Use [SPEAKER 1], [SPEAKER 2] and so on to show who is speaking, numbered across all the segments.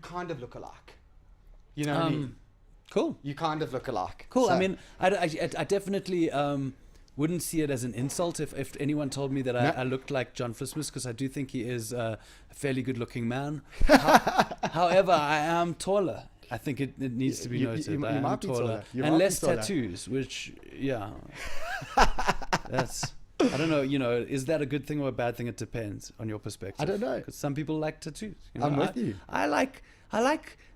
[SPEAKER 1] kind of look alike. You know what I mean?
[SPEAKER 2] Cool.
[SPEAKER 1] You kind of look alike.
[SPEAKER 2] Cool.
[SPEAKER 1] So,
[SPEAKER 2] I mean, I definitely wouldn't see it as an insult if anyone told me that I looked like John Flismus, because I do think he is a fairly good-looking man. However, I am taller. I think it needs to be noted.
[SPEAKER 1] You
[SPEAKER 2] I am
[SPEAKER 1] might be taller. You
[SPEAKER 2] and
[SPEAKER 1] might be
[SPEAKER 2] less
[SPEAKER 1] taller.
[SPEAKER 2] tattoos, which, yeah. That's... I don't know, is that a good thing or a bad thing? It depends on your perspective.
[SPEAKER 1] I don't know.
[SPEAKER 2] Because some people like tattoos.
[SPEAKER 1] I'm with you.
[SPEAKER 2] I like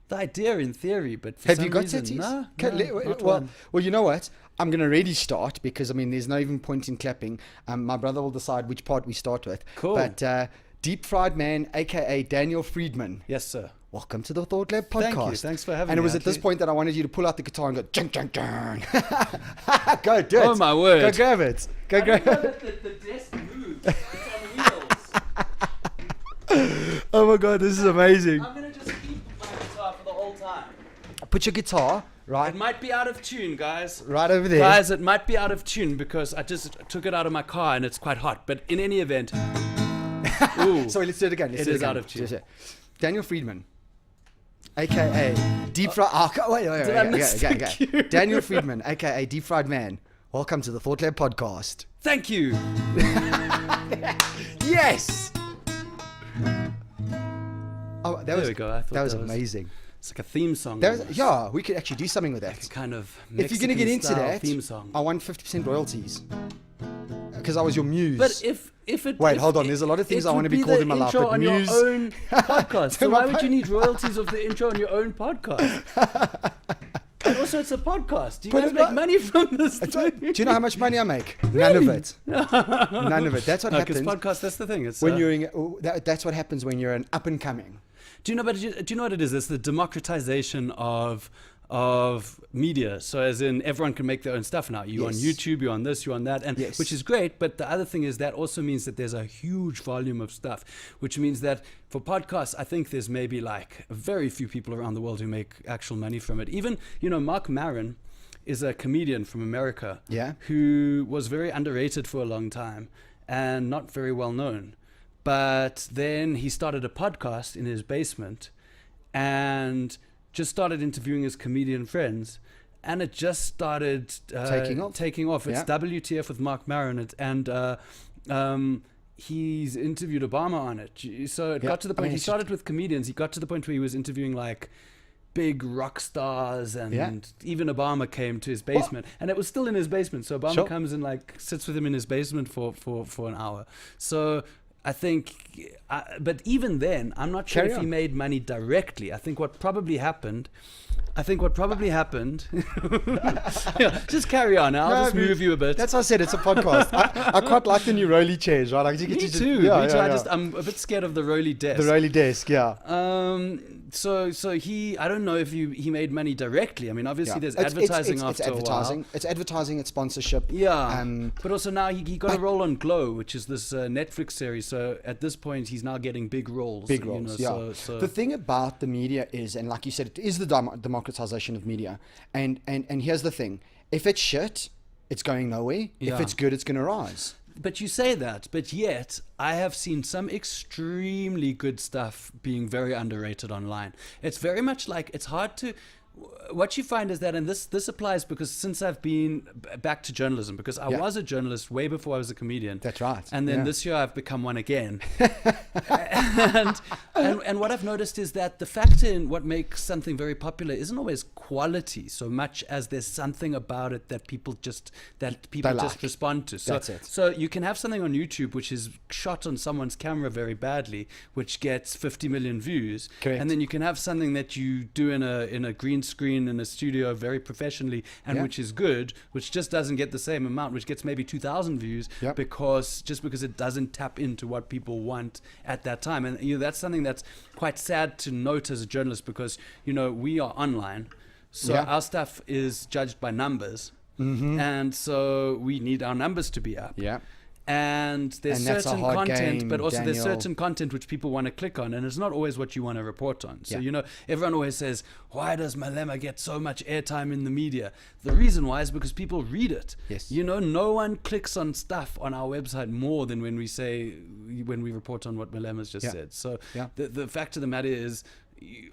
[SPEAKER 2] the idea in theory, but for
[SPEAKER 1] have
[SPEAKER 2] some
[SPEAKER 1] you got
[SPEAKER 2] reason,
[SPEAKER 1] tattoos?
[SPEAKER 2] no, not
[SPEAKER 1] well,
[SPEAKER 2] one.
[SPEAKER 1] well, you know what? I'm going to really start, because, I mean, there's no even point in clapping. My brother will decide which part we start with.
[SPEAKER 2] Cool.
[SPEAKER 1] But Deep Fried Man, a.k.a. Daniel Friedman.
[SPEAKER 2] Yes, sir.
[SPEAKER 1] Welcome to the Thought Lab podcast.
[SPEAKER 2] Thank you. Thanks for having me.
[SPEAKER 1] And it was at this point that I wanted you to pull out the guitar and go, junk, junk, junk. Go do it.
[SPEAKER 2] Oh, my word.
[SPEAKER 1] Go grab it. Go grab
[SPEAKER 2] it. The desk moves. It's on wheels.
[SPEAKER 1] Oh, my God. This is amazing.
[SPEAKER 2] I'm going to just keep my guitar for the whole time.
[SPEAKER 1] Put your guitar right.
[SPEAKER 2] It might be out of tune, guys.
[SPEAKER 1] Right over there.
[SPEAKER 2] Guys, it might be out of tune because I just took it out of my car and it's quite hot. But in any event... Ooh,
[SPEAKER 1] Sorry, let's do it again.
[SPEAKER 2] It is out of tune.
[SPEAKER 1] Daniel Friedman. A.K.A. Deep Fried... Oh, wait.
[SPEAKER 2] Did I miss the cue?
[SPEAKER 1] Daniel Friedman, A.K.A. Deep Fried Man. Welcome to the Thought Lab podcast.
[SPEAKER 2] Thank you.
[SPEAKER 1] Yes! Oh,
[SPEAKER 2] There we go. I thought
[SPEAKER 1] that was amazing.
[SPEAKER 2] It's like a theme song.
[SPEAKER 1] Yeah, we could actually do something with that.
[SPEAKER 2] Like a kind of
[SPEAKER 1] If you're going to get into
[SPEAKER 2] Mexican-style
[SPEAKER 1] that,
[SPEAKER 2] theme song.
[SPEAKER 1] I want 50% royalties. Because I was your muse.
[SPEAKER 2] But if it...
[SPEAKER 1] Wait,
[SPEAKER 2] if
[SPEAKER 1] hold on.
[SPEAKER 2] it-
[SPEAKER 1] There's a lot of things
[SPEAKER 2] it
[SPEAKER 1] I want to
[SPEAKER 2] would
[SPEAKER 1] be called in my
[SPEAKER 2] the
[SPEAKER 1] life,
[SPEAKER 2] intro
[SPEAKER 1] but
[SPEAKER 2] on
[SPEAKER 1] muse...
[SPEAKER 2] your own podcast. So
[SPEAKER 1] My
[SPEAKER 2] why would you need royalties of the intro on your own podcast? And also, it's a podcast. Do you guys make money from this thing?
[SPEAKER 1] Do you know how much money I make? None of it. None of it. That's what
[SPEAKER 2] Because
[SPEAKER 1] happens
[SPEAKER 2] podcast, that's the thing. It's
[SPEAKER 1] when you're that's what happens when you're an up and coming.
[SPEAKER 2] Do you know? But do you know what it is? It's the democratization of media. So as in, everyone can make their own stuff now. You're on YouTube, you're on this, you're on that, and which is great. But the other thing is that also means that there's a huge volume of stuff, which means that for podcasts, I think there's maybe like very few people around the world who make actual money from it. Even, Mark Maron is a comedian from America who was very underrated for a long time and not very well known. But then he started a podcast in his basement and just started interviewing his comedian friends, and it just started taking off. It's WTF with Mark Maron, and he's interviewed Obama on it. So it got to the point, he started with comedians, he got to the point where he was interviewing like big rock stars, and even Obama came to his basement, and it was still in his basement. So Obama comes and like sits with him in his basement for an hour. So I think, but even then, I'm not sure if he made money directly. I think what probably happened, just carry on. I'll just move you a bit.
[SPEAKER 1] That's what I said. It's a podcast. I quite like the new rolly chairs, right? Like,
[SPEAKER 2] Me too. I'm a bit scared of the rolly desk.
[SPEAKER 1] The rolly desk, yeah.
[SPEAKER 2] So I don't know if he made money directly. I mean, obviously there's advertising after a while.
[SPEAKER 1] It's advertising, it's sponsorship.
[SPEAKER 2] Yeah. But also now he got a role on Glow, which is this Netflix series. So at this point, he's now getting big roles.
[SPEAKER 1] Big roles,
[SPEAKER 2] So
[SPEAKER 1] the thing about the media is, and like you said, it is the democratization of media. And here's the thing. If it's shit, it's going nowhere. If it's good, it's going to rise.
[SPEAKER 2] But you say that, but yet I have seen some extremely good stuff being very underrated online. It's very much like, it's hard to... What you find is that, and this applies because since I've been back to journalism, because I was a journalist way before I was a comedian.
[SPEAKER 1] That's right.
[SPEAKER 2] And then this year I've become one again. and what I've noticed is that the factor in what makes something very popular isn't always quality so much as there's something about it that people just respond to. So,
[SPEAKER 1] that's it.
[SPEAKER 2] So you can have something on YouTube which is shot on someone's camera very badly, which gets 50 million views.
[SPEAKER 1] Correct.
[SPEAKER 2] And then you can have something that you do in a green screen in a studio very professionally, and which is good, which just doesn't get the same amount, which gets maybe 2,000 views because it doesn't tap into what people want at that time. And that's something that's quite sad to note as a journalist, because we are online, so our stuff is judged by numbers, and so we need our numbers to be up. And there's certain content, but also there's certain content which people want to click on, and it's not always what you want to report on. So, everyone always says, why does Malema get so much airtime in the media? The reason why is because people read it.
[SPEAKER 1] Yes.
[SPEAKER 2] No one clicks on stuff on our website more than when we report on what Malema's just said. So the fact of the matter is,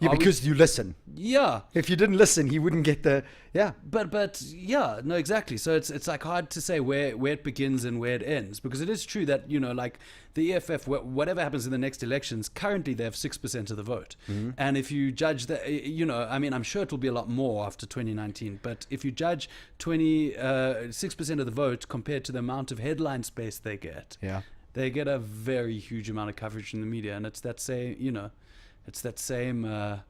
[SPEAKER 1] Yeah, because you listen.
[SPEAKER 2] Yeah.
[SPEAKER 1] If you didn't listen, he wouldn't get the, yeah.
[SPEAKER 2] But yeah, no, exactly. So it's like hard to say where it begins and where it ends, because it is true that, like the EFF, whatever happens in the next elections, currently they have 6% of the vote.
[SPEAKER 1] Mm-hmm.
[SPEAKER 2] And if you judge that, I'm sure it will be a lot more after 2019, but if you judge 6% of the vote compared to the amount of headline space they get, they get a very huge amount of coverage in the media, and it's that same, it's that same. How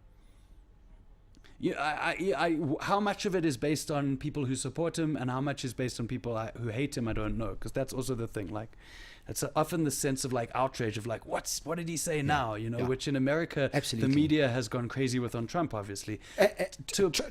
[SPEAKER 2] much of it is based on people who support him, and how much is based on people who hate him? I don't know, because that's also the thing. Like, it's often the sense of like outrage of like, what did he say now? Which in America, the media has gone crazy with on Trump, obviously.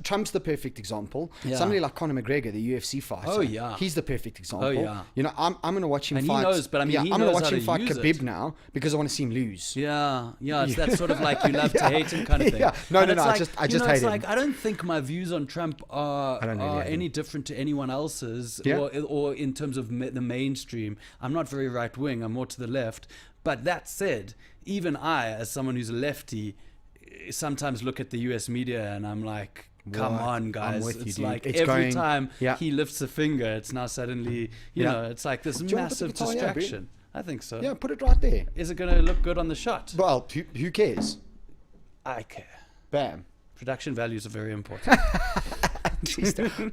[SPEAKER 1] Trump's the perfect example.
[SPEAKER 2] Yeah.
[SPEAKER 1] Somebody like Conor McGregor, the UFC fighter.
[SPEAKER 2] Oh yeah,
[SPEAKER 1] he's the perfect example.
[SPEAKER 2] Oh yeah.
[SPEAKER 1] I'm going to watch him fight.
[SPEAKER 2] He knows, but I'm
[SPEAKER 1] going to watch him fight Khabib now because I want to see him lose.
[SPEAKER 2] Yeah. It's that sort of like you love to hate him kind of thing.
[SPEAKER 1] Yeah. No.
[SPEAKER 2] Like,
[SPEAKER 1] I just hate him.
[SPEAKER 2] Like, I don't think my views on Trump are any different to anyone else's, or in terms of the mainstream. I'm not very right wing. I'm more to the left. But that said, even I, as someone who's a lefty, sometimes look at the US media and I'm like, come on, guys. It's like every time he lifts a finger, it's now suddenly, it's like this massive distraction. I think so.
[SPEAKER 1] Yeah, put it right there.
[SPEAKER 2] Is it going to look good on the shot?
[SPEAKER 1] Well, who cares?
[SPEAKER 2] I care.
[SPEAKER 1] Bam.
[SPEAKER 2] Production values are very important.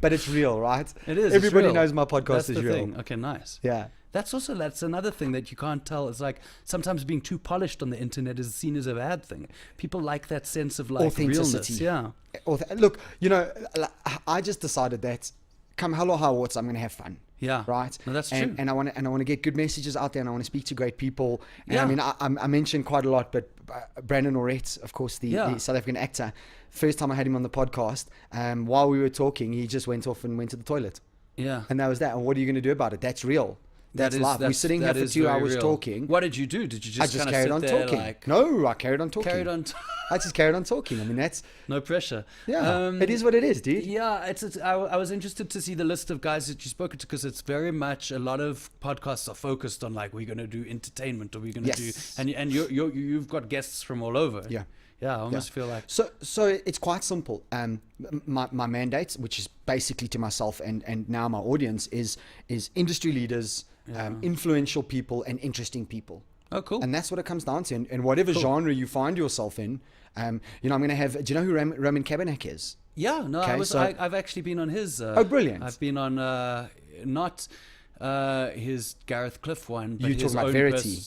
[SPEAKER 1] But it's real, right?
[SPEAKER 2] It is.
[SPEAKER 1] Everybody knows my podcast is real.
[SPEAKER 2] Thing. Okay, nice.
[SPEAKER 1] Yeah.
[SPEAKER 2] That's another thing that you can't tell. It's like sometimes being too polished on the internet is seen as a bad thing. People like that sense of like
[SPEAKER 1] authenticity.
[SPEAKER 2] Realness. Yeah.
[SPEAKER 1] Look, I just decided that come hell or high water, I'm going to have fun.
[SPEAKER 2] Yeah.
[SPEAKER 1] Right.
[SPEAKER 2] No, that's true.
[SPEAKER 1] And I want to get good messages out there, and I want to speak to great people. And I mean, I mentioned quite a lot, but Brandon Orette, of course, the South African actor. First time I had him on the podcast, while we were talking, he just went off and went to the toilet.
[SPEAKER 2] Yeah.
[SPEAKER 1] And that was that. And what are you going to do about it? That's real. That's live. We're sitting here for 2 hours talking.
[SPEAKER 2] What did you do? Did you just
[SPEAKER 1] I just carried on talking. No, I carried on talking. I just carried on talking. I mean, that's
[SPEAKER 2] no pressure.
[SPEAKER 1] Yeah, it is what it is, dude.
[SPEAKER 2] Yeah, I was interested to see the list of guys that you spoke to, because it's very much a lot of podcasts are focused on like, we're going to do entertainment, or we're going to do, and you've got guests from all over.
[SPEAKER 1] Yeah.
[SPEAKER 2] Yeah, I almost feel like
[SPEAKER 1] so it's quite simple. My mandate, which is basically to myself and now my audience, is industry leaders, influential people, and interesting people.
[SPEAKER 2] Oh, cool.
[SPEAKER 1] And that's what it comes down to. And whatever genre you find yourself in, I'm going to have. Do you know who Roman Cabanac is?
[SPEAKER 2] Yeah, no, I've actually been on his.
[SPEAKER 1] Oh, brilliant!
[SPEAKER 2] I've been on not his Gareth Cliff one, but
[SPEAKER 1] you talking about Verity.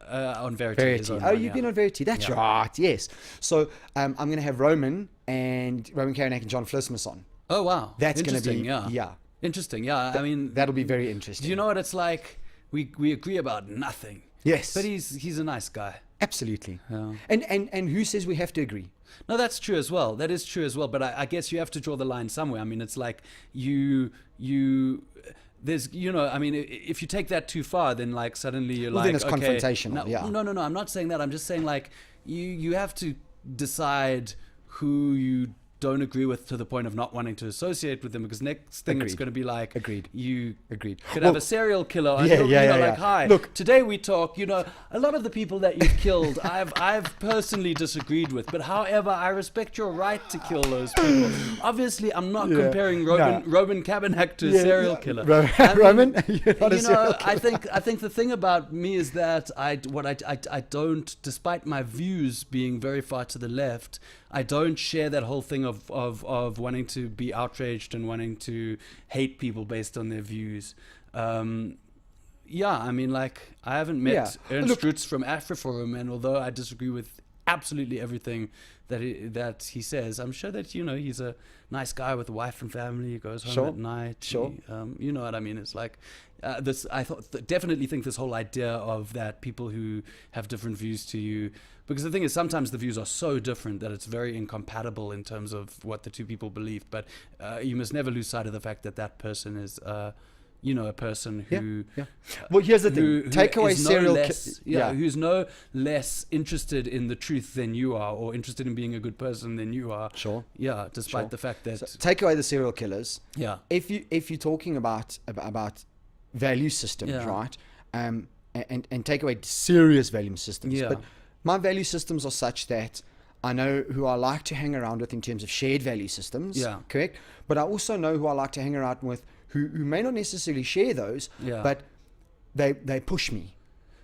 [SPEAKER 2] On Verity.
[SPEAKER 1] You've been on Verity. That's right. Yes. So I'm going to have Roman Cabanac and John Flismus on.
[SPEAKER 2] Oh wow,
[SPEAKER 1] that's going to be
[SPEAKER 2] interesting. Yeah, I mean
[SPEAKER 1] that'll be very interesting.
[SPEAKER 2] Do you know what it's like? We agree about nothing.
[SPEAKER 1] Yes,
[SPEAKER 2] but he's a nice guy.
[SPEAKER 1] Absolutely.
[SPEAKER 2] Yeah.
[SPEAKER 1] And who says we have to agree?
[SPEAKER 2] No, that's true as well. That is true as well. But I guess you have to draw the line somewhere. I mean, it's like there's, I mean, if you take that too far, then like suddenly you're
[SPEAKER 1] then it's confrontational.
[SPEAKER 2] No, I'm not saying that. I'm just saying like you have to decide who you don't agree with to the point of not wanting to associate with them, because next thing it's going to be like you could have a serial killer and like, hi, look, today we talk, a lot of the people that you've killed I've personally disagreed with, but however I respect your right to kill those people. Obviously I'm not comparing Roman Cabanac to a serial killer.
[SPEAKER 1] Roman, you're not a serial killer.
[SPEAKER 2] I think the thing about me is that I don't, despite my views being very far to the left, I don't share that whole thing of wanting to be outraged and wanting to hate people based on their views. I mean, like, I haven't met Ernst Roots from Afriforum, and although I disagree with absolutely everything that he says, I'm sure that, he's a nice guy with a wife and family. He goes home at night.
[SPEAKER 1] Sure.
[SPEAKER 2] You know what I mean? It's like this. I definitely think this whole idea of that people who have different views to you, because the thing is, sometimes the views are so different that it's very incompatible in terms of what the two people believe. But you must never lose sight of the fact that person is, a person who.
[SPEAKER 1] Well, here's the thing: take away serial
[SPEAKER 2] who's no less interested in the truth than you are, or interested in being a good person than you are.
[SPEAKER 1] Sure.
[SPEAKER 2] Yeah, despite the fact that
[SPEAKER 1] take away the serial killers.
[SPEAKER 2] Yeah.
[SPEAKER 1] If you're talking about value systems, right? And take away serious value systems.
[SPEAKER 2] Yeah.
[SPEAKER 1] But my value systems are such that I know who I like to hang around with in terms of shared value systems.
[SPEAKER 2] Yeah.
[SPEAKER 1] Correct. But I also know who I like to hang around with who may not necessarily share those, but they push me.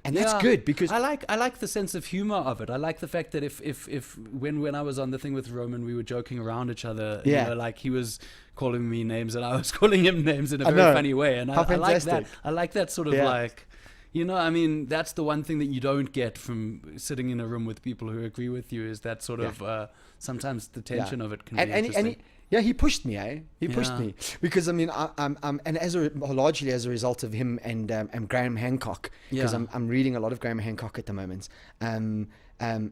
[SPEAKER 1] And that's good because
[SPEAKER 2] I like the sense of humor of it. I like the fact that if when I was on the thing with Roman, we were joking around each other. You know, like he was calling me names and I was calling him names in a very funny way. And I like that. I like that sort of like, you know, I mean, that's the one thing that you don't get from sitting in a room with people who agree with you is that sort of sometimes the tension of it can be interesting.
[SPEAKER 1] He pushed me, He pushed me because I mean, I'm and largely as a result of him and Graham Hancock, because I'm reading a lot of Graham Hancock at the moment. I'm gonna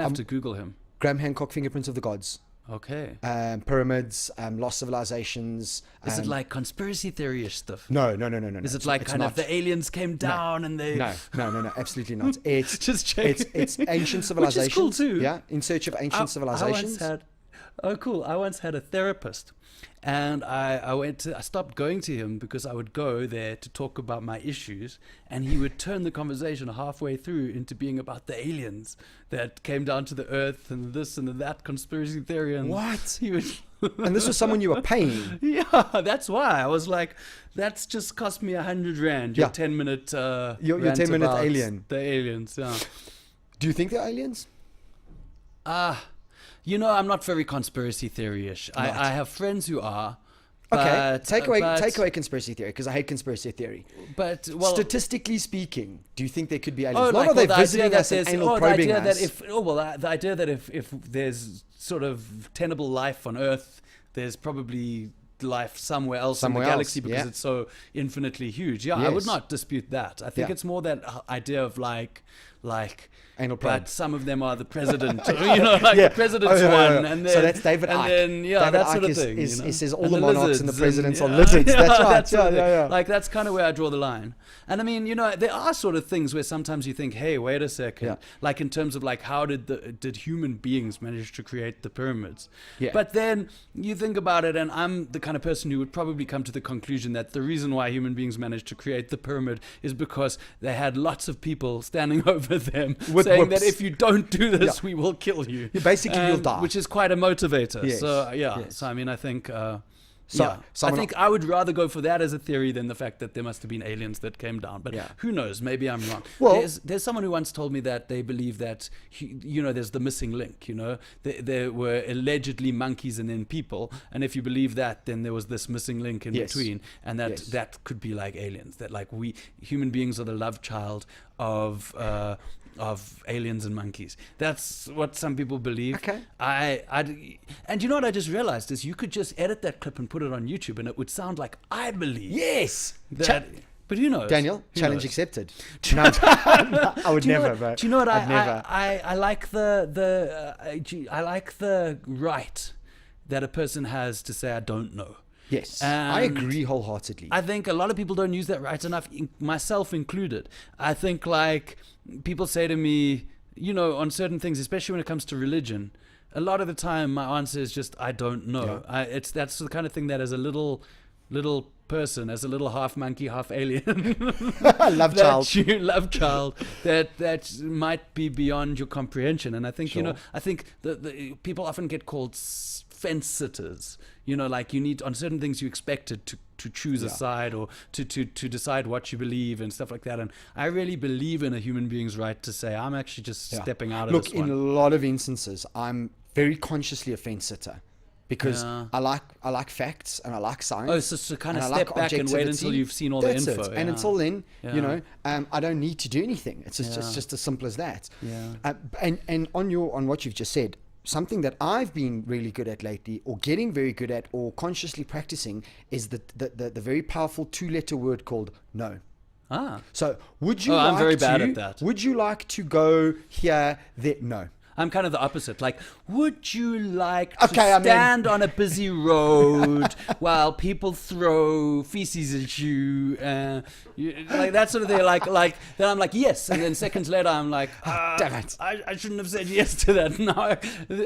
[SPEAKER 1] have
[SPEAKER 2] to Google him.
[SPEAKER 1] Graham Hancock, Fingerprints of the Gods.
[SPEAKER 2] Okay.
[SPEAKER 1] Pyramids, lost civilizations.
[SPEAKER 2] Is it like conspiracy theory-ish stuff?
[SPEAKER 1] No.
[SPEAKER 2] Is it like kind of the aliens came down and they?
[SPEAKER 1] No, absolutely not. It's
[SPEAKER 2] just checking.
[SPEAKER 1] It's ancient civilizations.
[SPEAKER 2] Which is cool too.
[SPEAKER 1] Yeah, in search of ancient civilizations.
[SPEAKER 2] I once had a therapist, and I stopped going to him because I would go there to talk about my issues, and he would turn the conversation halfway through into being about the aliens that came down to the earth and this and that conspiracy theory. And
[SPEAKER 1] what?
[SPEAKER 2] He would
[SPEAKER 1] and this was someone you were paying?
[SPEAKER 2] Yeah, that's why. I was like, that's just cost me 100 rand. Your 10-minute
[SPEAKER 1] your 10-minute alien.
[SPEAKER 2] The aliens, yeah.
[SPEAKER 1] Do you think they're aliens?
[SPEAKER 2] You know, I'm not very conspiracy theory-ish. I have friends who are.
[SPEAKER 1] Okay, take away conspiracy theory, because I hate conspiracy theory.
[SPEAKER 2] But
[SPEAKER 1] statistically speaking, do you think there could be aliens?
[SPEAKER 2] Not
[SPEAKER 1] are they visiting us and anal probing us?
[SPEAKER 2] The idea that if there's sort of tenable life on Earth, there's probably life somewhere else in the galaxy because it's so infinitely huge. Yeah, I would not dispute that. I think it's more that idea of like
[SPEAKER 1] anal probe.
[SPEAKER 2] But some of them are the president, you know, like the president's one, and then
[SPEAKER 1] so that's David Icke.
[SPEAKER 2] And then that sort of thing.
[SPEAKER 1] He says all the monarchs and the presidents are lizards. That's right.
[SPEAKER 2] Like that's kind of where I draw the line. And I mean, you know, there are sort of things where sometimes you think, hey, wait a second, like in terms of like how did human beings manage to create the pyramids? Yeah. But then you think about it, and I'm the kind of person who would probably come to the conclusion that the reason why human beings managed to create the pyramid is because they had lots of people standing over them saying that if you don't do this, we will kill you.
[SPEAKER 1] You'll die.
[SPEAKER 2] Which is quite a motivator.
[SPEAKER 1] Yes.
[SPEAKER 2] So, so I mean, I think... I think I would rather go for that as a theory than the fact that there must have been aliens that came down. But who knows? Maybe I'm wrong. Well, there's someone who once told me that they believe that, you know, there's the missing link, you know. There were allegedly monkeys and then people. And if you believe that, then there was this missing link in between. And that could be like aliens. That like human beings are the love child of aliens and monkeys. That's what some people believe.
[SPEAKER 1] Okay.
[SPEAKER 2] And you know what I just realized is you could just edit that clip and put it on YouTube and it would sound like I believe.
[SPEAKER 1] Yes.
[SPEAKER 2] But who knows?
[SPEAKER 1] Daniel, challenge accepted. No, I would never. But
[SPEAKER 2] do you know what?
[SPEAKER 1] I
[SPEAKER 2] like I like the right that a person has to say I don't know.
[SPEAKER 1] Yes, I agree wholeheartedly.
[SPEAKER 2] I think a lot of people don't use that right enough, myself included. I think like people say to me, you know, on certain things, especially when it comes to religion, a lot of the time my answer is just I don't know. Yeah. That's the kind of thing that as a little person, as a little half monkey, half alien, love child, that might be beyond your comprehension. And I think you know, I think the people often get called fence sitters. You know, like you need on certain things you expected to choose a side or to decide what you believe and stuff like that. And I really believe in a human being's right to say, I'm actually just stepping out of this one.
[SPEAKER 1] Look, in a lot of instances, I'm very consciously a fence sitter because I like facts and I like science.
[SPEAKER 2] Oh, so to kind of step back and wait until you've seen all the info.
[SPEAKER 1] And until then, you know, I don't need to do anything. It's just as simple as that.
[SPEAKER 2] Yeah.
[SPEAKER 1] And on what you've just said, something that I've been really good at lately, or getting very good at, or consciously practicing, is the very powerful 2-letter word called no. So would you like
[SPEAKER 2] I'm very bad at that.
[SPEAKER 1] Would you like to go here, there? No.
[SPEAKER 2] I'm kind of the opposite. Like, would you like to stand on a busy road while people throw feces at you? Like that sort of thing. Like then I'm like, yes. And then seconds later, I'm like,
[SPEAKER 1] damn it.
[SPEAKER 2] I shouldn't have said yes to that. No.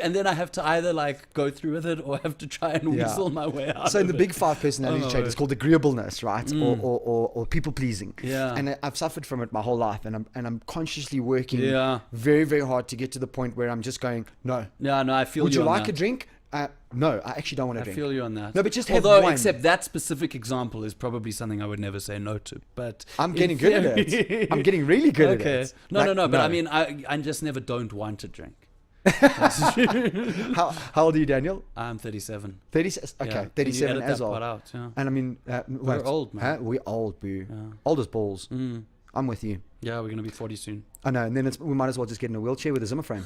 [SPEAKER 2] And then I have to either like go through with it or have to try and weasel my way out.
[SPEAKER 1] So in the big 5 personality trait, it's called agreeableness, right? Or people pleasing.
[SPEAKER 2] Yeah.
[SPEAKER 1] And I've suffered from it my whole life, and I'm consciously working very, very hard to get to the point where I'm just going, no.
[SPEAKER 2] Yeah, no, I feel
[SPEAKER 1] Would you like
[SPEAKER 2] that.
[SPEAKER 1] a drink? No, I actually don't want to drink.
[SPEAKER 2] I feel you on that.
[SPEAKER 1] No, but just have
[SPEAKER 2] Although,
[SPEAKER 1] one.
[SPEAKER 2] except that specific example is probably something I would never say no to. But
[SPEAKER 1] I'm getting good at it. I'm getting really good at it.
[SPEAKER 2] No. But I mean, I just never don't want to drink.
[SPEAKER 1] How old are you, Daniel?
[SPEAKER 2] I'm 37.
[SPEAKER 1] 37. Okay,
[SPEAKER 2] Yeah.
[SPEAKER 1] 37 as well.
[SPEAKER 2] Out, yeah.
[SPEAKER 1] And I mean,
[SPEAKER 2] We're old, man.
[SPEAKER 1] Huh? We're old, boo.
[SPEAKER 2] Yeah.
[SPEAKER 1] Old as balls.
[SPEAKER 2] Mm.
[SPEAKER 1] I'm with you.
[SPEAKER 2] Yeah, we're gonna be 40 soon.
[SPEAKER 1] I know, and then we might as well just get in a wheelchair with a Zimmer frame.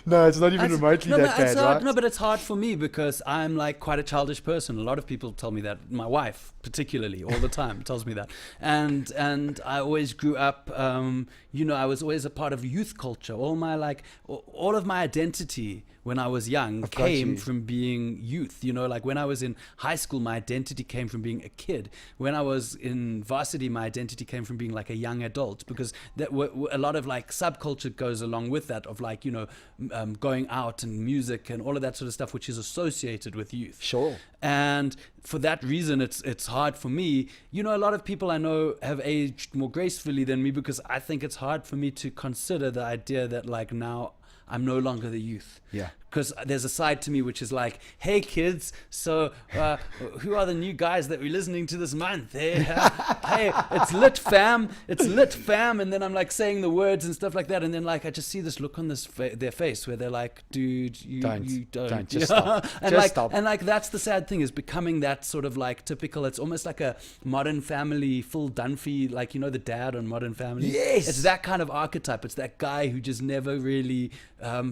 [SPEAKER 1] No, it's not even remotely that bad, right?
[SPEAKER 2] No, but it's hard for me because I'm like quite a childish person. A lot of people tell me that. My wife, particularly, all the time tells me that. And I always grew up. I was always a part of youth culture. All of my identity when I was young came from being youth. Like when I was in high school, my identity came from being a kid. When I was in varsity, my identity came from being like a young adult, because a lot of like subculture goes along with that of like, going out and music and all of that sort of stuff, which is associated with youth.
[SPEAKER 1] Sure.
[SPEAKER 2] And for that reason, it's hard for me. A lot of people I know have aged more gracefully than me, because I think it's hard for me to consider the idea that like now I'm no longer the youth.
[SPEAKER 1] Yeah.
[SPEAKER 2] Because there's a side to me which is like, hey kids, so who are the new guys that we're listening to this month? Hey, it's lit fam, and then I'm like saying the words and stuff like that, and then like I just see this look on their face where they're like, dude, you don't
[SPEAKER 1] just stop.
[SPEAKER 2] Stop. And like that's the sad thing, is becoming that sort of like typical. It's almost like a Modern Family, Phil Dunphy, like the dad on Modern Family.
[SPEAKER 1] Yes,
[SPEAKER 2] it's that kind of archetype. It's that guy who just never really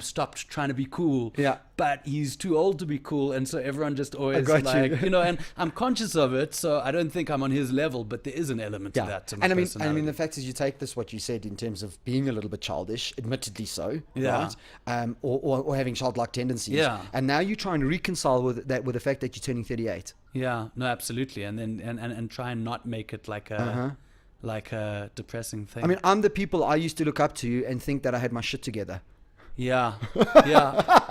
[SPEAKER 2] stopped trying to be cool.
[SPEAKER 1] Yeah.
[SPEAKER 2] But he's too old to be cool, and so everyone just always like, and I'm conscious of it, so I don't think I'm on his level, but there is an element to that to my personality.
[SPEAKER 1] I mean, the fact is, you take this, what you said in terms of being a little bit childish, admittedly so,
[SPEAKER 2] yeah.
[SPEAKER 1] right? Or having childlike tendencies.
[SPEAKER 2] Yeah.
[SPEAKER 1] And now you try and reconcile with the fact that you're turning 38.
[SPEAKER 2] Yeah, no, absolutely. And then and try and not make it like a like a depressing thing.
[SPEAKER 1] I mean, I'm the people I used to look up to and think that I had my shit together.
[SPEAKER 2] Yeah.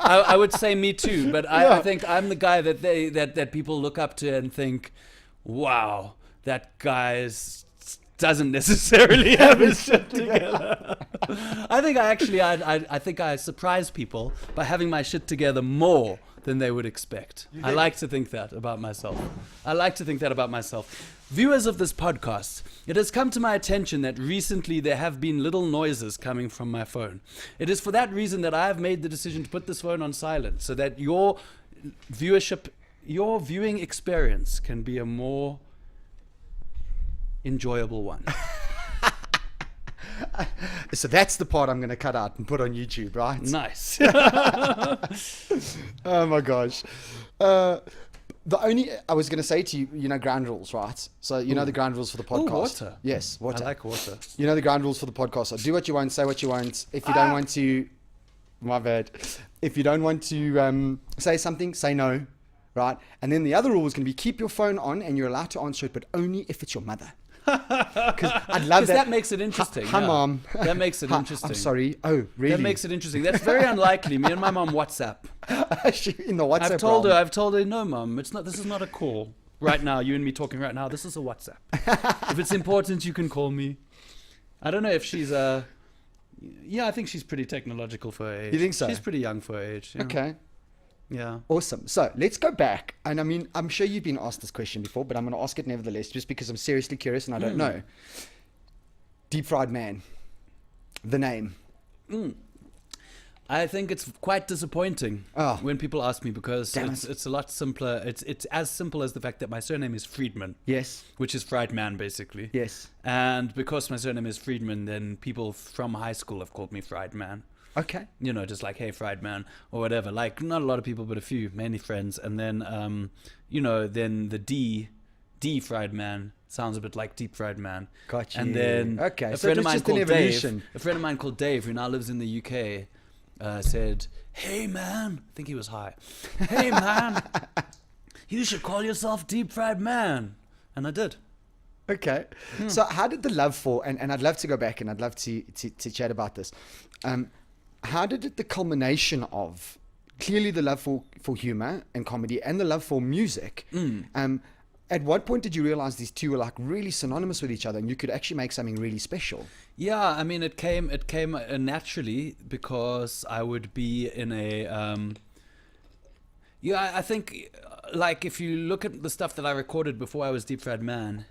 [SPEAKER 2] I would say me too, but I think I'm the guy that people look up to and think, wow, that guy doesn't necessarily have his shit together. I think I surprise people by having my shit together more than they would expect. I like to think that about myself. Viewers of this podcast, it has come to my attention that recently there have been little noises coming from my phone. It is for that reason that I have made the decision to put this phone on silent, so that your viewing experience can be a more enjoyable one.
[SPEAKER 1] So that's the part I'm going to cut out and put on YouTube, right?
[SPEAKER 2] Nice.
[SPEAKER 1] Oh my gosh. I was going to say to you, ground rules, right? So the ground rules for the podcast.
[SPEAKER 2] Water.
[SPEAKER 1] Yes, water.
[SPEAKER 2] I like water.
[SPEAKER 1] The ground rules for the podcast. So do what you want, say what you want. If you don't want to, my bad. If you don't want to say something, say no, right? And then the other rule is going to be keep your phone on and you're allowed to answer it, but only if it's your mother. Because I'd love that.
[SPEAKER 2] That makes it interesting.
[SPEAKER 1] Hi, Mom.
[SPEAKER 2] That makes it interesting.
[SPEAKER 1] I'm sorry. Oh, really?
[SPEAKER 2] That makes it interesting. That's very unlikely. Me and my mom WhatsApp.
[SPEAKER 1] In the WhatsApp.
[SPEAKER 2] I've told her, no, Mom, this is not a call. Right now, you and me talking right now, this is a WhatsApp. If it's important, you can call me. I don't know if she's I think she's pretty technological for her age.
[SPEAKER 1] You think so?
[SPEAKER 2] She's pretty young for her age. Yeah.
[SPEAKER 1] Okay.
[SPEAKER 2] Yeah.
[SPEAKER 1] Awesome. So let's go back. And I mean, I'm sure you've been asked this question before, but I'm going to ask it nevertheless, just because I'm seriously curious and I don't know. Deep Fried Man. The name.
[SPEAKER 2] I think it's quite disappointing when people ask me, because it's a lot simpler. It's as simple as the fact that my surname is Friedman.
[SPEAKER 1] Yes.
[SPEAKER 2] Which is fried man, basically.
[SPEAKER 1] Yes.
[SPEAKER 2] And because my surname is Friedman, then people from high school have called me Fried Man.
[SPEAKER 1] Okay.
[SPEAKER 2] Just like, hey, fried man, or whatever. Like, not a lot of people, but a few, mainly friends. And then, then the D fried man sounds a bit like deep fried man.
[SPEAKER 1] Gotcha.
[SPEAKER 2] And then a friend of mine called Dave, who now lives in the UK, said, hey, man, I think he was high. Hey, man, you should call yourself Deep Fried Man. And I did.
[SPEAKER 1] Okay. So how did the love for, and I'd love to go back and I'd love to chat about this. How did the culmination of clearly the love for humor and comedy and the love for music, at what point did you realize these two were like really synonymous with each other and you could actually make something really special?
[SPEAKER 2] Yeah, I mean, it came naturally because I would be in a I think like if you look at the stuff that I recorded before I was Deep Fried Man,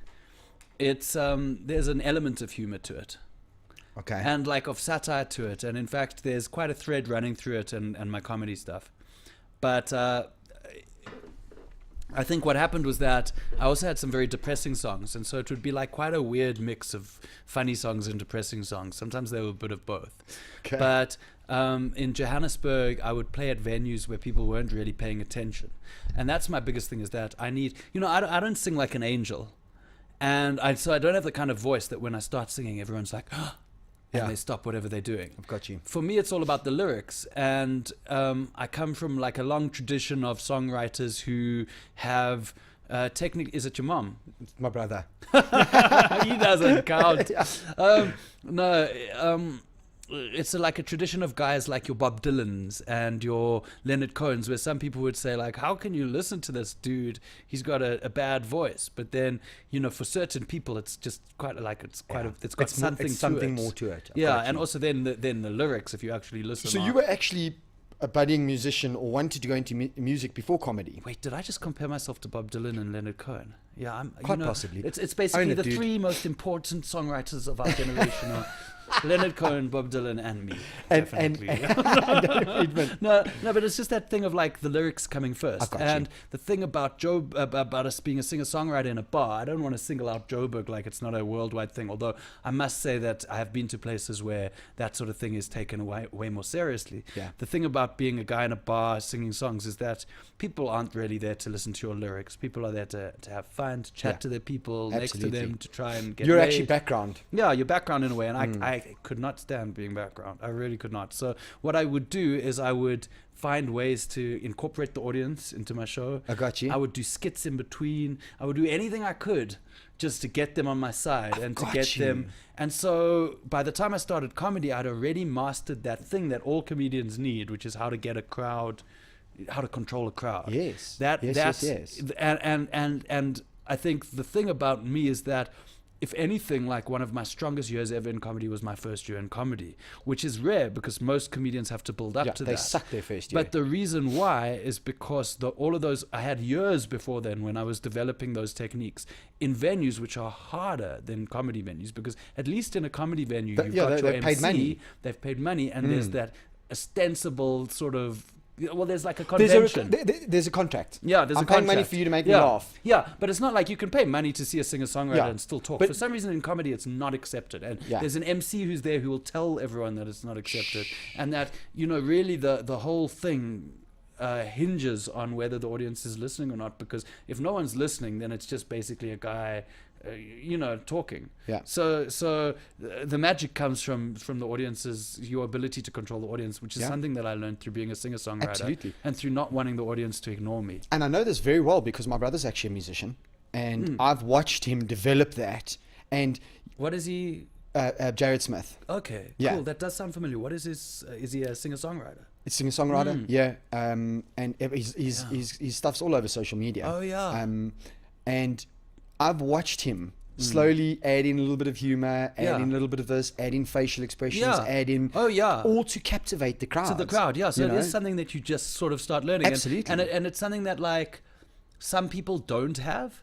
[SPEAKER 2] it's there's an element of humor to it.
[SPEAKER 1] Okay.
[SPEAKER 2] And like of satire to it, and in fact there's quite a thread running through it and my comedy stuff. But I think what happened was that I also had some very depressing songs, and so it would be like quite a weird mix of funny songs and depressing songs. Sometimes they were a bit of both.
[SPEAKER 1] Okay.
[SPEAKER 2] But in Johannesburg, I would play at venues where people weren't really paying attention. And that's my biggest thing, is that I need, I don't sing like an angel. And so I don't have the kind of voice that when I start singing, everyone's like, oh, and they stop whatever they're doing.
[SPEAKER 1] I've got you.
[SPEAKER 2] For me, it's all about the lyrics. And I come from like a long tradition of songwriters who have technically... Is it your mom?
[SPEAKER 1] It's my brother.
[SPEAKER 2] He doesn't count. It's like a tradition of guys like your Bob Dylans and your Leonard Cohens, where some people would say like, how can you listen to this dude? He's got a bad voice. But then, for certain people, it's just quite like, it's got something
[SPEAKER 1] more to it.
[SPEAKER 2] Yeah. And also then the lyrics, if you actually listen.
[SPEAKER 1] So you were actually a budding musician or wanted to go into music before comedy?
[SPEAKER 2] Wait, did I just compare myself to Bob Dylan and Leonard Cohen? Yeah, I'm
[SPEAKER 1] quite possibly.
[SPEAKER 2] It's basically the three most important songwriters of our generation are Leonard Cohen, Bob Dylan, and me. Definitely. No, but it's just that thing of like the lyrics coming first. And the thing about about us being a singer-songwriter in a bar, I don't want to single out Joburg like it's not a worldwide thing, although I must say that I have been to places where that sort of thing is taken way more seriously.
[SPEAKER 1] Yeah.
[SPEAKER 2] The thing about being a guy in a bar singing songs is that people aren't really there to listen to your lyrics. People are there to have fun, to chat to the people next to them, to try and get
[SPEAKER 1] You're
[SPEAKER 2] laid.
[SPEAKER 1] actually background.
[SPEAKER 2] Yeah, you're background in a way, and I could not stand being background. I really could not. So what I would do is I would find ways to incorporate the audience into my show.
[SPEAKER 1] I got you.
[SPEAKER 2] I would do skits in between. I would do anything I could just to get them on my side and to get them. And so by the time I started comedy, I'd already mastered that thing that all comedians need, which is how to get a crowd, how to control a crowd.
[SPEAKER 1] Yes.
[SPEAKER 2] Yes. And I think the thing about me is that if anything, like one of my strongest years ever in comedy was my first year in comedy, which is rare because most comedians have to build up to that.
[SPEAKER 1] They suck their first year.
[SPEAKER 2] But the reason why is because all of those, I had years before then when I was developing those techniques in venues which are harder than comedy venues, because at least in a comedy venue, you've got your MC, they've paid money, and there's that ostensible sort of, well, there's like a convention.
[SPEAKER 1] There's a contract.
[SPEAKER 2] Yeah, there's
[SPEAKER 1] I'm
[SPEAKER 2] a
[SPEAKER 1] paying
[SPEAKER 2] contract.
[SPEAKER 1] money for you to make me laugh.
[SPEAKER 2] Yeah, but it's not like you can pay money to see a singer-songwriter and still talk. For some reason in comedy, it's not accepted. And there's an MC who's there who will tell everyone that it's not accepted. And that, really the whole thing hinges on whether the audience is listening or not. Because if no one's listening, then it's just basically a guy... talking.
[SPEAKER 1] Yeah.
[SPEAKER 2] So the magic comes from the audience's, your ability to control the audience, which is something that I learned through being a singer-songwriter.
[SPEAKER 1] Absolutely.
[SPEAKER 2] And through not wanting the audience to ignore me.
[SPEAKER 1] And I know this very well because my brother's actually a musician, and I've watched him develop that. And
[SPEAKER 2] what is he?
[SPEAKER 1] Jared Smith.
[SPEAKER 2] Okay.
[SPEAKER 1] Yeah.
[SPEAKER 2] Cool. That does sound familiar. What is his? Is he a singer-songwriter?
[SPEAKER 1] It's singer-songwriter. Yeah. And his stuff's all over social media.
[SPEAKER 2] Oh yeah.
[SPEAKER 1] And I've watched him slowly add in a little bit of humor, add in a little bit of this, add in facial expressions, add in all to captivate the crowd.
[SPEAKER 2] To the crowd, yeah. So it is something that you just sort of start learning.
[SPEAKER 1] Absolutely.
[SPEAKER 2] And it's something that like some people don't have.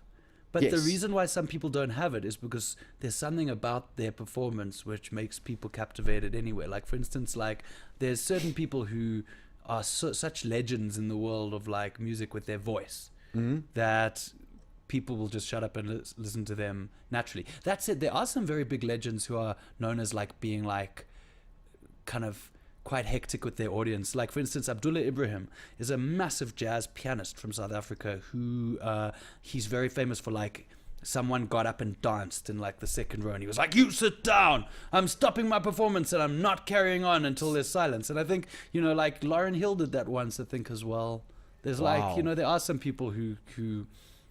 [SPEAKER 2] But the reason why some people don't have it is because there's something about their performance which makes people captivated anyway. Like, for instance, like there's certain people who are such legends in the world of like music with their voice that people will just shut up and listen to them naturally. That said, there are some very big legends who are known as like being like kind of quite hectic with their audience. Like, for instance, Abdullah Ibrahim is a massive jazz pianist from South Africa who he's very famous for like, someone got up and danced in like the second row and he was like, you sit down, I'm stopping my performance and I'm not carrying on until there's silence. And I think, like Lauryn Hill did that once, I think, as well. There's like, there are some people who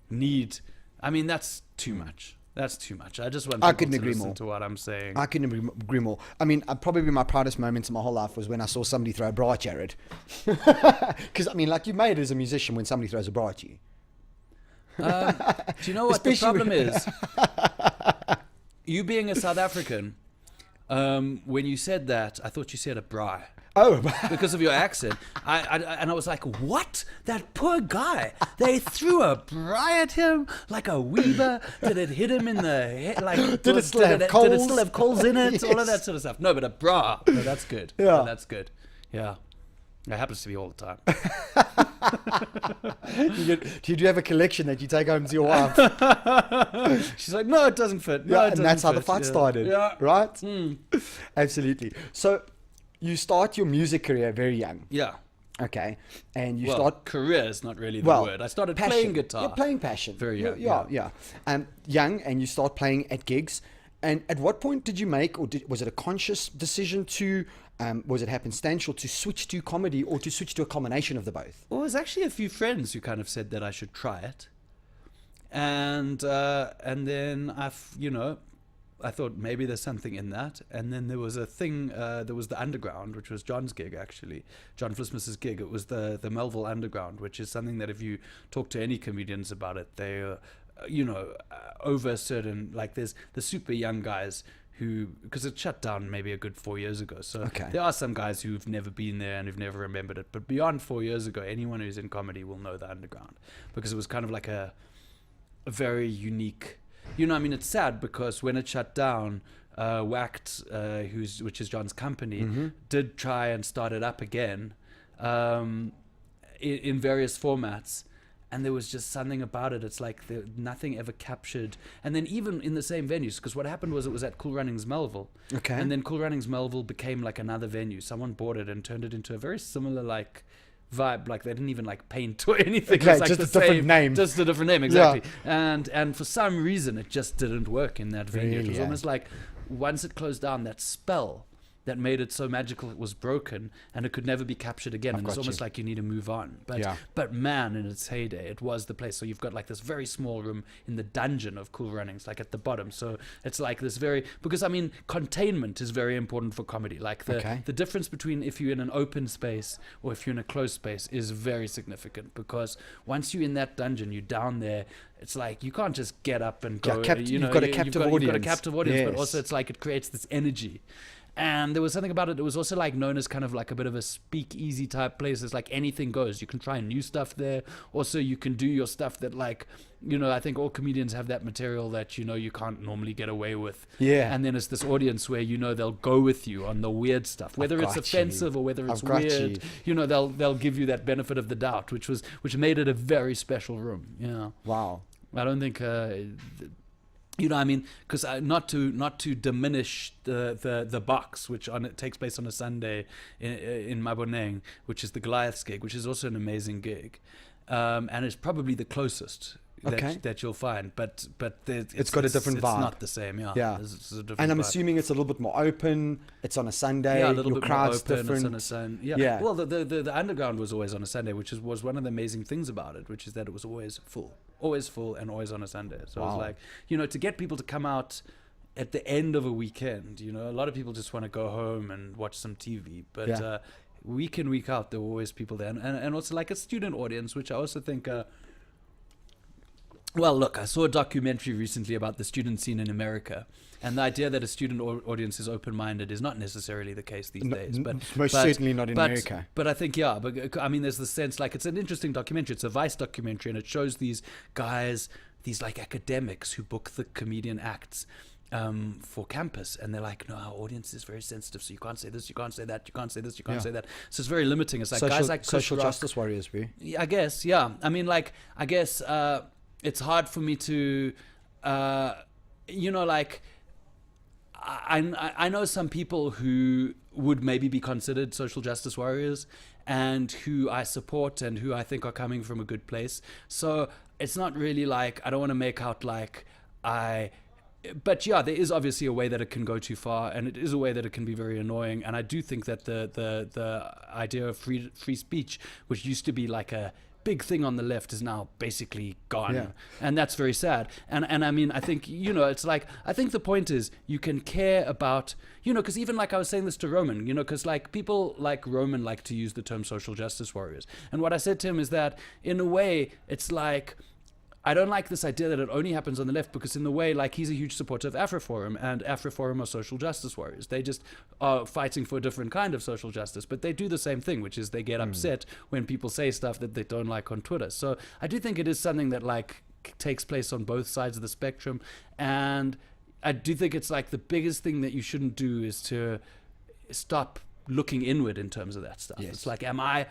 [SPEAKER 2] need, I mean, that's too much. That's too much. I just want people to listen to what I'm saying.
[SPEAKER 1] I couldn't agree more. I mean, probably my proudest moments in my whole life was when I saw somebody throw a bra at Jared. Because, I mean, like, you made it as a musician when somebody throws a bra at you.
[SPEAKER 2] Do you know what the problem is? You being a South African, when you said that, I thought you said a braai.
[SPEAKER 1] Oh,
[SPEAKER 2] because of your accent. And I was like, what? That poor guy. They threw a braai at him like a weaver. Did it hit him in the head? Like,
[SPEAKER 1] did it still have
[SPEAKER 2] coals in it?
[SPEAKER 1] Yes.
[SPEAKER 2] All of that sort of stuff. No, but a braai. No, that's good.
[SPEAKER 1] Yeah.
[SPEAKER 2] No, that's good. Yeah. It happens to me all the time.
[SPEAKER 1] Do you have a collection that you take home to your wife?
[SPEAKER 2] She's like, no, it doesn't fit. No,
[SPEAKER 1] Yeah,
[SPEAKER 2] it
[SPEAKER 1] and
[SPEAKER 2] doesn't
[SPEAKER 1] that's how the
[SPEAKER 2] fit.
[SPEAKER 1] fight started,
[SPEAKER 2] Yeah.
[SPEAKER 1] right?
[SPEAKER 2] Mm.
[SPEAKER 1] Absolutely. So you start your music career very young,
[SPEAKER 2] Yeah.
[SPEAKER 1] okay? And you
[SPEAKER 2] Well,
[SPEAKER 1] start...
[SPEAKER 2] career is not really the
[SPEAKER 1] Well,
[SPEAKER 2] word. I started
[SPEAKER 1] passion.
[SPEAKER 2] playing guitar.
[SPEAKER 1] Yeah, playing passion.
[SPEAKER 2] Very young,
[SPEAKER 1] Yeah. Young, and you start playing at gigs. And at what point did you make, or was it a conscious decision to, was it happenstantial to switch to comedy, or to switch to a combination of the both?
[SPEAKER 2] Well, there's actually a few friends who kind of said that I should try it, and then I thought maybe there's something in that, and then there was a thing. There was the Underground, which was John's gig actually, John Flismus's gig. It was the Melville Underground, which is something that if you talk to any comedians about it, they over a certain, like, there's the super young guys who, because it shut down maybe a good 4 years ago. So there are some guys who've never been there and who've never remembered it. But beyond 4 years ago, anyone who's in comedy will know the Underground, because it was kind of like a very unique, it's sad because when it shut down, Whacked, which is John's company, did try and start it up again in various formats. And there was just something about it. It's like nothing ever captured. And then even in the same venues, because what happened was it was at Cool Runnings Melville.
[SPEAKER 1] Okay.
[SPEAKER 2] And then Cool Runnings Melville became like another venue. Someone bought it and turned it into a very similar like vibe. Like they didn't even like paint or anything.
[SPEAKER 1] Okay,
[SPEAKER 2] it was like
[SPEAKER 1] just a different name.
[SPEAKER 2] Just a different name, exactly. Yeah. And for some reason it just didn't work in that venue.
[SPEAKER 1] Really,
[SPEAKER 2] it was almost like once it closed down, that spell that made it so magical, it was broken and it could never be captured again. And it's almost like you need to move on. But man, in its heyday, it was the place. So you've got like this very small room in the dungeon of Cool Runnings, like at the bottom. So it's like this because containment is very important for comedy. Like the difference between if you're in an open space or if you're in a closed space is very significant, because once you're in that dungeon, you're down there, it's like you can't just get up and go.
[SPEAKER 1] You've got a captive audience.
[SPEAKER 2] You've got a captive audience,
[SPEAKER 1] yes.
[SPEAKER 2] But also it's like it creates this energy. And there was something about it. It was also like known as kind of like a bit of a speakeasy type place. It's like anything goes. You can try new stuff there. Also, you can do your stuff that like, I think all comedians have that material that, you can't normally get away with.
[SPEAKER 1] Yeah.
[SPEAKER 2] And then it's this audience where, they'll go with you on the weird stuff, whether it's offensive or whether it's weird. They'll give you that benefit of the doubt, which made it a very special room. Yeah.
[SPEAKER 1] Wow.
[SPEAKER 2] I don't think... because not to diminish the box, which it takes place on a Sunday in Maboneng, which is the Goliath's gig, which is also an amazing gig, and it's probably the closest that you'll find. But it's got a different vibe. It's not the same, yeah. It's a different
[SPEAKER 1] and I'm
[SPEAKER 2] vibe.
[SPEAKER 1] assuming it's a little bit more open. It's on a Sunday.
[SPEAKER 2] Yeah, a little
[SPEAKER 1] Your
[SPEAKER 2] bit more
[SPEAKER 1] crowd's
[SPEAKER 2] open.
[SPEAKER 1] different.
[SPEAKER 2] It's on a Sunday. Yeah. Well, the Underground was always on a Sunday, which was one of the amazing things about it, which is that it was always full and always on a Sunday. So it was like, to get people to come out at the end of a weekend, a lot of people just want to go home and watch some TV, but week in, week out, there were always people there. And also like a student audience, which I also think, well, look, I saw a documentary recently about the student scene in America, and the idea that a student audience is open-minded is not necessarily the case these days. But
[SPEAKER 1] certainly not in America.
[SPEAKER 2] But I think, there's the sense, like, it's an interesting documentary. It's a Vice documentary, and it shows these guys, these like academics who book the comedian acts for campus, and they're like, no, our audience is very sensitive, so you can't say this, you can't say that, you can't say this, you can't say that. So it's very limiting. It's like guys like
[SPEAKER 1] social justice warriors,
[SPEAKER 2] yeah, I guess, yeah. I guess it's hard for me to, like, I know some people who would maybe be considered social justice warriors and who I support and who I think are coming from a good place. So it's not really like, I don't want to make out like but yeah, there is obviously a way that it can go too far, and it is a way that it can be very annoying. And I do think that the idea of free speech, which used to be like a big thing on the left, is now basically gone, and that's very sad. And I think it's like, I think the point is you can care about, because even like I was saying this to Roman, because like people like Roman like to use the term social justice warriors, and what I said to him is that in a way it's like, I don't like this idea that it only happens on the left, because in the way, like, he's a huge supporter of AfriForum, and AfriForum are social justice warriors. They just are fighting for a different kind of social justice, but they do the same thing, which is they get upset when people say stuff that they don't like on Twitter. So I do think it is something that, like, takes place on both sides of the spectrum, and I do think it's like the biggest thing that you shouldn't do is to stop looking inward in terms of that stuff.
[SPEAKER 1] Yes.
[SPEAKER 2] It's like, am I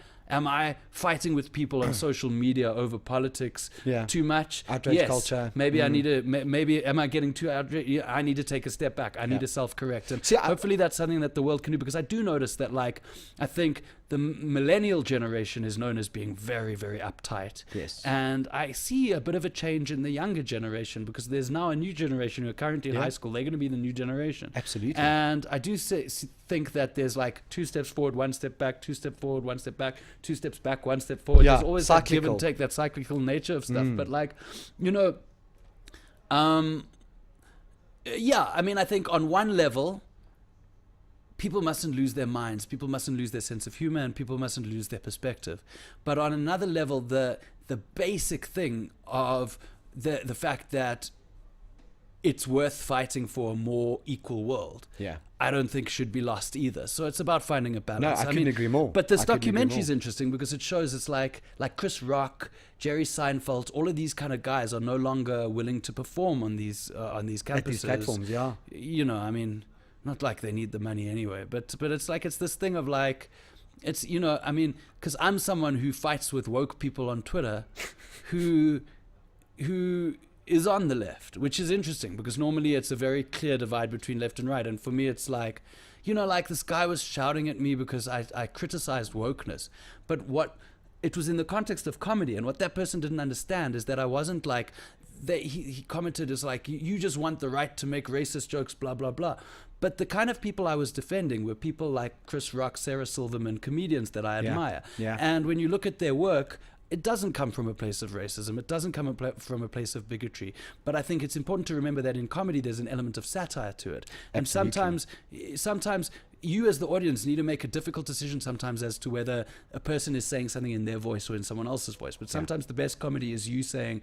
[SPEAKER 2] fighting with people on social media over politics too much?
[SPEAKER 1] Outrage culture.
[SPEAKER 2] Maybe I need to. Maybe am I getting too outraged? Yeah, I need to take a step back. I need to self-correct. And hopefully that's something that the world can do, because I do notice that, like, I think the millennial generation is known as being very, very uptight.
[SPEAKER 1] Yes.
[SPEAKER 2] And I see a bit of a change in the younger generation, because there's now a new generation who are currently in high school. They're going to be the new generation.
[SPEAKER 1] Absolutely.
[SPEAKER 2] And I do think that there's like 2 steps forward, 1 step back, 2 steps forward, 1 step back, 2 steps back, 1 step forward. There's always that give and take, that cyclical nature of stuff. But, like, you know, yeah, I mean, I think on one level, people mustn't lose their minds, people mustn't lose their sense of humor, and people mustn't lose their perspective. But on another level, the basic thing of the fact that it's worth fighting for a more equal world, I don't think should be lost either. So it's about finding a balance.
[SPEAKER 1] No, I couldn't agree more.
[SPEAKER 2] But this documentary is interesting because it shows it's like Chris Rock, Jerry Seinfeld, all of these kind of guys are no longer willing to perform on these campuses.
[SPEAKER 1] At these platforms,
[SPEAKER 2] You know, I mean, not like they need the money anyway, but it's like, it's this thing of like, it's, you know, I mean, because I'm someone who fights with woke people on Twitter who is on the left, which is interesting because normally it's a very clear divide between left and right. And for me, it's like, you know, like this guy was shouting at me because I criticized wokeness. But it was in the context of comedy. And what that person didn't understand is that I wasn't like, he commented as like, you just want the right to make racist jokes, blah, blah, blah. But the kind of people I was defending were people like Chris Rock, Sarah Silverman, comedians that I admire.
[SPEAKER 1] Yeah.
[SPEAKER 2] And when you look at their work, it doesn't come from a place of racism. It doesn't come from a place of bigotry. But I think it's important to remember that in comedy, there's an element of satire to it. And sometimes you as the audience need to make a difficult decision sometimes as to whether a person is saying something in their voice or in someone else's voice. But sometimes the best comedy is you saying,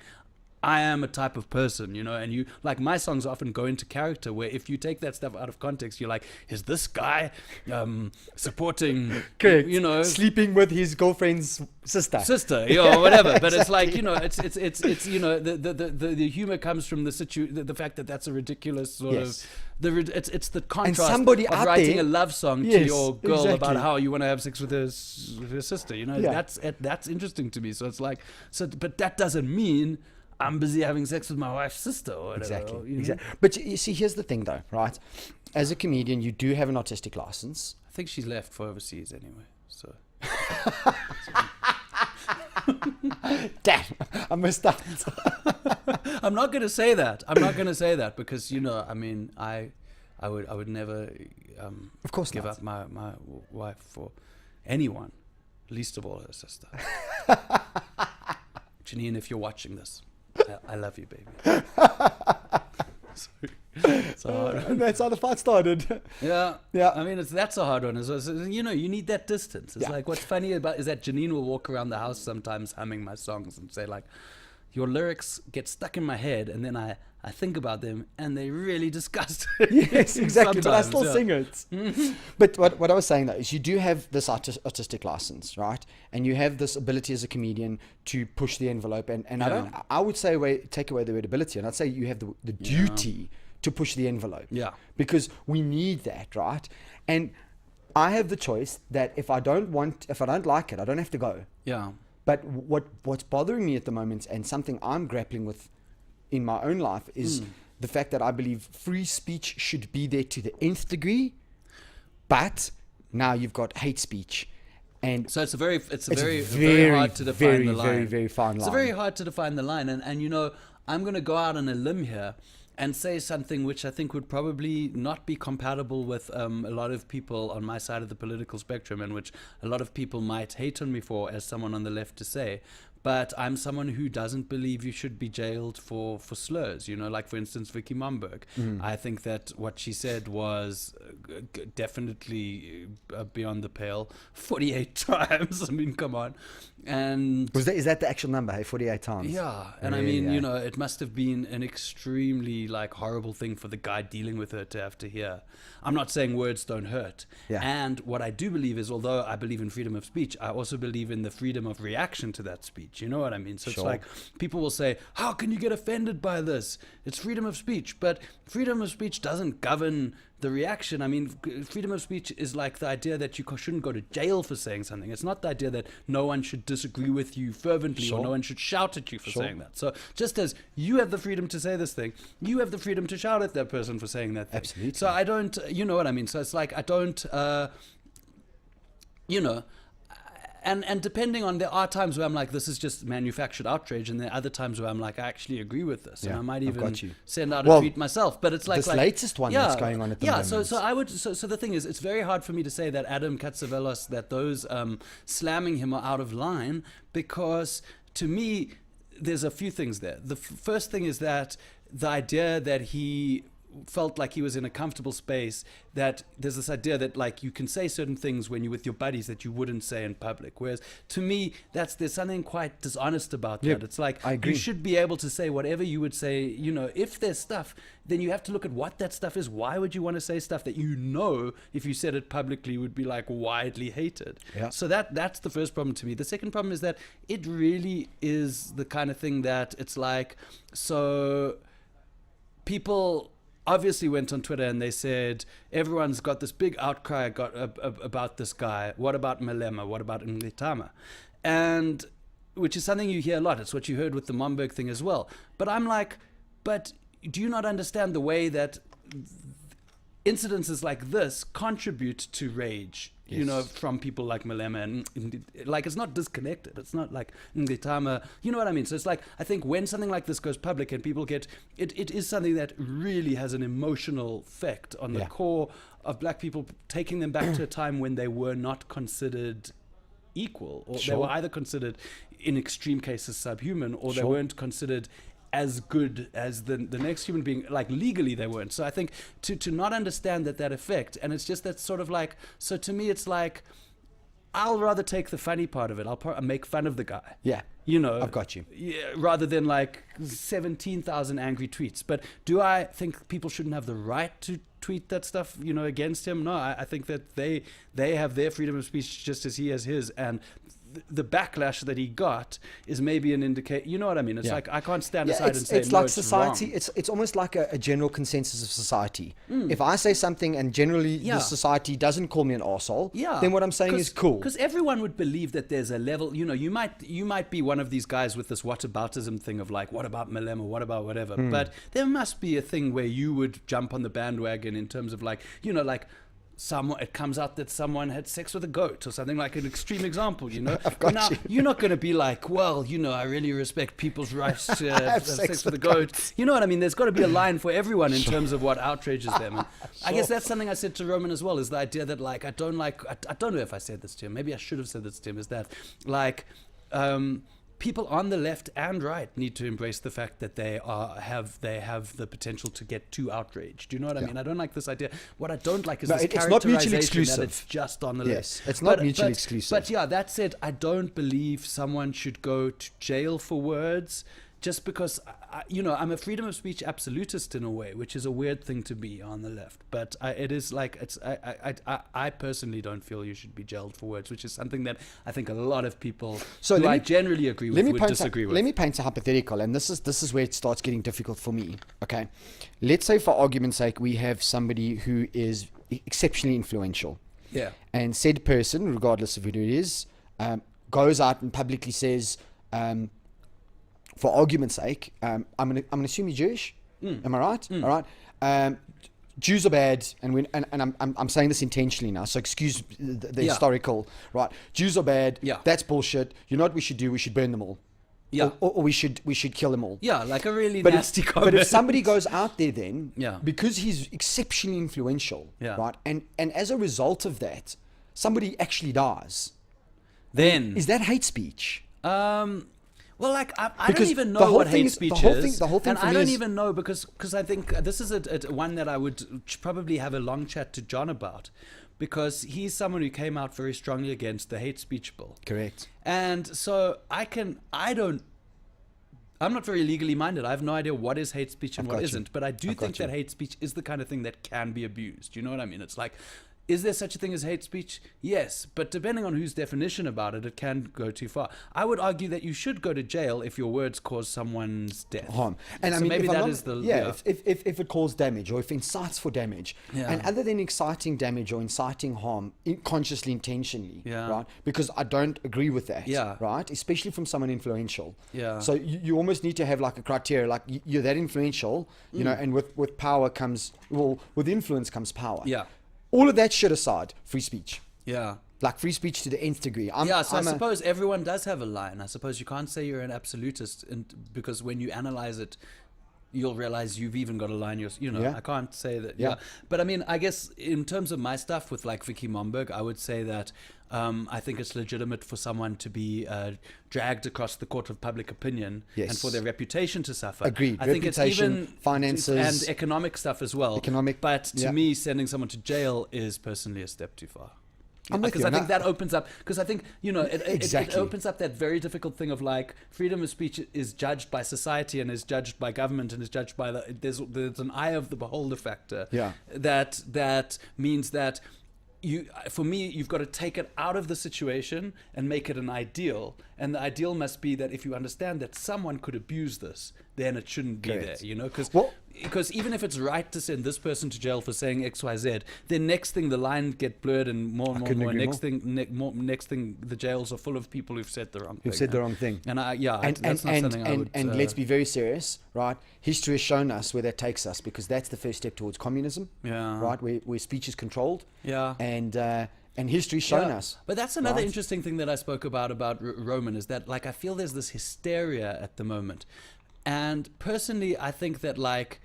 [SPEAKER 2] I am a type of person, you know, and you, like, my songs often go into character where if you take that stuff out of context, you're like, is this guy supporting, you know,
[SPEAKER 1] sleeping with his girlfriend's sister,
[SPEAKER 2] you know, or whatever. But it's like, you know, it's you know, the humor comes from the fact that that's a ridiculous sort of, it's the contrast of writing a love song to your girl about how you want to have sex with her sister, you know, that's interesting to me. So it's like, but that doesn't mean I'm busy having sex with my wife's sister or whatever.
[SPEAKER 1] Exactly. But you see, here's the thing though, right? As a comedian, you do have an artistic license.
[SPEAKER 2] I think she's left for overseas anyway, so.
[SPEAKER 1] Damn, I missed out.
[SPEAKER 2] I'm not going to say that because, you know, I mean, I would never
[SPEAKER 1] of course
[SPEAKER 2] give up my wife for anyone, least of all her sister. Janine, if you're watching this, I love you, baby.
[SPEAKER 1] That's how the fight started.
[SPEAKER 2] Yeah. I mean, that's a hard one. You know, you need that distance. It's like, what's funny about is that Janine will walk around the house sometimes humming my songs and say like, your lyrics get stuck in my head, and then I think about them, and they really disgust me.
[SPEAKER 1] Yes, exactly. But I still sing it. But what I was saying though is you do have this artistic license, right? And you have this ability as a comedian to push the envelope. And I would say take away the ability, and I'd say you have the duty to push the envelope. Yeah. Because we need that, right? And I have the choice that if I don't like it, I don't have to go. Yeah. But what's bothering me at the moment, and something I'm grappling with in my own life, is the fact that I believe free speech should be there to the nth degree, but now you've got hate speech. And
[SPEAKER 2] so it's very hard to define the line.
[SPEAKER 1] Very, very fine line.
[SPEAKER 2] It's very hard to define the line. And you know, I'm going to go out on a limb here and say something which I think would probably not be compatible with a lot of people on my side of the political spectrum, and which a lot of people might hate on me for as someone on the left to say. but I'm someone who doesn't believe you should be jailed for slurs. Like for instance, Vicky Momberg. I think that what she said was definitely beyond the pale. 48 times. I mean, come on. And
[SPEAKER 1] is that the actual number? Hey, 48 times.
[SPEAKER 2] Yeah, and really, I mean, it must have been an extremely horrible thing for the guy dealing with her to have to hear. I'm not saying words don't hurt. Yeah. And what I do believe is, although I believe in freedom of speech, I also believe in the freedom of reaction to that speech. You know what I mean? So It's like people will say, "How can you get offended by this? It's freedom of speech." But freedom of speech doesn't govern the reaction. I mean, freedom of speech is like the idea that you shouldn't go to jail for saying something. It's not the idea that no one should disagree with you fervently or no one should shout at you for saying that. So just as you have the freedom to say this thing, you have the freedom to shout at that person for saying that thing.
[SPEAKER 1] Absolutely.
[SPEAKER 2] So I don't, you know what I mean? So it's like I don't, And depending on, there are times where I'm like, this is just manufactured outrage, and there are other times where I'm like, I actually agree with this, and I might even send out a tweet myself. But it's like
[SPEAKER 1] this latest one that's going on at the moment.
[SPEAKER 2] So I would. So the thing is, it's very hard for me to say that Adam Katsavelos, that those slamming him are out of line, because to me, there's a few things there. The first thing is that the idea that he felt like he was in a comfortable space, that there's this idea that you can say certain things when you're with your buddies that you wouldn't say in public, whereas to me there's something quite dishonest about that. It's like, you should be able to say whatever you would say. If there's stuff, then you have to look at what that stuff is. Why would you want to say stuff that if you said it publicly would be widely hated? So that's the first problem to me. The second problem is that it really is the kind of thing that it's like, so people obviously went on Twitter and they said, everyone's got this big outcry about this guy. What about Malema? What about Ngitama? And which is something you hear a lot. It's what you heard with the Momberg thing as well. But I'm like, but do you not understand the way that incidences like this contribute to rage? From people like Malema, and it's not disconnected. It's not like Ngitama, you know what I mean? So it's like, I think when something like this goes public and people get, it is something that really has an emotional effect on the core of black people, taking them back to a time when they were not considered equal, or they were either considered, in extreme cases, subhuman, or they weren't considered as good as the next human being, legally they weren't. So I think to not understand that effect, and it's just that sort of so to me it's like, I'll rather take the funny part of it. I'll make fun of the guy.
[SPEAKER 1] Yeah. I've got you.
[SPEAKER 2] Yeah, rather than 17,000 angry tweets. But do I think people shouldn't have the right to tweet that stuff, against him? No, I think that they have their freedom of speech just as he has his, and the backlash that he got is maybe an indicator. You know what I mean? It's like, I can't stand aside and say,
[SPEAKER 1] it's like society. Wrong. It's almost like a general consensus of society. If I say something and generally the society doesn't call me an arsehole, then what I'm saying is cool.
[SPEAKER 2] Because everyone would believe that there's a level, you might be one of these guys with this whataboutism thing of what about Malema, what about whatever. But there must be a thing where you would jump on the bandwagon in terms of it comes out that someone had sex with a goat or something, like an extreme example, You're not going to be like, well, I really respect people's rights to have sex with a goat. You know what I mean? There's got to be a line for everyone in terms of what outrages them. And I guess that's something I said to Roman as well, is the idea that I don't know if I said this to him. Maybe I should have said this to him, is that people on the left and right need to embrace the fact that they have the potential to get too outraged. Do you know what I mean? I don't like this idea. What I don't like is this characterization that it's just on the left.
[SPEAKER 1] Yes, it's not mutually exclusive.
[SPEAKER 2] But that said, I don't believe someone should go to jail for words just because, I'm a freedom of speech absolutist in a way, which is a weird thing to be on the left. But it is I personally don't feel you should be jailed for words, which is something that I think a lot of people I generally agree with would disagree with.
[SPEAKER 1] Let me paint a hypothetical, and this is where it starts getting difficult for me. Okay, let's say for argument's sake we have somebody who is exceptionally influential.
[SPEAKER 2] Yeah.
[SPEAKER 1] And said person, regardless of who it is, goes out and publicly says, for argument's sake, I'm gonna assume you're Jewish. Am I right? All right. Jews are bad, and I'm saying this intentionally now, so excuse the historical. Right? Jews are bad.
[SPEAKER 2] Yeah.
[SPEAKER 1] That's bullshit. You know what we should do? We should burn them all.
[SPEAKER 2] Yeah.
[SPEAKER 1] Or we should kill them all.
[SPEAKER 2] Yeah, like a really nasty comment.
[SPEAKER 1] But if somebody goes out there then,
[SPEAKER 2] yeah,
[SPEAKER 1] because he's exceptionally influential,
[SPEAKER 2] yeah,
[SPEAKER 1] right, and as a result of that, somebody actually dies,
[SPEAKER 2] then
[SPEAKER 1] is that hate speech?
[SPEAKER 2] Well, like I don't even know what hate speech is,
[SPEAKER 1] the whole thing
[SPEAKER 2] and
[SPEAKER 1] for
[SPEAKER 2] I
[SPEAKER 1] me
[SPEAKER 2] don't
[SPEAKER 1] is,
[SPEAKER 2] even know because I think this is one that I would probably have a long chat to John about, because he's someone who came out very strongly against the hate speech bill.
[SPEAKER 1] Correct.
[SPEAKER 2] And so I'm not very legally minded. I have no idea what is hate speech and what isn't, but I do think that hate speech is the kind of thing that can be abused. You know what I mean? It's like, is there such a thing as hate speech? Yes, but depending on whose definition about it, it can go too far. I would argue that you should go to jail if your words cause someone's death.
[SPEAKER 1] Harm. And
[SPEAKER 2] so
[SPEAKER 1] I mean,
[SPEAKER 2] maybe that is
[SPEAKER 1] if it caused damage or if it incites for damage, and other than exciting damage or inciting harm, consciously, intentionally, right? Because I don't agree with that, right? Especially from someone influential. So you almost need to have like a criteria, like you're that influential, you know, and with power comes, with influence comes power. All of that shit aside, free speech. Like free speech to the nth degree.
[SPEAKER 2] I suppose everyone does have a line. I suppose you can't say you're an absolutist, because when you analyze it, you'll realize you've even got a line. I can't say that. But I mean, I guess in terms of my stuff with like Vicky Momberg, I would say that I think it's legitimate for someone to be dragged across the court of public opinion and for their reputation to suffer.
[SPEAKER 1] Agreed.
[SPEAKER 2] I think it's even
[SPEAKER 1] finances
[SPEAKER 2] and economic stuff as well. But to me, sending someone to jail is personally a step too far. Because I think that opens up, because I think, it opens up that very difficult thing of like freedom of speech is judged by society and is judged by government and is judged by there's an eye of the beholder factor. That means that you've got to take it out of the situation and make it an ideal. And the ideal must be that if you understand that someone could abuse this, then it shouldn't be there, because even if it's right to send this person to jail for saying XYZ, then next thing the line get blurred and more and more. Next thing the jails are full of people who've said the wrong thing. And that's not something I would.
[SPEAKER 1] And let's be very serious, right? History has shown us where that takes us, because that's the first step towards communism, right? Where speech is controlled. And history's shown us.
[SPEAKER 2] But that's another interesting thing that I spoke about Roman, is that like I feel there's this hysteria at the moment. And personally, I think that like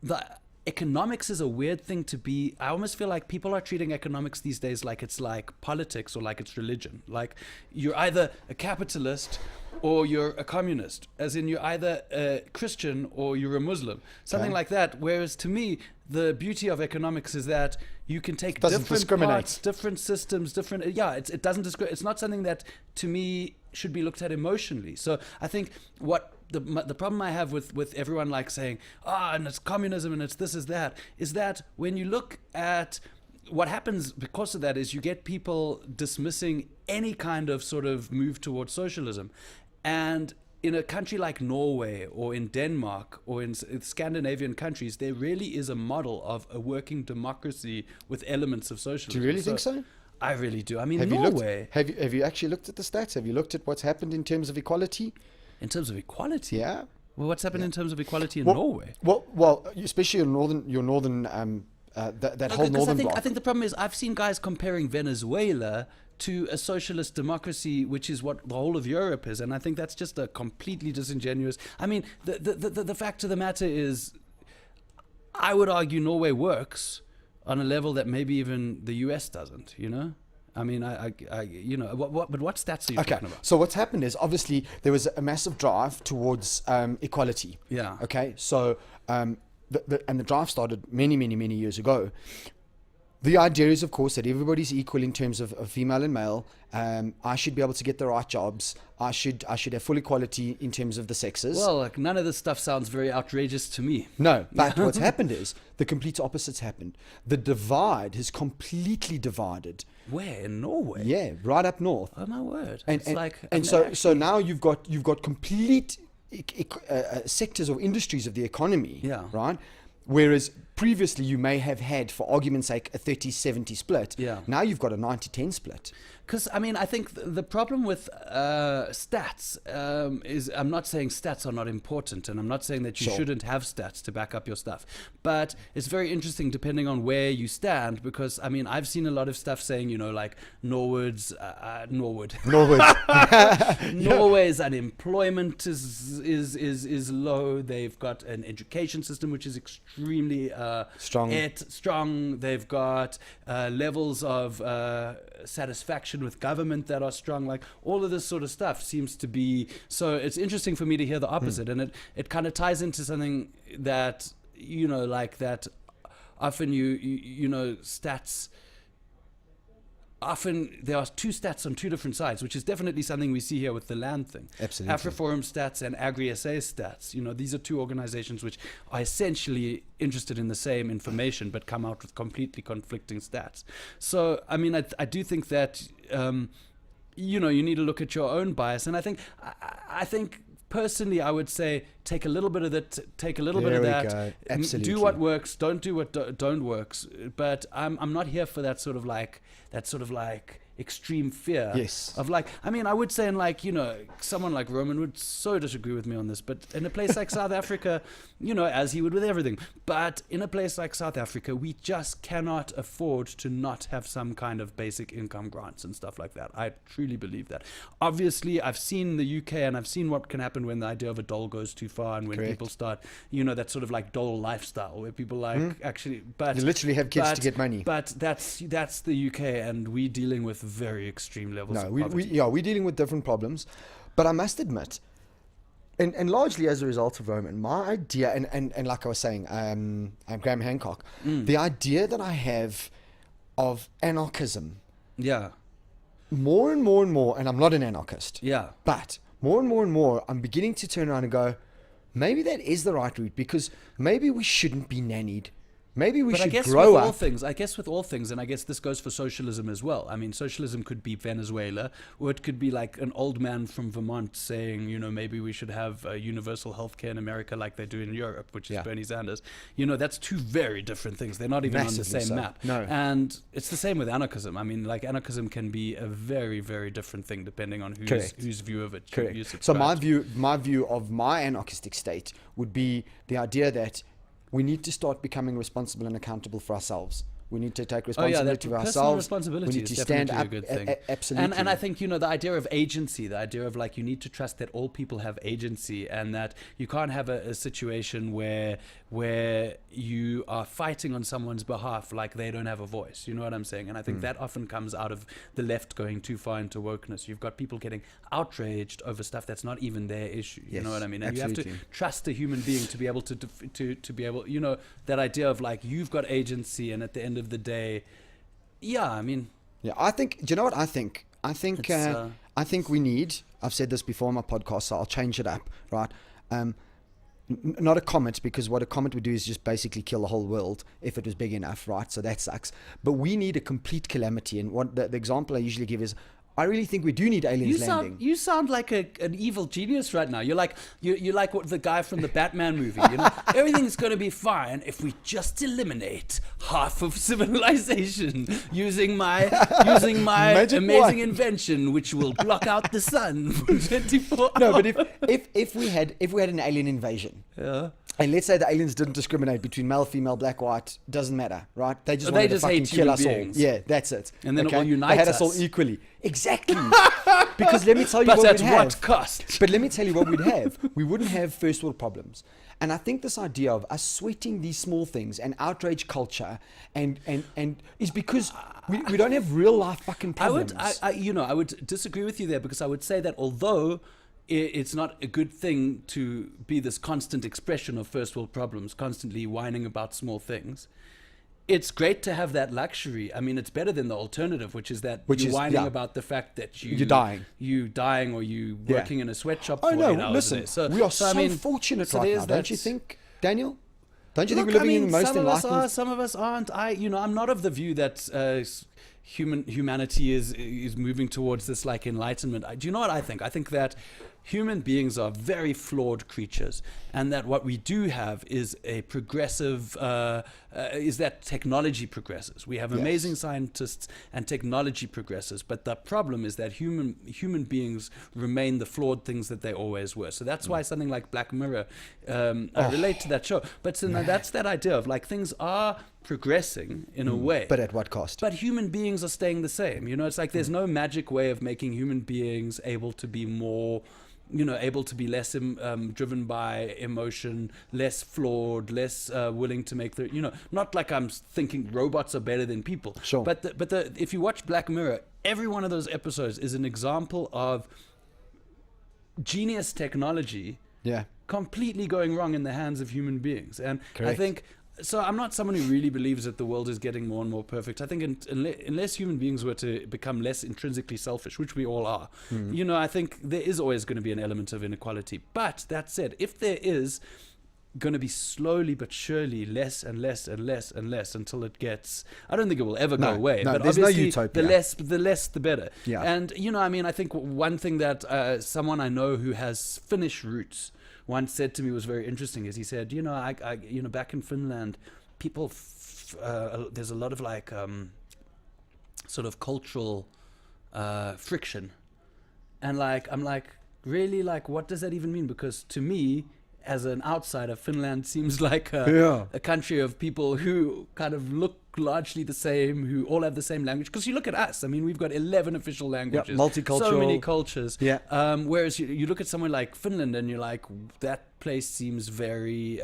[SPEAKER 2] the economics is a weird thing to be. I almost feel like people are treating economics these days like it's like politics or like it's religion. Like you're either a capitalist or you're a communist, as in you're either a Christian or you're a Muslim, something like that. Whereas to me, the beauty of economics is that you can take different parts, different systems, it doesn't discriminate. It's not something that to me should be looked at emotionally. So I think what the problem I have with everyone like saying, and it's communism and it's this is that when you look at what happens because of that is you get people dismissing any kind of sort of move towards socialism. And in a country like Norway or in Denmark or in Scandinavian countries, there really is a model of a working democracy with elements of socialism.
[SPEAKER 1] Do you really think so?
[SPEAKER 2] I really do. I mean, Norway.
[SPEAKER 1] Have you actually looked at the stats? Have you looked at what's happened in terms of equality?
[SPEAKER 2] In terms of equality?
[SPEAKER 1] Yeah.
[SPEAKER 2] Well, what's happened in terms of equality in Norway?
[SPEAKER 1] Well, especially your northern that whole northern bloc.
[SPEAKER 2] I think the problem is I've seen guys comparing Venezuela to a socialist democracy, which is what the whole of Europe is, and I think that's just a completely disingenuous. I mean, the fact of the matter is, I would argue Norway works on a level that maybe even the US doesn't. I mean, but what stats are you talking about?
[SPEAKER 1] So what's happened is obviously there was a massive drive towards equality. Okay. So the drive started many years ago. The idea is, of course, that everybody's equal in terms of female and male. I should be able to get the right jobs. I should have full equality in terms of the sexes.
[SPEAKER 2] Well, like none of this stuff sounds very outrageous to me.
[SPEAKER 1] No, but what's happened is the complete opposite's happened. The divide has completely divided.
[SPEAKER 2] Where? In Norway?
[SPEAKER 1] Yeah, right up north.
[SPEAKER 2] Oh my word!
[SPEAKER 1] So now you've got complete sectors or industries of the economy. Right. Whereas previously you may have had, for argument's sake, a 30-70 split. Now you've got a 90-10 split.
[SPEAKER 2] Because, I mean, I think the problem with stats is, I'm not saying stats are not important, and I'm not saying that you shouldn't have stats to back up your stuff. But it's very interesting depending on where you stand, because, I mean, I've seen a lot of stuff saying, like Norway's unemployment is low. They've got an education system which is extremely strong. They've got levels of satisfaction with government that are strong. Like all of this sort of stuff seems to be. So it's interesting for me to hear the opposite, and it kind of ties into something that like that. Often you know stats. Often there are two stats on two different sides, which is definitely something we see here with the land thing.
[SPEAKER 1] Absolutely.
[SPEAKER 2] AfriForum stats and Agri-SA stats. These are two organizations which are essentially interested in the same information, but come out with completely conflicting stats. So, I mean, I do think that, you need to look at your own bias. And I think personally, I would say take a little bit of that, take a little bit of that.
[SPEAKER 1] Absolutely.
[SPEAKER 2] Do what works. Don't do what don't works. But I'm not here for that sort of like extreme fear.
[SPEAKER 1] Yes.
[SPEAKER 2] Of like, I mean, I would say, someone like Roman would so disagree with me on this, but in a place like South Africa, as he would with everything, but in a place like South Africa, we just cannot afford to not have some kind of basic income grants and stuff like that. I truly believe that. Obviously, I've seen the UK and I've seen what can happen when the idea of a dole goes too far and when people start, that sort of like dole lifestyle where people actually, but
[SPEAKER 1] you literally have kids to get money.
[SPEAKER 2] But that's the UK, and we're dealing with very extreme levels of poverty.
[SPEAKER 1] We're dealing with different problems. But I must admit, and largely as a result of Roman, my idea, and like I was saying, I'm Graham Hancock, the idea that I have of anarchism, more and more, and I'm not an anarchist, but more and more, I'm beginning to turn around and go, maybe that is the right route, because maybe we shouldn't be nannied. Maybe we should grow up.
[SPEAKER 2] I guess with all things, and I guess this goes for socialism as well. I mean, socialism could be Venezuela, or it could be like an old man from Vermont saying, maybe we should have universal healthcare in America like they do in Europe, which is Bernie Sanders. That's two very different things. They're not even
[SPEAKER 1] Massively
[SPEAKER 2] on the same
[SPEAKER 1] so.
[SPEAKER 2] map.
[SPEAKER 1] No.
[SPEAKER 2] And it's the same with anarchism. I mean, like anarchism can be a very, very different thing depending on whose view of it you subscribe.
[SPEAKER 1] So my view of my anarchistic state would be the idea that we need to start becoming responsible and accountable for ourselves. We need to take responsibility for ourselves.
[SPEAKER 2] Responsibility
[SPEAKER 1] we need to stand up.
[SPEAKER 2] A good thing.
[SPEAKER 1] Absolutely.
[SPEAKER 2] And I think, the idea of agency, the idea of like you need to trust that all people have agency, and that you can't have a situation where you are fighting on someone's behalf like they don't have a voice. You know what I'm saying? And I think that often comes out of the left going too far into wokeness. You've got people getting outraged over stuff that's not even their issue. You know what I mean? And
[SPEAKER 1] absolutely.
[SPEAKER 2] you have to trust a human being to be able to be able, that idea of like you've got agency, and at the end of the day,
[SPEAKER 1] I think, do you know what I think? I think we need, I've said this before on my podcast, so I'll change it up, right? Not a comet, because what a comet would do is just basically kill the whole world if it was big enough, right? So that sucks. But we need a complete calamity. And what the example I usually give is, I really think we do need aliens landing.
[SPEAKER 2] You sound like an evil genius right now. You're like what the guy from the Batman movie. Everything's going to be fine if we just eliminate half of civilization using my amazing invention, which will block out the sun for 24 hours.
[SPEAKER 1] No, but if we had an alien invasion, and let's say the aliens didn't discriminate between male, female, black, white, doesn't matter, right? They just wanted to fucking kill us all. Yeah, that's it.
[SPEAKER 2] And then it will unite us.
[SPEAKER 1] They had us all equally. Exactly. Because let me tell you what we'd have. But at what
[SPEAKER 2] cost?
[SPEAKER 1] But let me tell you what we'd have. We wouldn't have first world problems. And I think this idea of us sweating these small things and outrage culture and is because we don't have real life fucking problems.
[SPEAKER 2] I would disagree with you there, because I would say that although it's not a good thing to be this constant expression of first world problems, constantly whining about small things, it's great to have that luxury. I mean, it's better than the alternative, which is you're whining about the fact that you're dying or you working in a sweatshop for 8 hours a day.
[SPEAKER 1] We are so fortunate right now, don't you think, Daniel? Don't you think we're living in the most enlightened?
[SPEAKER 2] Some of us aren't. I'm not of the view that humanity is moving towards this like enlightenment. Do you know what I think? I think that human beings are very flawed creatures, and that what we do have is a progressive, is that technology progresses. We have amazing scientists and technology progresses, but the problem is that human beings remain the flawed things that they always were. So that's why something like Black Mirror, I relate to that show. But so that's that idea of like things are progressing in a way.
[SPEAKER 1] But at what cost?
[SPEAKER 2] But human beings are staying the same. It's like there's no magic way of making human beings able to be more able to be less driven by emotion, less flawed, less willing to make not like I'm thinking robots are better than people.
[SPEAKER 1] Sure.
[SPEAKER 2] But if you watch Black Mirror, every one of those episodes is an example of genius technology completely going wrong in the hands of human beings. And
[SPEAKER 1] Correct.
[SPEAKER 2] I think, so I'm not someone who really believes that the world is getting more and more perfect. I think unless human beings were to become less intrinsically selfish, which we all are, I think there is always going to be an element of inequality. But that said, if there is going to be slowly but surely less and less and less and less until it gets, I don't think it will ever go away.
[SPEAKER 1] No,
[SPEAKER 2] but
[SPEAKER 1] there's
[SPEAKER 2] obviously,
[SPEAKER 1] no utopia.
[SPEAKER 2] the less, the better.
[SPEAKER 1] Yeah.
[SPEAKER 2] And, I think one thing that someone I know who has Finnish roots once said to me was very interesting is he said, I back in Finland, people, there's a lot of like sort of cultural friction. And like, I'm like, really, like, what does that even mean? Because to me, as an outsider, Finland seems like a country of people who kind of look largely the same, who all have the same language. Because you look at us, I mean, we've got 11 official languages,
[SPEAKER 1] multicultural,
[SPEAKER 2] so many cultures.
[SPEAKER 1] Yeah.
[SPEAKER 2] Whereas you look at somewhere like Finland, and you're like, that place seems very,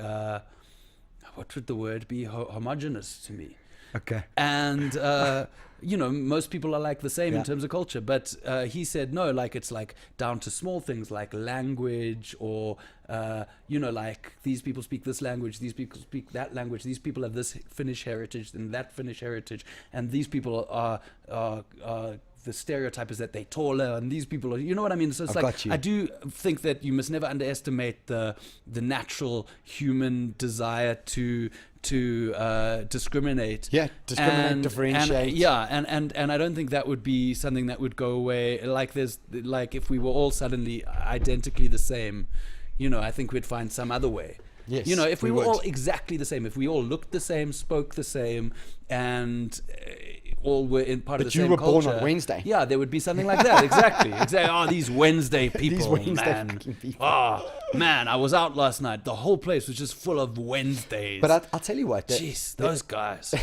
[SPEAKER 2] what would the word be? Homogenous to me.
[SPEAKER 1] Okay.
[SPEAKER 2] And most people are like the same in terms of culture, but he said no, like it's like down to small things like language, or like these people speak this language, these people speak that language, these people have this Finnish heritage and that Finnish heritage, and these people are the stereotype is that they're taller, and these people are, you know what I mean? So it's I do think that you must never underestimate the natural human desire to discriminate.
[SPEAKER 1] Yeah, discriminate, differentiate.
[SPEAKER 2] And I don't think that would be something that would go away. Like if we were all suddenly identically the same, I think we'd find some other way.
[SPEAKER 1] Yes,
[SPEAKER 2] if we were all exactly the same, if we all looked the same, spoke the same, and all were in part of the same culture. But you were born
[SPEAKER 1] on Wednesday.
[SPEAKER 2] Yeah, there would be something like that. Exactly. Oh, these Wednesday people,
[SPEAKER 1] these Wednesday
[SPEAKER 2] man.
[SPEAKER 1] People.
[SPEAKER 2] Oh, man, I was out last night. The whole place was just full of Wednesdays.
[SPEAKER 1] But I'll tell you what.
[SPEAKER 2] Jeez, those guys.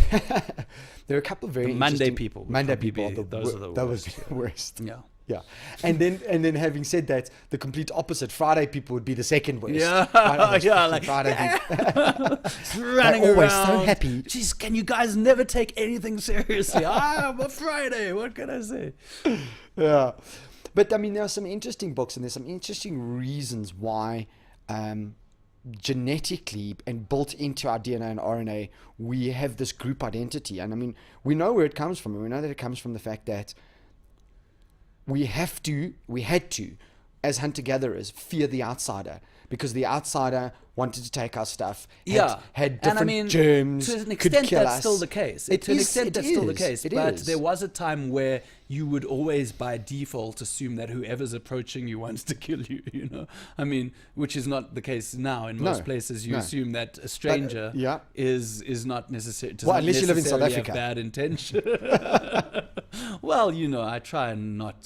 [SPEAKER 1] There are a couple of very
[SPEAKER 2] Monday people.
[SPEAKER 1] Monday people.
[SPEAKER 2] Those are the worst.
[SPEAKER 1] That was the worst.
[SPEAKER 2] Yeah.
[SPEAKER 1] Yeah, and then having said that, the complete opposite, Friday people would be the second worst.
[SPEAKER 2] Yeah,
[SPEAKER 1] Friday
[SPEAKER 2] people running
[SPEAKER 1] always
[SPEAKER 2] around.
[SPEAKER 1] so happy.
[SPEAKER 2] Jeez, can you guys never take anything seriously? I'm a Friday. What can I say?
[SPEAKER 1] Yeah, but I mean, there are some interesting books, and there's some interesting reasons why, genetically and built into our DNA and RNA, we have this group identity, and I mean, we know where it comes from, and we know that it comes from the fact that we had to, as hunter-gatherers, fear the outsider, because the outsider wanted to take our stuff, had different germs,
[SPEAKER 2] to an
[SPEAKER 1] could
[SPEAKER 2] extent
[SPEAKER 1] kill
[SPEAKER 2] that's
[SPEAKER 1] us.
[SPEAKER 2] still the case. To an extent that's still the case. But there was a time where you would always, by default, assume that whoever's approaching you wants to kill you, I mean, which is not the case now. In most places, you assume that a stranger is not necessarily,
[SPEAKER 1] unless you live in South Africa.
[SPEAKER 2] Have bad intention. Well, I try and not...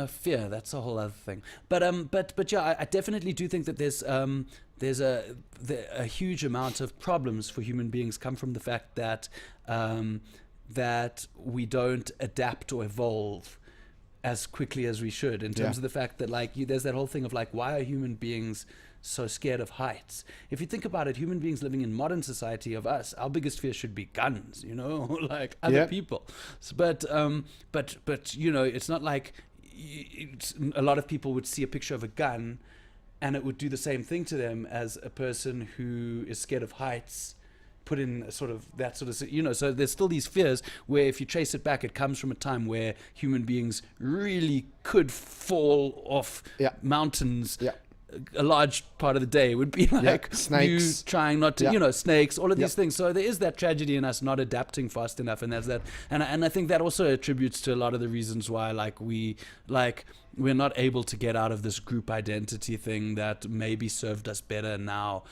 [SPEAKER 2] fear, that's a whole other thing. But yeah, I definitely do think that there's a huge amount of problems for human beings come from the fact that that we don't adapt or evolve as quickly as we should, in terms of the fact that there's that whole thing of why are human beings so scared of heights? If you think about it, human beings living in modern society, of us, our biggest fear should be guns, like other people. But it's not like a lot of people would see a picture of a gun and it would do the same thing to them as a person who is scared of heights put in so there's still these fears where, if you trace it back, it comes from a time where human beings really could fall off mountains. A large part of the day would be
[SPEAKER 1] snakes,
[SPEAKER 2] you trying not to, snakes, all of these things. So there is that tragedy in us not adapting fast enough, and there's that, and I think that also attributes to a lot of the reasons why we're not able to get out of this group identity thing that maybe served us better now.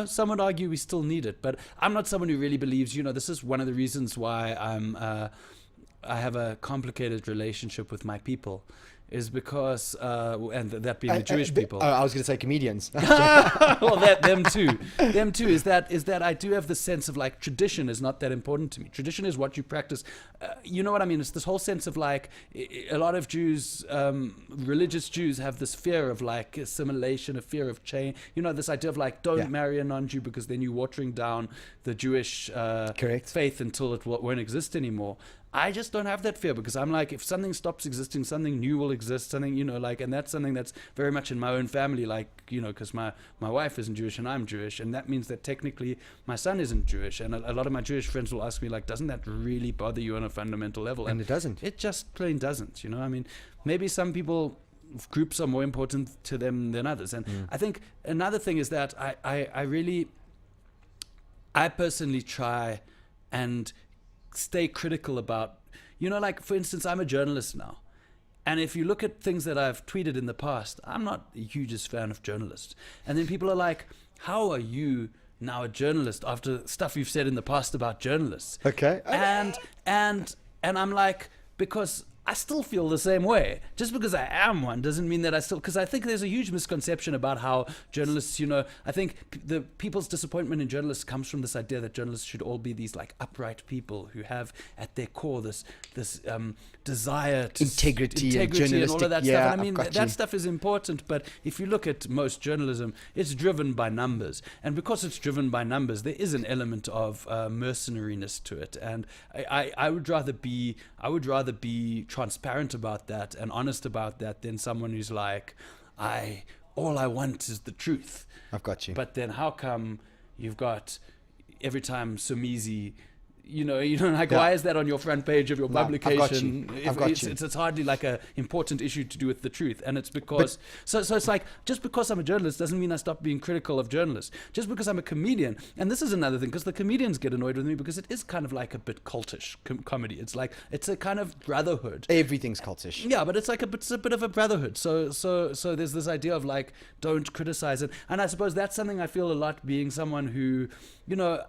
[SPEAKER 2] Some would argue we still need it, but I'm not someone who really believes. This is one of the reasons why I have a complicated relationship with my people. is because, and that being the Jewish people.
[SPEAKER 1] I was going to say comedians.
[SPEAKER 2] Well, them too. Is that I do have the sense of like tradition is not that important to me. Tradition is what you practice. You know what I mean? It's this whole sense of like a lot of Jews, religious Jews, have this fear of like assimilation, a fear of change. You know, this idea of like don't marry a non-Jew because then you're watering down the Jewish faith until it won't exist anymore. I just don't have that fear because I'm like, if something stops existing, something new will exist, something, you know, like, and that's something that's very much in my own family, like, you know, because my wife isn't Jewish and I'm Jewish, and that means that technically my son isn't Jewish, and a lot of my Jewish friends will ask me, like, doesn't that really bother you on a fundamental level?
[SPEAKER 1] And it doesn't.
[SPEAKER 2] It just plain doesn't, you know, I mean, maybe some people, groups are more important to them than others, and I think another thing is that I personally try and stay critical about, you know, like for instance, I'm a journalist now, and if you look at things that I've tweeted in the past, I'm not the hugest fan of journalists, and then people are like, how are you now a journalist after stuff you've said in the past about journalists?
[SPEAKER 1] Okay.
[SPEAKER 2] And I'm like, because I still feel the same way. Just because I am one doesn't mean that I still... Because I think there's a huge misconception about how journalists, you know... I think the people's disappointment in journalists comes from this idea that journalists should all be these, like, upright people who have at their core this desire to...
[SPEAKER 1] Integrity
[SPEAKER 2] and all of that stuff. And I mean,
[SPEAKER 1] that
[SPEAKER 2] stuff is important, but if you look at most journalism, it's driven by numbers. And because it's driven by numbers, there is an element of mercenariness to it. And I would rather be transparent about that and honest about that than someone who's like, all I want is the truth.
[SPEAKER 1] I've got you.
[SPEAKER 2] But then how come you've got every time Somizi, you know, like, why is that on your front page of your publication?
[SPEAKER 1] I've got you.
[SPEAKER 2] It's hardly like a important issue to do with the truth. And it's because, so it's like, just because I'm a journalist doesn't mean I stop being critical of journalists. Just because I'm a comedian, and this is another thing, because the comedians get annoyed with me because it is kind of like a bit cultish comedy. It's like, it's a kind of brotherhood.
[SPEAKER 1] Everything's cultish.
[SPEAKER 2] Yeah, but it's like it's a bit of a brotherhood. So there's this idea of like, don't criticize it. And I suppose that's something I feel a lot, being someone who, you know,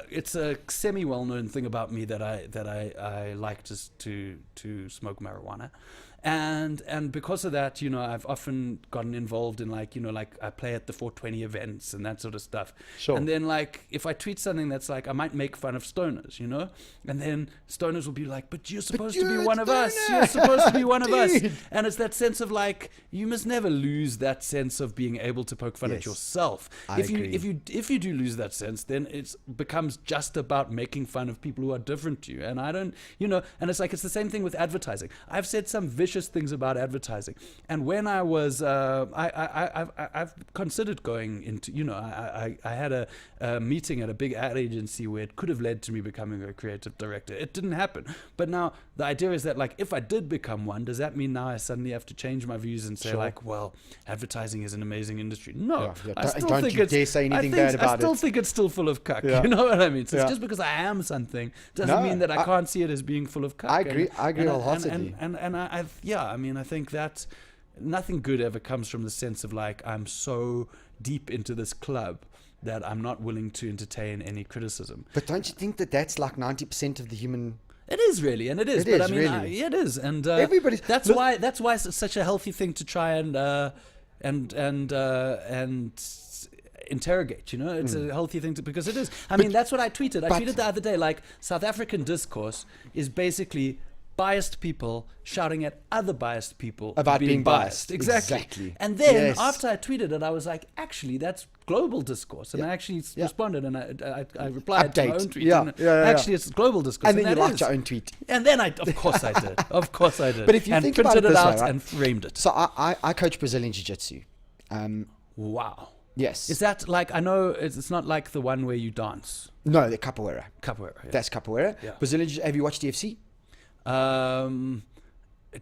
[SPEAKER 2] it's a semi-well-known thing about me that I like to smoke marijuana, and because of that, you know, I've often gotten involved in, like, you know, like I play at the 420 events and that sort of stuff.
[SPEAKER 1] Sure.
[SPEAKER 2] And then, like, if I tweet something that's like, I might make fun of stoners, you know, and then stoners will be like, but you're supposed to be one of us. You're supposed to be one of us. And it's that sense of like, you must never lose that sense of being able to poke fun at yourself. If you do lose that sense, then it becomes just about making fun of people who are different to you. And I don't, you know, and it's like, it's the same thing with advertising. I've said some vicious things about advertising, and when I was I've considered going into, you know, I had a meeting at a big ad agency where it could have led to me becoming a creative director. It didn't happen, but now the idea is that, like, if I did become one, does that mean now I suddenly have to change my views and say, like, well, advertising is an amazing industry? No, I still
[SPEAKER 1] don't
[SPEAKER 2] think
[SPEAKER 1] you dare say anything bad about it.
[SPEAKER 2] I still think it's still full of cuck. You know what I mean? So it's just because I am something doesn't mean that I can't see it as being full of cuck.
[SPEAKER 1] I agree wholeheartedly.
[SPEAKER 2] I think that nothing good ever comes from the sense of like, I'm so deep into this club that I'm not willing to entertain any criticism.
[SPEAKER 1] But don't you think that that's like 90% of the human...
[SPEAKER 2] It is really, and it is. But I mean,
[SPEAKER 1] really.
[SPEAKER 2] it is, and
[SPEAKER 1] everybody's...
[SPEAKER 2] That's why it's such a healthy thing to try and interrogate, you know. It's a healthy thing to, because it is. I mean, that's what I tweeted. I tweeted the other day, like, South African discourse is basically biased people shouting at other biased people
[SPEAKER 1] about being biased.
[SPEAKER 2] Exactly. And then after I tweeted it, I was like, actually, that's global discourse. And I actually responded, and I replied to my own tweet. Actually, it's global discourse.
[SPEAKER 1] And then you liked your own tweet.
[SPEAKER 2] And then of course I did. Of course I did.
[SPEAKER 1] But if you think about it
[SPEAKER 2] printed
[SPEAKER 1] this
[SPEAKER 2] out
[SPEAKER 1] way, right?
[SPEAKER 2] and framed it.
[SPEAKER 1] So I coach Brazilian Jiu-Jitsu.
[SPEAKER 2] Wow.
[SPEAKER 1] Yes.
[SPEAKER 2] Is that like, I know it's not like the one where you dance.
[SPEAKER 1] No, the capoeira.
[SPEAKER 2] Capoeira. Yeah.
[SPEAKER 1] That's capoeira.
[SPEAKER 2] Yeah.
[SPEAKER 1] Brazilian Jiu-Jitsu. Have you watched UFC?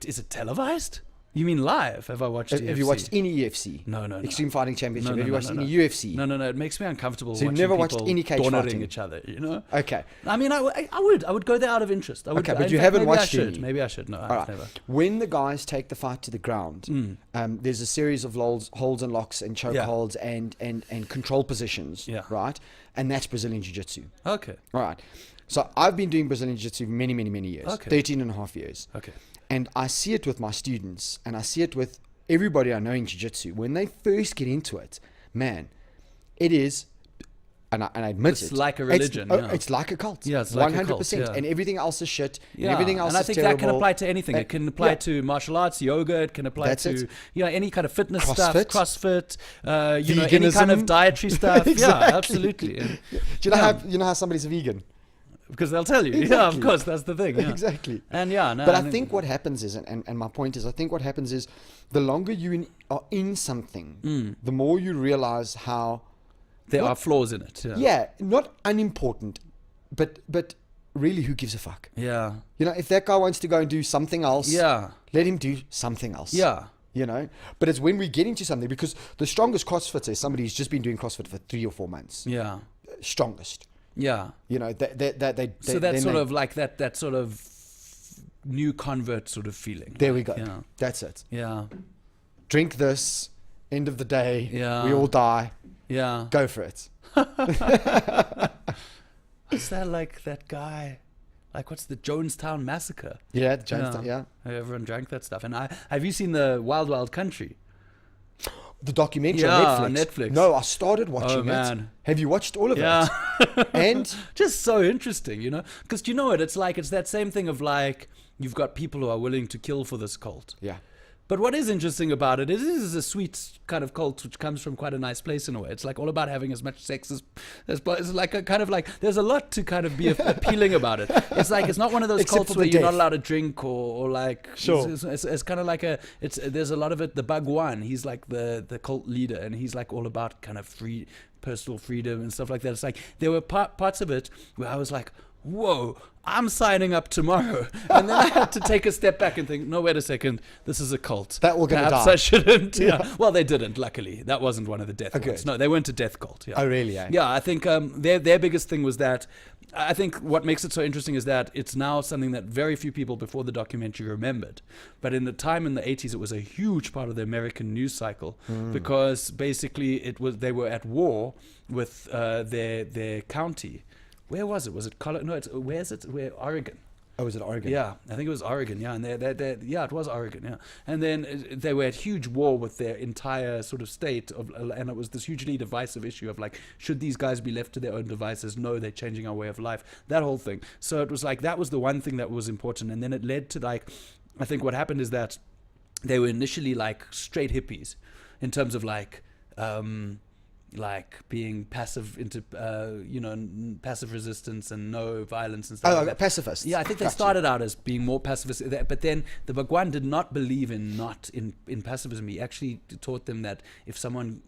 [SPEAKER 2] Is it televised? You mean live? Have I watched UFC?
[SPEAKER 1] Have you watched any UFC?
[SPEAKER 2] No.
[SPEAKER 1] Extreme Fighting Championship.
[SPEAKER 2] No,
[SPEAKER 1] have you watched any UFC?
[SPEAKER 2] No. It makes me uncomfortable.
[SPEAKER 1] So you've never watched any cage fighting?
[SPEAKER 2] Each other, you know?
[SPEAKER 1] Okay.
[SPEAKER 2] I mean, I would go there out of interest.
[SPEAKER 1] Okay, but you haven't watched any.
[SPEAKER 2] Maybe I should. No, I've never.
[SPEAKER 1] When the guys take the fight to the ground, there's a series of holds and locks and choke holds and control positions, right? And that's Brazilian Jiu-Jitsu.
[SPEAKER 2] Okay.
[SPEAKER 1] All right. So I've been doing Brazilian Jiu-Jitsu many, many, many years.
[SPEAKER 2] Okay.
[SPEAKER 1] 13 and a half years.
[SPEAKER 2] Okay.
[SPEAKER 1] And I see it with my students, and I see it with everybody I know in Jiu-Jitsu. When they first get into it, man, it is, and I admit
[SPEAKER 2] it's like a religion.
[SPEAKER 1] It's like a cult.
[SPEAKER 2] Yeah, it's like 100%. A cult, yeah.
[SPEAKER 1] And everything else is shit. Yeah. And everything else is terrible.
[SPEAKER 2] And I think that can apply to anything. It can apply to martial arts, yoga. It can apply to any kind of fitness stuff, CrossFit. Any kind of dietary stuff.
[SPEAKER 1] Exactly.
[SPEAKER 2] Yeah, absolutely. And,
[SPEAKER 1] do you know how somebody's a vegan?
[SPEAKER 2] Because they'll tell you.
[SPEAKER 1] Exactly.
[SPEAKER 2] Yeah, of course, that's the thing. Yeah.
[SPEAKER 1] Exactly.
[SPEAKER 2] And
[SPEAKER 1] but I think what happens is, and my point is, I think what happens is, the longer you are in something, the more you realize how
[SPEAKER 2] there are flaws in it.
[SPEAKER 1] Yeah, not unimportant, but really, who gives a fuck?
[SPEAKER 2] Yeah.
[SPEAKER 1] If that guy wants to go and do something else, let him do something else.
[SPEAKER 2] Yeah.
[SPEAKER 1] But it's when we get into something, because the strongest CrossFitter is somebody who's just been doing CrossFit for 3 or 4 months.
[SPEAKER 2] Yeah.
[SPEAKER 1] Strongest.
[SPEAKER 2] Yeah. So that's sort of like that sort of new convert sort of feeling.
[SPEAKER 1] There we go. Yeah. That's it.
[SPEAKER 2] Yeah.
[SPEAKER 1] Drink this. End of the day.
[SPEAKER 2] Yeah.
[SPEAKER 1] We all die.
[SPEAKER 2] Yeah.
[SPEAKER 1] Go for it.
[SPEAKER 2] Is that like that guy? Like, what's the Jonestown Massacre?
[SPEAKER 1] Yeah, the Jonestown, yeah.
[SPEAKER 2] Everyone drank that stuff. And have you seen the Wild Wild Country?
[SPEAKER 1] The documentary on
[SPEAKER 2] Netflix.
[SPEAKER 1] No, I started watching it.
[SPEAKER 2] Man.
[SPEAKER 1] Have you watched all of it? And
[SPEAKER 2] just so interesting, because it's that same thing of like, you've got people who are willing to kill for this cult.
[SPEAKER 1] Yeah.
[SPEAKER 2] But what is interesting about it is a sweet kind of cult which comes from quite a nice place in a way. It's like all about having as much sex as it's like a kind of like, there's a lot to kind of be appealing about it. It's like, it's not one of those cults where you're not allowed to drink or like,
[SPEAKER 1] sure.
[SPEAKER 2] It's kind of like there's a lot of it. The Bhagwan, he's like the cult leader, and he's like all about kind of personal freedom and stuff like that. It's like, there were parts of it where I was like, whoa, I'm signing up tomorrow. And then I had to take a step back and think, no, wait a second, this is a cult.
[SPEAKER 1] That we're going to die.
[SPEAKER 2] Perhaps I shouldn't. Yeah. Well, they didn't, luckily. That wasn't one of the death cults. No, they weren't a death cult. Yeah.
[SPEAKER 1] Oh, really?
[SPEAKER 2] Yeah, I think their biggest thing was that, I think what makes it so interesting is that it's now something that very few people before the documentary remembered. But in the time in the 80s, it was a huge part of the American news cycle because basically they were at war with their county. Where was it? Was it Colorado? No, where is it? Oregon.
[SPEAKER 1] Oh, was it Oregon?
[SPEAKER 2] Yeah, I think it was Oregon. Yeah, and it was Oregon. Yeah, and then they were at huge war with their entire sort of state and it was this hugely divisive issue of like, should these guys be left to their own devices? No, they're changing our way of life. That whole thing. So it was like, that was the one thing that was important, and then it led to like, I think what happened is that they were initially like straight hippies in terms of like being passive into passive resistance and no violence and stuff like that.
[SPEAKER 1] Pacifist.
[SPEAKER 2] Yeah, I think they started out as being more pacifist, but then the Bhagwan did not believe in pacifism. He actually taught them that if someone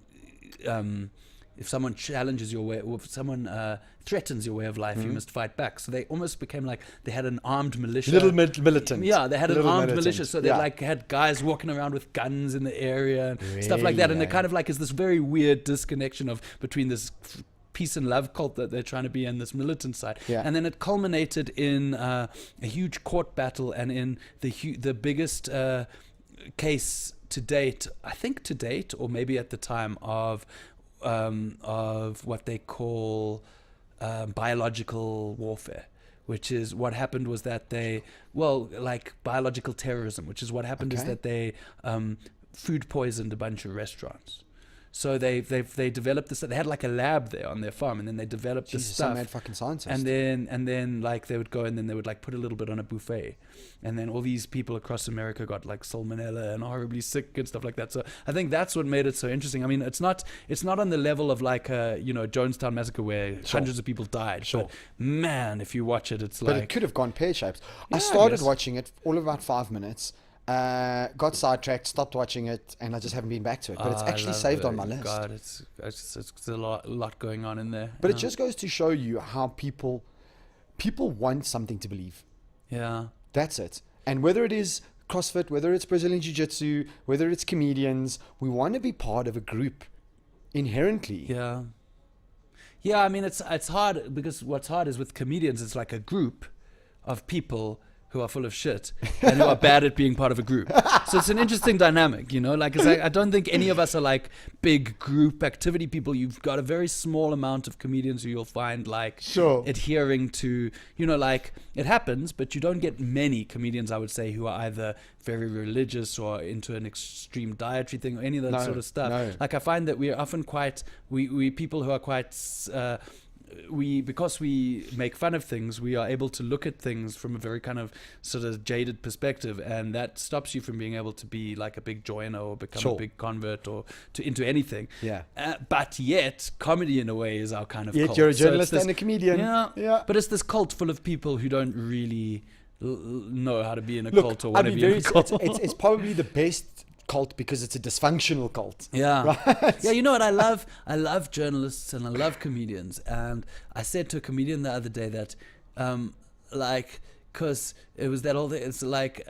[SPEAKER 2] challenges your way, or if someone threatens your way of life, you must fight back. So they almost became like, they had an armed militia.
[SPEAKER 1] Little militant.
[SPEAKER 2] Yeah, they had an armed militia. So they like had guys walking around with guns in the area and stuff like that. And it kind of like is this very weird disconnection between this peace and love cult that they're trying to be and this militant side.
[SPEAKER 1] Yeah.
[SPEAKER 2] And then it culminated in a huge court battle and in the biggest case to date, I think to date, or maybe at the time of what they call biological warfare, which is what happened was that like biological terrorism, which is what happened is that they food poisoned a bunch of restaurants. So they developed this. They had like a lab there on their farm, and then they developed this stuff.
[SPEAKER 1] Some mad fucking scientist.
[SPEAKER 2] And then like they would go and then they would like put a little bit on a buffet, and then all these people across America got like salmonella and horribly sick and stuff like that. So I think that's what made it so interesting. I mean, it's not on the level of like Jonestown Massacre where hundreds of people died.
[SPEAKER 1] Sure.
[SPEAKER 2] But man, if you watch it, it's
[SPEAKER 1] like. But it could have gone pear-shaped. I started watching it all about 5 minutes. Got sidetracked, stopped watching it, and I just haven't been back to it. But it's actually saved on my list.
[SPEAKER 2] God, it's a lot going on in there.
[SPEAKER 1] But it just goes to show you how people want something to believe.
[SPEAKER 2] Yeah.
[SPEAKER 1] That's it. And whether it is CrossFit, whether it's Brazilian Jiu-Jitsu, whether it's comedians, we want to be part of a group inherently.
[SPEAKER 2] Yeah. Yeah, I mean, it's hard because what's hard is with comedians, it's like a group of people who are full of shit and who are bad at being part of a group. So it's an interesting dynamic, you know, like, 'cause I don't think any of us are like big group activity people. You've got a very small amount of comedians who you'll find like adhering to, you know, like it happens, but you don't get many comedians, I would say, who are either very religious or into an extreme dietary thing or any of that sort of stuff. Like I find that we are often quite, we people who are quite, because we make fun of things, we are able to look at things from a very kind of sort of jaded perspective, and that stops you from being able to be like a big joiner or become a big convert or into anything. But yet comedy in a way is our kind of cult.
[SPEAKER 1] You're a journalist and a comedian.
[SPEAKER 2] But it's this cult full of people who don't really know how to be in a cult or want to be in a cult.
[SPEAKER 1] It's probably the best cult because it's a dysfunctional cult.
[SPEAKER 2] Right? You know what, I love journalists and I love comedians, and I said to a comedian the other day that like, because it was that all it's like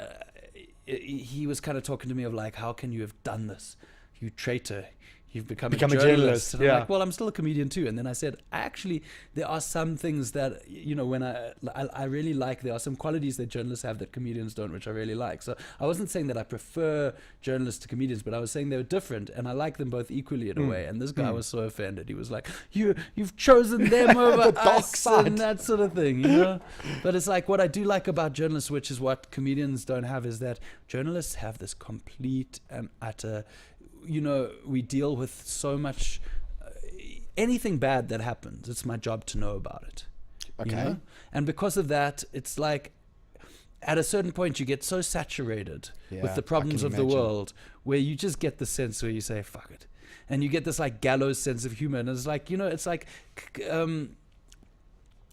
[SPEAKER 2] he was kind of talking to me of like, how can you have done this, you traitor, you've become a journalist. And I'm like, well, I'm still a comedian too. And then I said, actually, there are some things that, you know, when I really like, there are some qualities that journalists have that comedians don't, which I really like. So I wasn't saying that I prefer journalists to comedians, but I was saying they were different, and I like them both equally in a way. And this guy was so offended. He was like, you've chosen them over
[SPEAKER 1] the dark
[SPEAKER 2] us
[SPEAKER 1] side.
[SPEAKER 2] and that sort of thing, you know? But it's like, what I do like about journalists, which is what comedians don't have, is that journalists have this complete and utter, you know, we deal with so much, anything bad that happens, it's my job to know about it.
[SPEAKER 1] Okay.
[SPEAKER 2] You know? And because of that, it's like, at a certain point, you get so saturated with the problems of the world, where you just get the sense where you say, fuck it. And you get this like gallows sense of humor. And it's like, you know, it's like,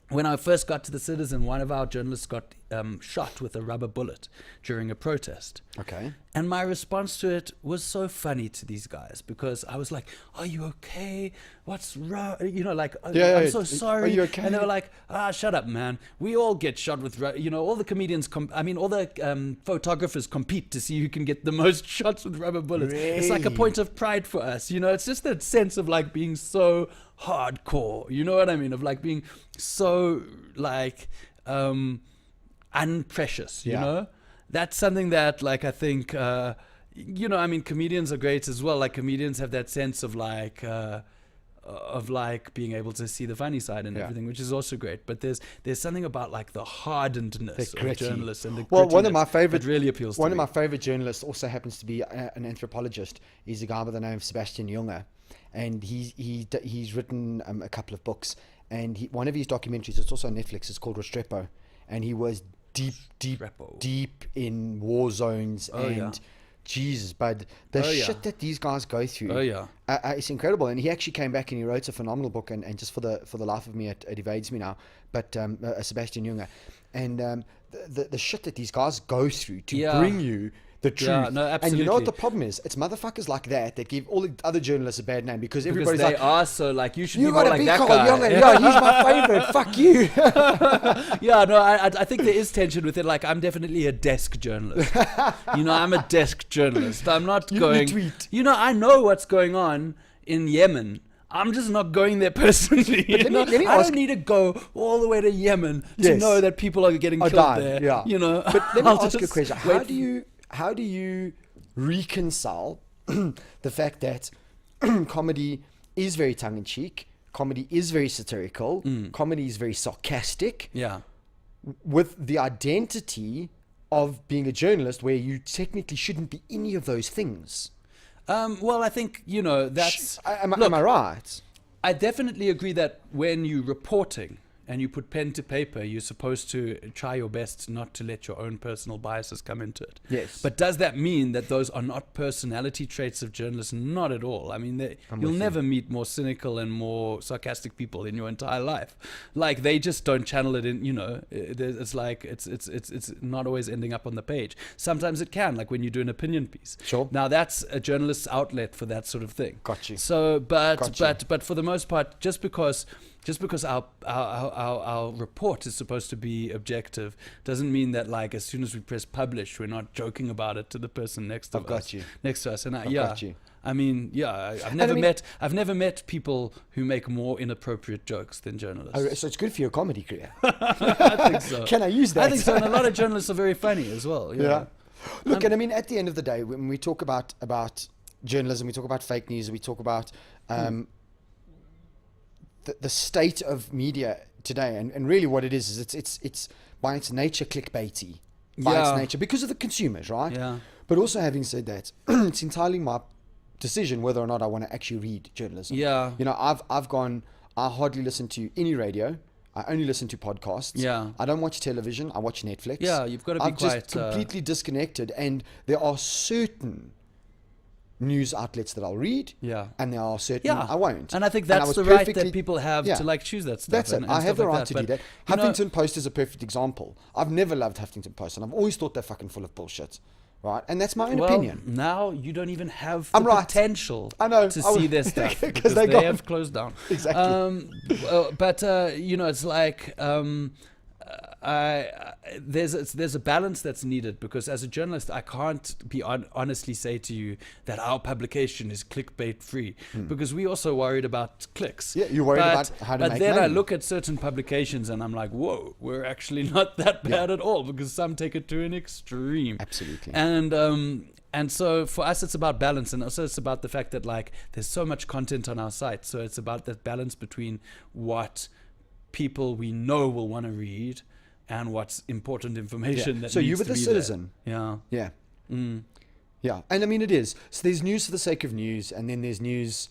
[SPEAKER 2] when I first got to the Citizen, one of our journalists got shot with a rubber bullet during a protest.
[SPEAKER 1] Okay.
[SPEAKER 2] And my response to it was so funny to these guys, because I was like, are you okay? What's wrong? You know, like, I'm so sorry.
[SPEAKER 1] Are you okay?
[SPEAKER 2] And they were like, shut up, man. We all get shot with, you know, all the comedians, all the photographers compete to see who can get the most shots with rubber bullets.
[SPEAKER 1] Really?
[SPEAKER 2] It's like a point of pride for us. You know, it's just that sense of like being so hardcore. You know what I mean? Of like being so like unprecious, you know? That's something that, like, I think, you know, I mean, comedians are great as well. Like, comedians have that sense of like being able to see the funny side and everything, which is also great. But there's something about like the hardenedness of journalists and the
[SPEAKER 1] one of my favorite
[SPEAKER 2] that really appeals to
[SPEAKER 1] one
[SPEAKER 2] me.
[SPEAKER 1] of my favorite journalists also happens to be an anthropologist. He's a guy by the name of Sebastian Junger, and he's written a couple of books. And one of his documentaries, it's also on Netflix, is called Restrepo, and he was deep in war zones Jesus, bud, the shit that these guys go through, it's incredible. And he actually came back and he wrote a phenomenal book, and just for the life of me, it evades me now, but Sebastian Junger, and the shit that these guys go through to bring you the truth.
[SPEAKER 2] Yeah, no, absolutely.
[SPEAKER 1] And you know what the problem is? It's motherfuckers like that give all the other journalists a bad name, because everybody's
[SPEAKER 2] they
[SPEAKER 1] like,
[SPEAKER 2] are so like, you should
[SPEAKER 1] you
[SPEAKER 2] be more
[SPEAKER 1] gotta
[SPEAKER 2] like
[SPEAKER 1] be
[SPEAKER 2] that
[SPEAKER 1] called
[SPEAKER 2] guy.
[SPEAKER 1] Younger. Yeah, he's my favorite. Fuck you.
[SPEAKER 2] I think there is tension with it. Like, I'm definitely a desk journalist. You know, I'm a desk journalist. I'm not going.
[SPEAKER 1] Tweet.
[SPEAKER 2] You know, I know what's going on in Yemen. I'm just not going there personally. I don't need to go all the way to Yemen to know that people are getting killed there.
[SPEAKER 1] Yeah.
[SPEAKER 2] You know.
[SPEAKER 1] But let me ask you a question. How do you reconcile the fact that comedy is very tongue-in-cheek, comedy is very satirical, comedy is very sarcastic, with the identity of being a journalist, where you technically shouldn't be any of those things?
[SPEAKER 2] Well, I think, you know, that's...
[SPEAKER 1] Am I right?
[SPEAKER 2] I definitely agree that when you're reporting and you put pen to paper, you're supposed to try your best not to let your own personal biases come into it.
[SPEAKER 1] Yes.
[SPEAKER 2] But does that mean that those are not personality traits of journalists? Not at all. I mean, you'll never meet more cynical and more sarcastic people in your entire life. Like, they just don't channel it in, you know, it's like, it's not always ending up on the page. Sometimes it can, like when you do an opinion piece.
[SPEAKER 1] Sure.
[SPEAKER 2] Now, that's a journalist's outlet for that sort of thing.
[SPEAKER 1] Got you.
[SPEAKER 2] So, but for the most part, just because our report is supposed to be objective doesn't mean that, like, as soon as we press publish, we're not joking about it to the person next to us.
[SPEAKER 1] Got you.
[SPEAKER 2] Next to us. And
[SPEAKER 1] got you.
[SPEAKER 2] I mean, yeah, I've never met people who make more inappropriate jokes than journalists.
[SPEAKER 1] Oh, so it's good for your comedy career.
[SPEAKER 2] I think so.
[SPEAKER 1] Can I use that?
[SPEAKER 2] I think so, and a lot of journalists are very funny as well.
[SPEAKER 1] Yeah. Look, and I mean, at the end of the day, when we talk about journalism, we talk about fake news, we talk about the state of media today, and really what it is it's by its nature clickbaity, by its nature, because of the consumers, right?
[SPEAKER 2] Yeah.
[SPEAKER 1] But also, having said that, it's entirely my decision whether or not I want to actually read journalism.
[SPEAKER 2] Yeah.
[SPEAKER 1] You know, I hardly listen to any radio. I only listen to podcasts.
[SPEAKER 2] Yeah.
[SPEAKER 1] I don't watch television. I watch Netflix.
[SPEAKER 2] Yeah, you've got to be
[SPEAKER 1] I've just completely disconnected. And there are certain news outlets that I'll read.
[SPEAKER 2] Yeah.
[SPEAKER 1] And there are certain I won't.
[SPEAKER 2] And I think that's the right that people have to like choose that stuff.
[SPEAKER 1] That's it. I have the right to do that.
[SPEAKER 2] But
[SPEAKER 1] Huffington Post is a perfect example. I've never loved Huffington Post, and I've always thought they're fucking full of bullshit. Right, and that's my own opinion.
[SPEAKER 2] Now you don't even have the potential to see their stuff because they have closed down.
[SPEAKER 1] Exactly.
[SPEAKER 2] But you know, it's like there's a balance that's needed, because as a journalist, I can't honestly say to you that our publication is clickbait free, because we also worried about clicks.
[SPEAKER 1] Yeah, you're worried about how to make money. But then
[SPEAKER 2] I look at certain publications and I'm like, whoa, we're actually not that bad at all, because some take it to an extreme.
[SPEAKER 1] Absolutely.
[SPEAKER 2] And so for us, it's about balance, and also it's about the fact that like there's so much content on our site, so it's about that balance between what people we know will want to read and what's important information that
[SPEAKER 1] so
[SPEAKER 2] needs
[SPEAKER 1] you were
[SPEAKER 2] to
[SPEAKER 1] the
[SPEAKER 2] be
[SPEAKER 1] citizen.
[SPEAKER 2] There.
[SPEAKER 1] Yeah. Yeah. And I mean, it is. So there's news for the sake of news, and then there's news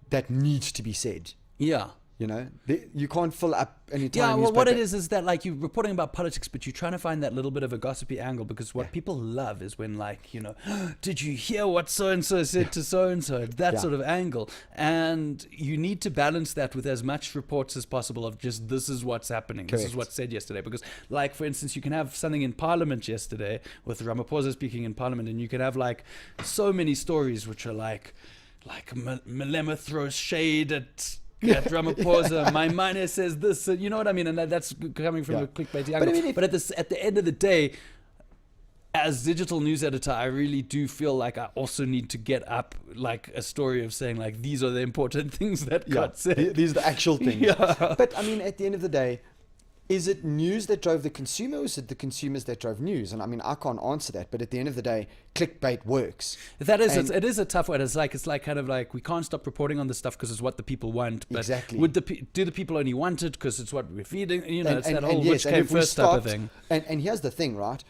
[SPEAKER 1] that needs to be said.
[SPEAKER 2] Yeah.
[SPEAKER 1] You know, you can't fill up any time.
[SPEAKER 2] Yeah, well, what it is that like you're reporting about politics, but you're trying to find that little bit of a gossipy angle, because what people love is when like, you know, did you hear what so-and-so said to so-and-so? That sort of angle. And you need to balance that with as much reports as possible of just, this is what's happening. Correct. This is what's said yesterday. Because like, for instance, you can have something in Parliament yesterday with Ramaphosa speaking in Parliament, and you can have like so many stories which are like Malema throws shade at Ramaphosa, my miner says this, you know what I mean, and that's coming from a clickbaity angle. But at the end of the day, as digital news editor, I really do feel like I also need to get up like a story of saying like, these are the important things that got said.
[SPEAKER 1] These are the actual things. But I mean, at the end of the day, is it news that drove the consumer, or is it the consumers that drove news? And I mean, I can't answer that, but at the end of the day, clickbait works.
[SPEAKER 2] That is, it is a tough one. It's like kind of like, we can't stop reporting on this stuff because it's what the people want. But
[SPEAKER 1] exactly.
[SPEAKER 2] Do the people only want it because it's what we're feeding? You know, it's that whole which came first type of thing.
[SPEAKER 1] And here's the thing, right?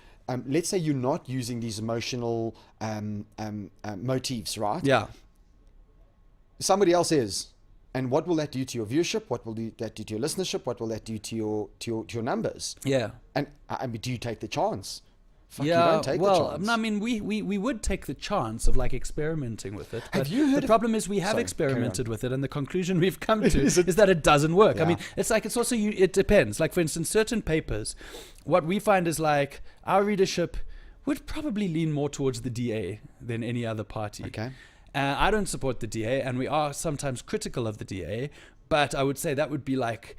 [SPEAKER 1] Let's say you're not using these emotional motifs, right?
[SPEAKER 2] Yeah.
[SPEAKER 1] Somebody else is. And what will that do to your viewership? What will that do to your listenership? What will that do to your numbers?
[SPEAKER 2] Yeah.
[SPEAKER 1] And I mean, do you take the chance? You don't take the chance.
[SPEAKER 2] I mean, we would take the chance of like experimenting with it.
[SPEAKER 1] Have you heard
[SPEAKER 2] the problem is we have experimented with it, and the conclusion we've come to is that it doesn't work. I mean, it's like, it's also, it depends. Like, for instance, certain papers, what we find is like our readership would probably lean more towards the DA than any other party.
[SPEAKER 1] Okay.
[SPEAKER 2] I don't support the DA, and we are sometimes critical of the DA, but I would say that would be like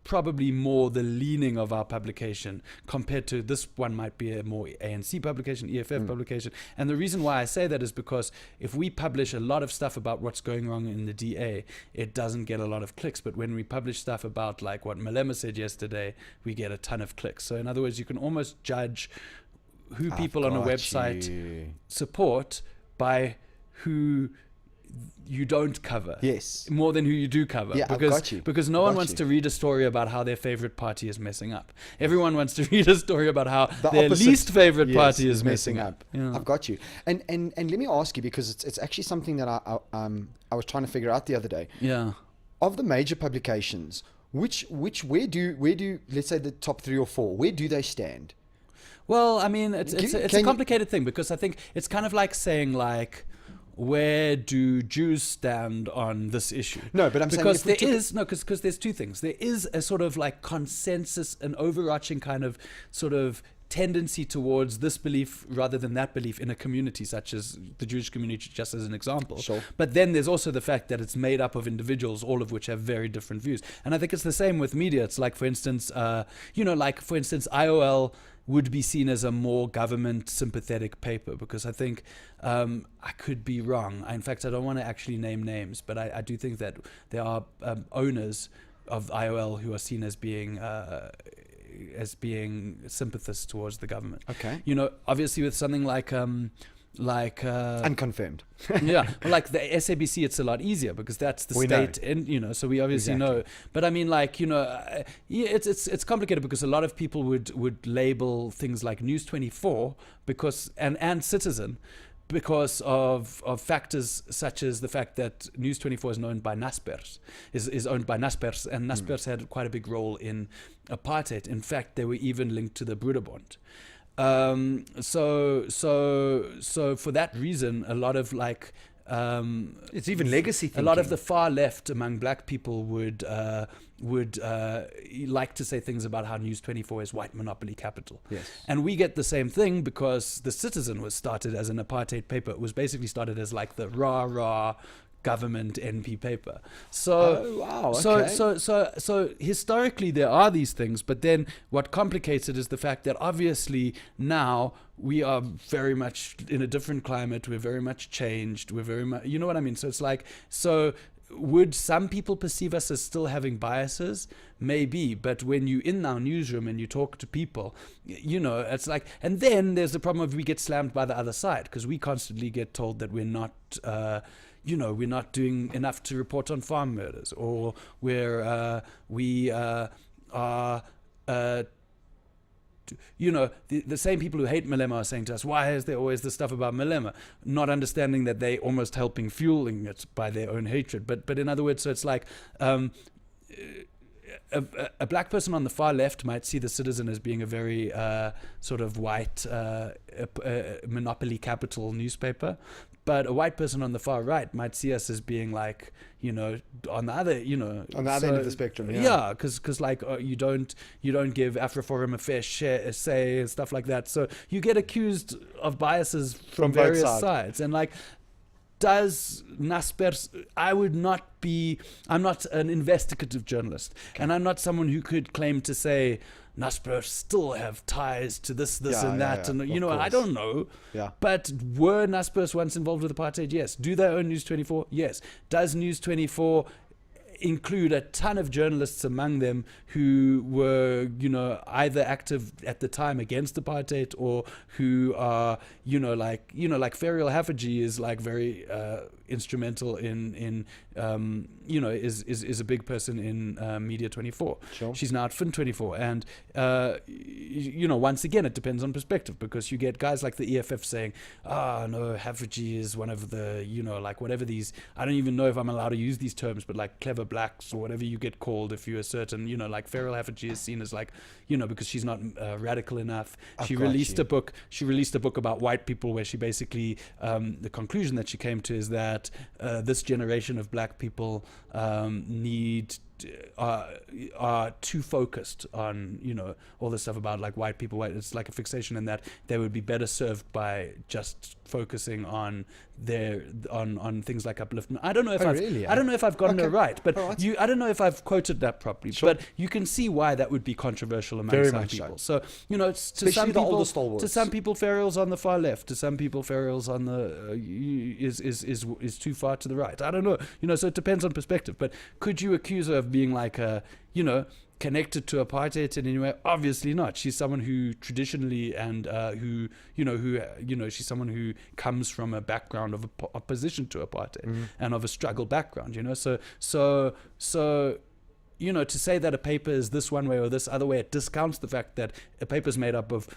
[SPEAKER 2] probably more the leaning of our publication compared to this one might be a more ANC publication, EFF publication. And the reason why I say that is because if we publish a lot of stuff about what's going wrong in the DA, it doesn't get a lot of clicks. But when we publish stuff about like what Malema said yesterday, we get a ton of clicks. So in other words, you can almost judge who people on a website support by who you don't cover.
[SPEAKER 1] Yes.
[SPEAKER 2] More than who you do cover.
[SPEAKER 1] Yeah,
[SPEAKER 2] because no one wants to read a story about how their favorite party is messing up. Everyone wants to read a story about how their least favorite party is messing up.
[SPEAKER 1] Yeah. I've got you. And let me ask you, because it's actually something that I was trying to figure out the other day.
[SPEAKER 2] Yeah.
[SPEAKER 1] Of the major publications, where do let's say the top 3 or 4, where do they stand?
[SPEAKER 2] Well, I mean, it's a complicated thing, because I think it's kind of like saying like, where do Jews stand on this issue?
[SPEAKER 1] No, but I'm
[SPEAKER 2] because
[SPEAKER 1] saying
[SPEAKER 2] because there's two things. There is a sort of like consensus, an overarching kind of sort of tendency towards this belief rather than that belief in a community such as the Jewish community, just as an example.
[SPEAKER 1] Sure.
[SPEAKER 2] But then there's also the fact that it's made up of individuals, all of which have very different views. And I think it's the same with media. It's like, for instance, IOL would be seen as a more government sympathetic paper, because I think I could be wrong. In fact, I don't want to actually name names, but I do think that there are owners of IOL who are seen as being sympathists towards the government.
[SPEAKER 1] Okay.
[SPEAKER 2] Obviously with something like
[SPEAKER 1] unconfirmed.
[SPEAKER 2] Yeah, like the SABC, it's a lot easier because that's the state, and so we obviously know. But I mean, it's complicated because a lot of people would label things like News 24 because and Citizen because of factors such as the fact that News 24 is owned by Naspers, is owned by Naspers, and Naspers had quite a big role in apartheid. In fact, they were even linked to the Broederbond. So for that reason, a lot of
[SPEAKER 1] it's even legacy thinking.
[SPEAKER 2] A lot of the far left among black people would like to say things about how News 24 is white monopoly capital.
[SPEAKER 1] Yes.
[SPEAKER 2] And we get the same thing because the Citizen was started as an apartheid paper. It was basically started as like the rah government NP paper. So historically there are these things, but then what complicates it is the fact that obviously now we are very much in a different climate. We're very much changed. We're very much, you know what I mean? So it's like, would some people perceive us as still having biases? Maybe, but when you're in our newsroom and you talk to people, it's like, and then there's the problem of we get slammed by the other side because we constantly get told that we're not we're not doing enough to report on farm murders, or the same people who hate Malema are saying to us, why is there always this stuff about Malema? Not understanding that they almost fueling it by their own hatred. But in other words, so it's like a black person on the far left might see the Citizen as being a very sort of white monopoly capital newspaper. But a white person on the far right might see us as being like, on the other,
[SPEAKER 1] on the other end of the spectrum.
[SPEAKER 2] Yeah, because you don't give Afroforum a fair say and stuff like that. So you get accused of biases from various sides. And does Naspers? I'm not an investigative journalist, and I'm not someone who could claim to say Naspers still have ties to this and that, and I don't know.
[SPEAKER 1] Yeah.
[SPEAKER 2] But were Naspers once involved with apartheid? Yes. Do they own News 24? Yes. Does News 24 include a ton of journalists among them who were, either active at the time against apartheid or who are, like Ferial Haffajee is like very instrumental in is a big person in Media 24.
[SPEAKER 1] Sure.
[SPEAKER 2] She's now at Fin 24, and once again it depends on perspective, because you get guys like the EFF saying, no, Haffajee is one of the whatever these, I don't even know if I'm allowed to use these terms, but like clever blacks or whatever you get called if you're a certain like Ferial Haffajee is seen as like because she's not radical enough. She released a book about white people where she basically the conclusion that she came to is that this generation of black people are too focused on all this stuff about like white people. It's like a fixation in that they would be better served by just focusing on on things like upliftment. I don't know if I don't know if I've gotten it right, but I don't know if I've quoted that properly.
[SPEAKER 1] Sure.
[SPEAKER 2] But you can see why that would be controversial among
[SPEAKER 1] Very
[SPEAKER 2] some
[SPEAKER 1] much
[SPEAKER 2] people.
[SPEAKER 1] so.
[SPEAKER 2] So
[SPEAKER 1] Especially the older stalwarts.
[SPEAKER 2] to some people, Ferial's on the far left. To some people, Ferial's on the is too far to the right. I don't know. So it depends on perspective. But could you accuse her of being like connected to apartheid in any way? Obviously not. She's someone who traditionally and who she's someone who comes from a background of opposition to apartheid and of a struggle background. So to say that a paper is this one way or this other way, it discounts the fact that a paper is made up of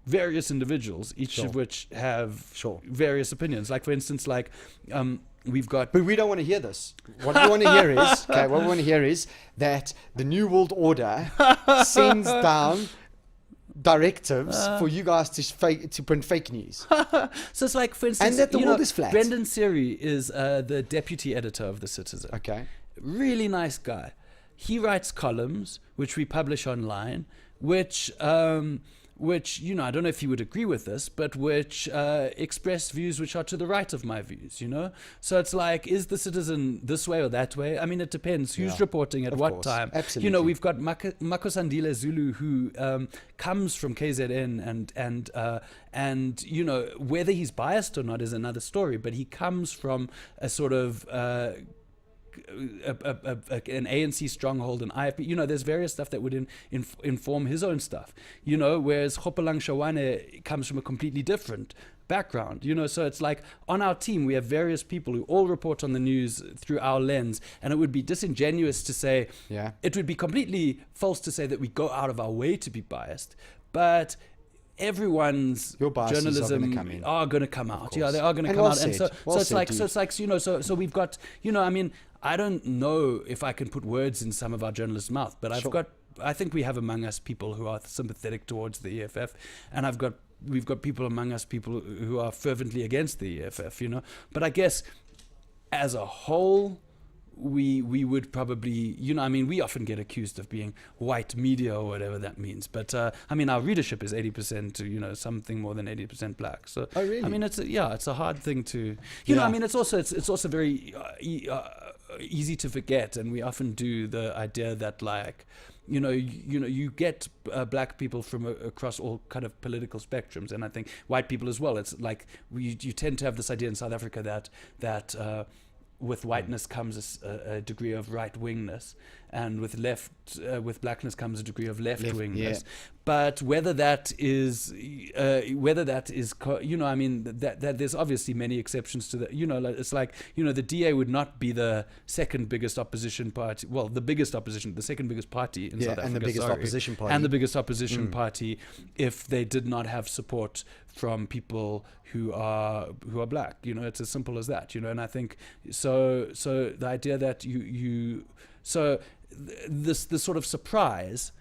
[SPEAKER 2] various individuals, each of which have various opinions. Like for instance, we've got...
[SPEAKER 1] But we don't want to hear this. What we want to hear is that the New World Order sends down directives for you guys to print fake news.
[SPEAKER 2] So it's like, for instance,
[SPEAKER 1] and that the world is flat.
[SPEAKER 2] Brendan Seary is the deputy editor of The Citizen.
[SPEAKER 1] Okay.
[SPEAKER 2] Really nice guy. He writes columns, which we publish online, which which, you know, I don't know if you would agree with this, but which express views which are to the right of my views, you know? So it's like, is the Citizen this way or that way? I mean, it depends who's reporting at what time.
[SPEAKER 1] Absolutely.
[SPEAKER 2] You know, we've got Makosandile Zulu, who comes from KZN, and you know, whether he's biased or not is another story, but he comes from a sort of an ANC stronghold, an IFP, you know, there's various stuff that would inform his own stuff, you know, whereas Khopelang Shawane comes from a completely different background, you know. So it's like, on our team we have various people who all report on the news through our lens, and it would be disingenuous to say, it would be completely false to say that we go out of our way to be biased, but everyone's journalism are going to come out. Yeah, they are going to come out. And so it's like, you know, so we've got, you know, I mean, I don't know if I can put words in some of our journalists' mouth, but I think we have among us people who are sympathetic towards the EFF, and we've got people among us, people who are fervently against the EFF, you know. But I guess as a whole, we would probably, you know, I mean, we often get accused of being white media or whatever that means, but I mean, our readership is 80%, you know, something more than 80% black. So
[SPEAKER 1] oh, really?
[SPEAKER 2] I mean, it's a hard thing to, you know, I mean, it's also very easy to forget, and we often do the idea that, like, you get black people from across all kind of political spectrums, and I think white people as well. It's like you tend to have this idea in South Africa that with whiteness comes a degree of right-wingness, and with blackness comes a degree of left-wingness. Yeah. But whether that is, you know, I mean, that there's obviously many exceptions to that. You know, it's like, you know, the DA would not be the second biggest opposition party. Well, the second biggest party in South Africa,
[SPEAKER 1] and the biggest opposition party,
[SPEAKER 2] and the biggest opposition party, if they did not have support from people who are black. You know, it's as simple as that. You know, and I think so the idea that this sort of surprise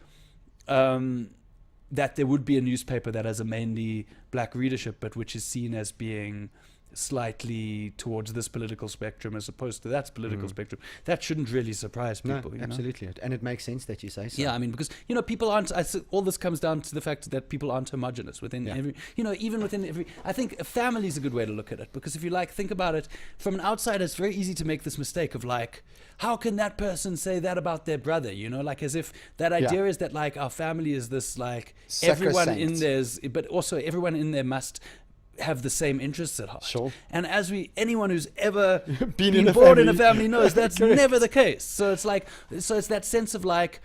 [SPEAKER 2] that there would be a newspaper that has a mainly black readership, but which is seen as being slightly towards this political spectrum as opposed to that political spectrum, that shouldn't really surprise people.
[SPEAKER 1] No, absolutely. You know? And it makes sense that you say so.
[SPEAKER 2] Yeah, I mean, because, you know, people aren't, all this comes down to the fact that people aren't homogenous within every, you know, even within every, I think a family is a good way to look at it, because if you think about it from an outsider, it's very easy to make this mistake of like, how can that person say that about their brother? You know, like, as if that idea is that, like, our family is this, like, everyone in there's, but also everyone in there must have the same interests at heart.
[SPEAKER 1] Sure.
[SPEAKER 2] And as anyone who's ever been born in a family knows, that's never the case. So it's like, it's that sense of like,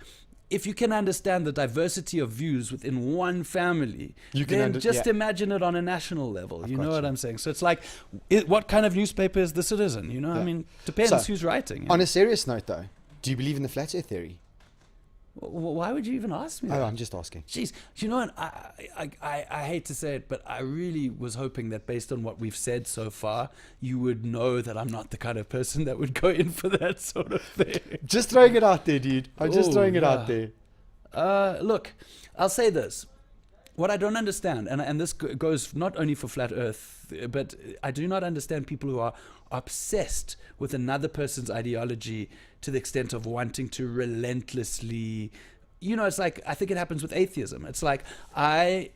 [SPEAKER 2] if you can understand the diversity of views within one family, then just imagine it on a national level. You know what I'm saying? So it's like, what kind of newspaper is the Citizen? You know, I mean, depends who's writing.
[SPEAKER 1] On a serious note, though, do you believe in the flat earth theory?
[SPEAKER 2] Why would you even ask me that?
[SPEAKER 1] Oh, I'm just asking.
[SPEAKER 2] Jeez, you know what? I hate to say it, but I really was hoping that based on what we've said so far, you would know that I'm not the kind of person that would go in for that sort of thing.
[SPEAKER 1] Just throwing it out there, dude. I'm just throwing it out there.
[SPEAKER 2] Look, I'll say this. What I don't understand, and this goes not only for Flat Earth, but I do not understand people who are obsessed with another person's ideology to the extent of wanting to relentlessly, you know, it's like, I think it happens with atheism. It's like, I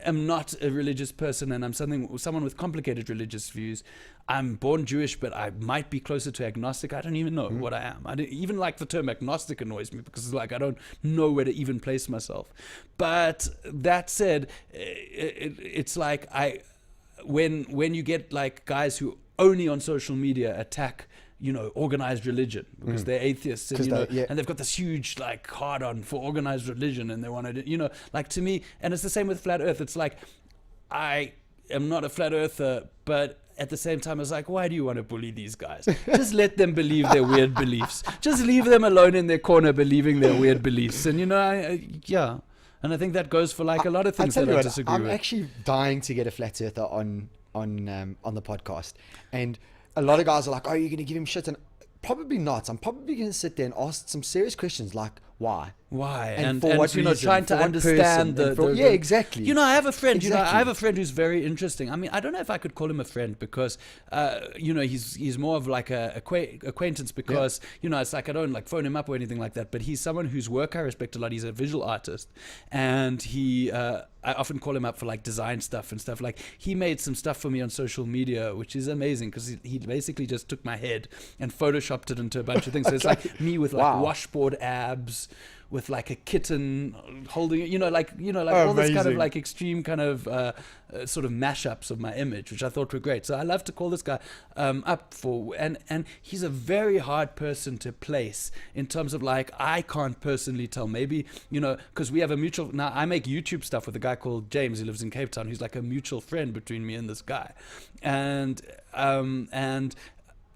[SPEAKER 2] am not a religious person, and I'm someone with complicated religious views. I'm born Jewish, but I might be closer to agnostic. I don't even know what I am. Even like the term agnostic annoys me, because it's like, I don't know where to even place myself. But that said, it's like, when you get like guys who only on social media attack, you know, organized religion because they're atheists, and, you know, and they've got this huge like hard on for organized religion, and they want to, you know, like, to me, and it's the same with Flat Earth. It's like, I am not a flat earther, but at the same time, it's like, why do you want to bully these guys? Just let them believe their weird beliefs. Just leave them alone in their corner believing their weird beliefs. And, you know, and I think that goes for like a lot of things that I disagree with.
[SPEAKER 1] I'm actually dying to get a flat earther on the podcast, and a lot of guys are like, "Oh, you're going to give him shit?" And probably not. I'm probably going to sit there and ask some serious questions like, why?
[SPEAKER 2] why,
[SPEAKER 1] and for what reason,
[SPEAKER 2] trying to understand
[SPEAKER 1] yeah, exactly.
[SPEAKER 2] I have a friend. Exactly. I have a friend who's very interesting. I mean, I don't know if I could call him a friend because, he's more of like a acquaintance because it's like I don't like phone him up or anything like that. But he's someone whose work I respect a lot. He's a visual artist, and I often call him up for like design stuff and stuff. Like he made some stuff for me on social media, which is amazing because he basically just took my head and photoshopped it into a bunch of things. So it's like me with like washboard abs, with like a kitten holding it, all this kind of like extreme kind of sort of mashups of my image, which I thought were great. So I love to call this guy up for, and he's a very hard person to place in terms of like, I can't personally tell, maybe, because we have a mutual, now I make YouTube stuff with a guy called James who lives in Cape Town, who's like a mutual friend between me and this guy. And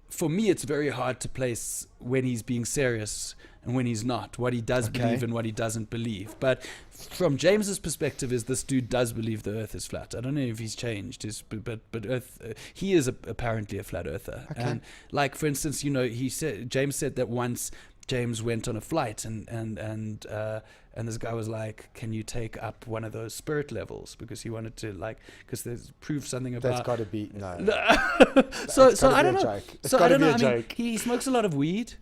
[SPEAKER 2] for me, it's very hard to place when he's being serious and when he's not, what he does believe and what he doesn't believe. But from James's perspective, is this dude does believe the earth is flat. I don't know if he's changed, but Earth, he is apparently a flat earther. And like, for instance, James said that once James went on a flight and this guy was like, can you take up one of those spirit levels? Because he wanted to because there's proof something about...
[SPEAKER 1] That's got to be... No.
[SPEAKER 2] so I don't know. So I don't know. I mean, he smokes a lot of weed,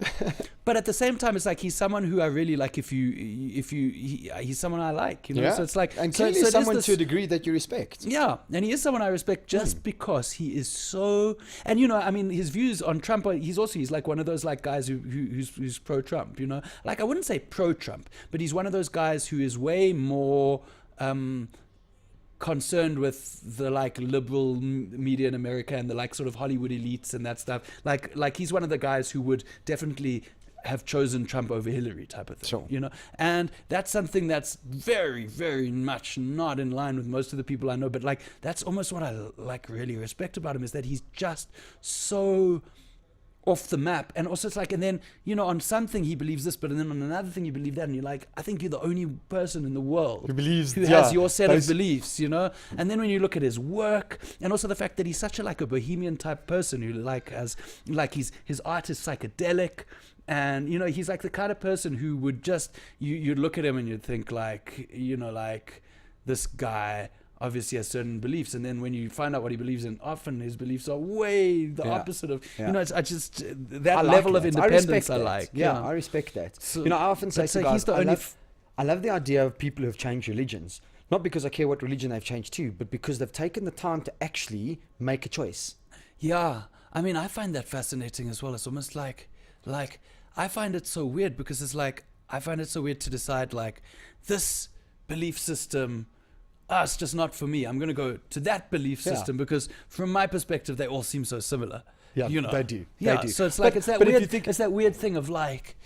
[SPEAKER 2] but at the same time, it's like he's someone who I really like. He's someone I like, So it's like...
[SPEAKER 1] And clearly someone to a degree that you respect.
[SPEAKER 2] Yeah, and he is someone I respect just because he is so... And, I mean, his views on Trump, he's like one of those like guys who's pro-Trump, Like, I wouldn't say pro-Trump, but he's one of those guys who is way more concerned with the like liberal media in America and the like sort of Hollywood elites and that stuff. Like he's one of the guys who would definitely have chosen Trump over Hillary type of thing,
[SPEAKER 1] sure.
[SPEAKER 2] And that's something that's very, very much not in line with most of the people I know. But like, that's almost what I like really respect about him, is that he's just so off the map. And also it's like, and then, on something he believes this, but then on another thing you believe that, and you're like, I think you're the only person in the world who has your set of beliefs, And then when you look at his work, and also the fact that he's such a bohemian type person who his art is psychedelic, and he's like the kind of person who would just, you'd look at him and you'd think like, this guy obviously has certain beliefs, and then when you find out what he believes in, often his beliefs are way the opposite of I just that level of independence I like.
[SPEAKER 1] I respect that. So, I often say to guys, I love the idea of people who have changed religions, not because I care what religion they've changed to, but because they've taken the time to actually make a choice.
[SPEAKER 2] I mean, I find that fascinating as well. It's almost like I find it so weird, because it's like, I find it so weird to decide like, this belief system, it's just not for me. I'm going to go to that belief system because from my perspective, they all seem so similar.
[SPEAKER 1] Yeah, they do.
[SPEAKER 2] Yeah,
[SPEAKER 1] they do.
[SPEAKER 2] So it's like, it's that weird thing of like,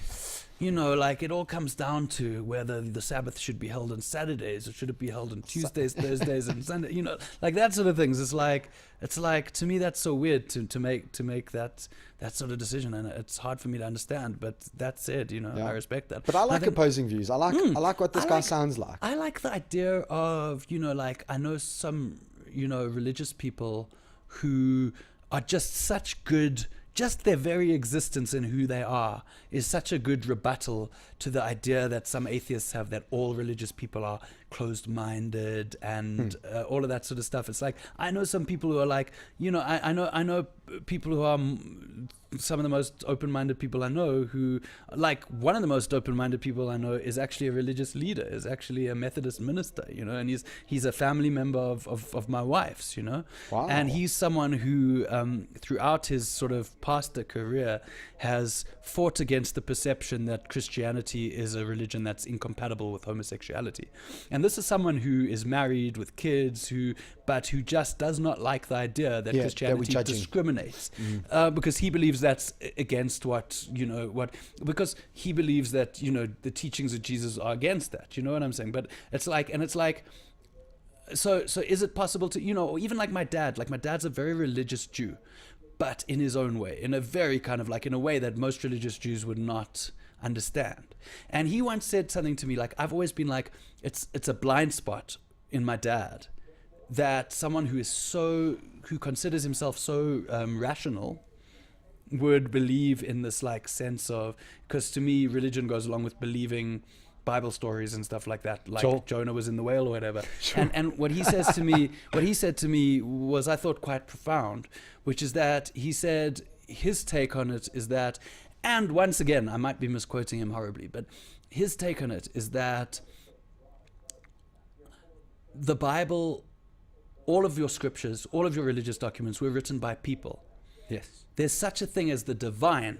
[SPEAKER 2] like it all comes down to whether the Sabbath should be held on Saturdays or should it be held on Tuesdays, Thursdays, and Sunday. Like that sort of things. It's like to me that's so weird to make that sort of decision, and it's hard for me to understand. But that's it. I respect that.
[SPEAKER 1] But I like opposing views. I like what this guy sounds like.
[SPEAKER 2] I like the idea of like I know some religious people who are just such good. Just their very existence and who they are is such a good rebuttal to the idea that some atheists have, that all religious people are closed-minded and all of that sort of stuff. It's like, I know some people who are like, I know people who are some of the most open-minded people I know, who, like, one of the most open-minded people I know is actually a religious leader, is actually a Methodist minister, and he's a family member of my wife's,
[SPEAKER 1] Wow.
[SPEAKER 2] And he's someone who, throughout his sort of pastor career, has fought against the perception that Christianity is a religion that's incompatible with homosexuality. And this is someone who is married with kids, but who just does not like the idea that Christianity discriminates, because he believes that's against because he believes that the teachings of Jesus are against that. You know what I'm saying? But it's like, so is it possible to, or even like my dad's a very religious Jew, but in his own way, in a very kind of like, in a way that most religious Jews would not understand. And he once said something to me, like, I've always been like, it's a blind spot in my dad, that someone who considers himself so rational would believe in this like sense of, because to me religion goes along with believing Bible stories and stuff like that, like
[SPEAKER 1] Sure.
[SPEAKER 2] Jonah was in the whale or whatever.
[SPEAKER 1] Sure.
[SPEAKER 2] And what he says to me, what he said to me was, I thought, quite profound, which is that he said his take on it is that, and once again, I might be misquoting him horribly, but his take on it is that the Bible, all of your scriptures, all of your religious documents were written by people.
[SPEAKER 1] Yes.
[SPEAKER 2] There's such a thing as the divine,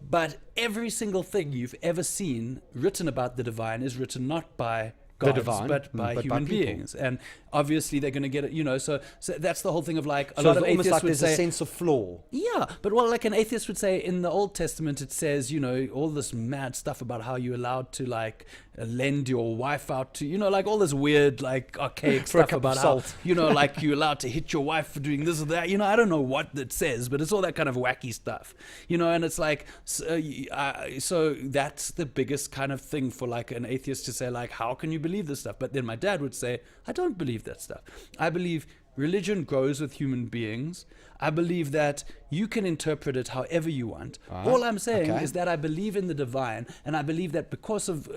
[SPEAKER 2] but every single thing you've ever seen written about the divine is written not by gods,
[SPEAKER 1] divine,
[SPEAKER 2] but by human beings. And obviously they're going to get it, so that's the whole thing of like, a
[SPEAKER 1] So
[SPEAKER 2] lot of
[SPEAKER 1] almost
[SPEAKER 2] atheists
[SPEAKER 1] like
[SPEAKER 2] would
[SPEAKER 1] there's
[SPEAKER 2] say,
[SPEAKER 1] a sense of flaw.
[SPEAKER 2] yeah, but well, like an atheist would say in the Old Testament, it says, all this mad stuff about how you're allowed to like lend your wife out to, like all this weird, like archaic
[SPEAKER 1] For a
[SPEAKER 2] stuff
[SPEAKER 1] cup of
[SPEAKER 2] about how,
[SPEAKER 1] salt.
[SPEAKER 2] like you're allowed to hit your wife for doing this or that. I don't know what it says, but it's all that kind of wacky stuff, and it's like, so that's the biggest kind of thing for like an atheist to say, like, how can you believe this stuff? But then my dad would say, I don't believe that stuff. I believe religion grows with human beings. I believe that you can interpret it however you want. All I'm saying is that I believe in the divine, and I believe that because of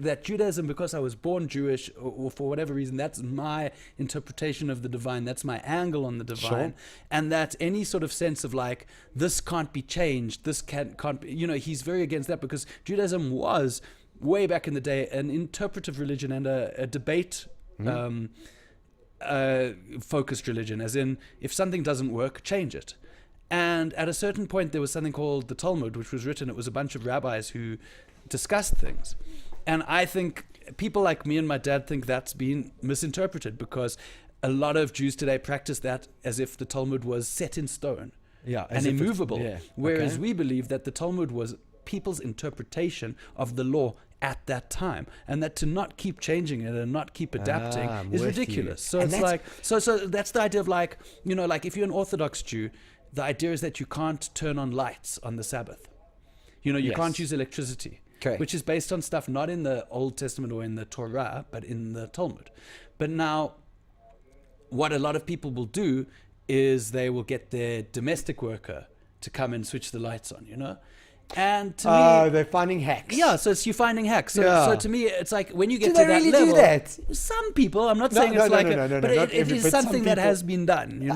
[SPEAKER 2] that Judaism, because I was born Jewish, or for whatever reason, that's my interpretation of the divine. That's my angle on the divine.
[SPEAKER 1] Sure.
[SPEAKER 2] And that any sort of sense of like, this can't be changed, this can't be, he's very against that, because Judaism was, way back in the day, an interpretive religion and a debate focused religion, as in, if something doesn't work, change it. And at a certain point there was something called the Talmud, which was written, it was a bunch of rabbis who discussed things. And I think people like me and my dad think that's been misinterpreted, because a lot of Jews today practice that as if the Talmud was set in stone and immovable, whereas we believe that the Talmud was people's interpretation of the law at that time, and that to not keep changing it and not keep adapting is ridiculous. So and it's like, so that's the idea of like, like if you're an Orthodox Jew, the idea is that you can't turn on lights on the Sabbath. You can't use electricity, which is based on stuff not in the Old Testament or in the Torah, but in the Talmud. But now, what a lot of people will do is they will get their domestic worker to come and switch the lights on, And to me,
[SPEAKER 1] they're finding hacks.
[SPEAKER 2] Yeah, so it's you finding hacks. So to me, it's like when you get
[SPEAKER 1] do
[SPEAKER 2] to
[SPEAKER 1] they
[SPEAKER 2] that
[SPEAKER 1] really
[SPEAKER 2] level.
[SPEAKER 1] Do that?
[SPEAKER 2] Some people, I'm not saying it's like, but it is something that has been done,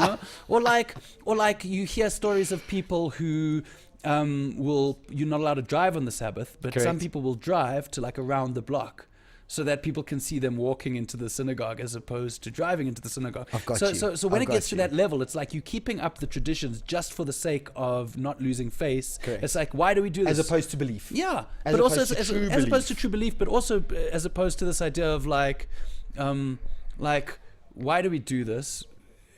[SPEAKER 2] or like you hear stories of people who you're not allowed to drive on the Sabbath, but some people will drive to like around the block, so that people can see them walking into the synagogue as opposed to driving into the synagogue. So when it gets to that level, it's like you keeping up the traditions just for the sake of not losing face. It's like, why do we do this?
[SPEAKER 1] As opposed to belief.
[SPEAKER 2] Yeah, but also as opposed to true belief, but also as opposed to this idea of like, why do we do this?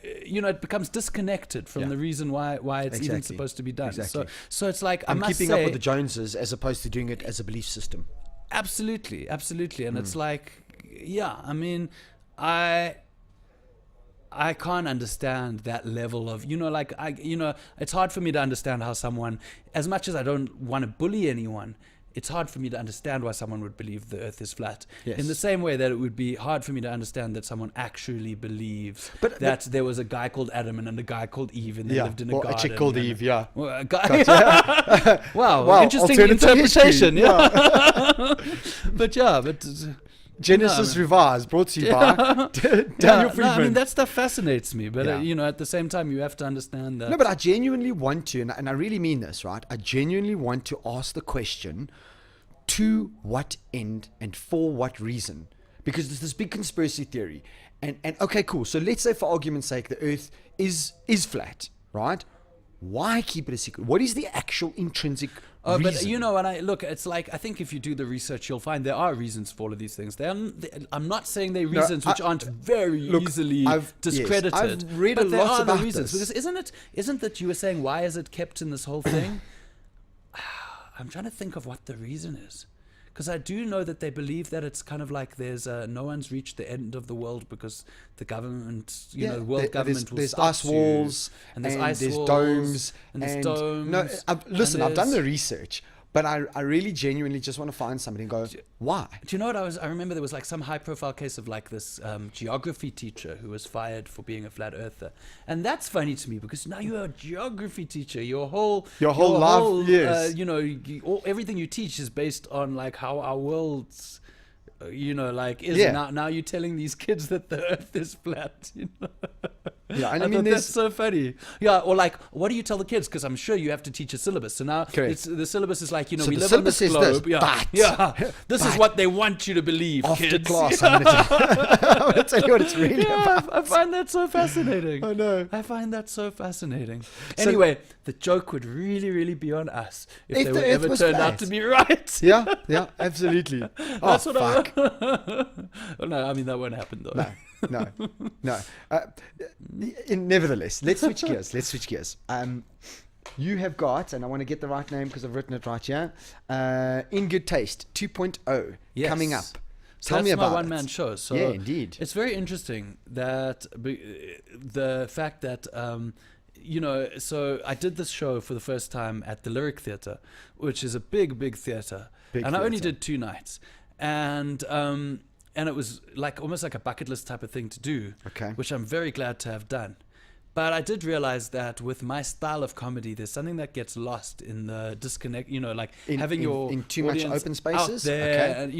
[SPEAKER 2] It becomes disconnected from the reason why it's even supposed to be done. So it's like,
[SPEAKER 1] I'm keeping up with the Joneses as opposed to doing it as a belief system.
[SPEAKER 2] Absolutely. And it's like, I mean, I can't understand that level of, it's hard for me to understand how someone, as much as I don't want to bully anyone, it's hard for me to understand why someone would believe the earth is flat.
[SPEAKER 1] Yes.
[SPEAKER 2] In the same way that it would be hard for me to understand that someone actually believes that there was a guy called Adam and a guy called Eve and they lived in a garden.
[SPEAKER 1] A chick called Eve,
[SPEAKER 2] Well, a guy, wow, interesting interpretation. But
[SPEAKER 1] Genesis Revised, brought to you by Daniel Friedman.
[SPEAKER 2] I mean, that stuff fascinates me, but at the same time, you have to understand that.
[SPEAKER 1] No, but I genuinely want to, and I really mean this, right? I genuinely want to ask the question, to what end and for what reason? Because there's this big conspiracy theory, and okay, cool. So let's say, for argument's sake, the Earth is flat, right? Why keep it a secret? What is the actual intrinsic reason?
[SPEAKER 2] But when I look, it's like, I think if you do the research, you'll find there are reasons for all of these things. I'm not saying they're reasons which aren't very easily discredited.
[SPEAKER 1] Yes, I've read a lot about
[SPEAKER 2] reasons.
[SPEAKER 1] this.
[SPEAKER 2] Because isn't that you were saying, why is it kept in this whole thing? I'm trying to think of what the reason is. Because I do know that they believe that it's kind of like there's no one's reached the end of the world because the government, the world government will
[SPEAKER 1] there's
[SPEAKER 2] stop
[SPEAKER 1] ice walls,
[SPEAKER 2] and there's ice walls,
[SPEAKER 1] domes,
[SPEAKER 2] and there's domes.
[SPEAKER 1] No, I've done the research, But I really genuinely just want to find somebody and go, why?
[SPEAKER 2] Do you know what I remember there was like some high profile case of like this geography teacher who was fired for being a flat earther. And that's funny to me because now you're a geography teacher. Your whole life, yes. Everything you teach is based on like how our world's, is. Now you're telling these kids that the earth is flat,
[SPEAKER 1] Yeah, and
[SPEAKER 2] I mean, that's so funny. Yeah, or like, what do you tell the kids? Because I'm sure you have to teach a syllabus. So now the syllabus is like, so we live on this globe. This is what they want you to believe,
[SPEAKER 1] after
[SPEAKER 2] kids.
[SPEAKER 1] class, I'm going to tell you what it's really about.
[SPEAKER 2] I find that so fascinating.
[SPEAKER 1] I know.
[SPEAKER 2] I find that so fascinating. Anyway, the joke would really, really be on us if they would ever turn out to be right.
[SPEAKER 1] Yeah, absolutely.
[SPEAKER 2] That's what fuck. No, I mean, that won't happen though.
[SPEAKER 1] No. Nevertheless, let's switch gears. You have got, and I want to get the right name because I've written it right here, In Good Taste 2.0 coming up.
[SPEAKER 2] So
[SPEAKER 1] Tell me about
[SPEAKER 2] my one-man show. So
[SPEAKER 1] yeah, indeed.
[SPEAKER 2] It's very interesting that the fact that, so I did this show for the first time at the Lyric Theatre, which is a big theatre. I only did 2 nights. And it was like almost like a bucket list type of thing to do, which I'm very glad to have done. But I did realize that with my style of comedy, there's something that gets lost in the disconnect, having
[SPEAKER 1] in too much open spaces.
[SPEAKER 2] Out there, and,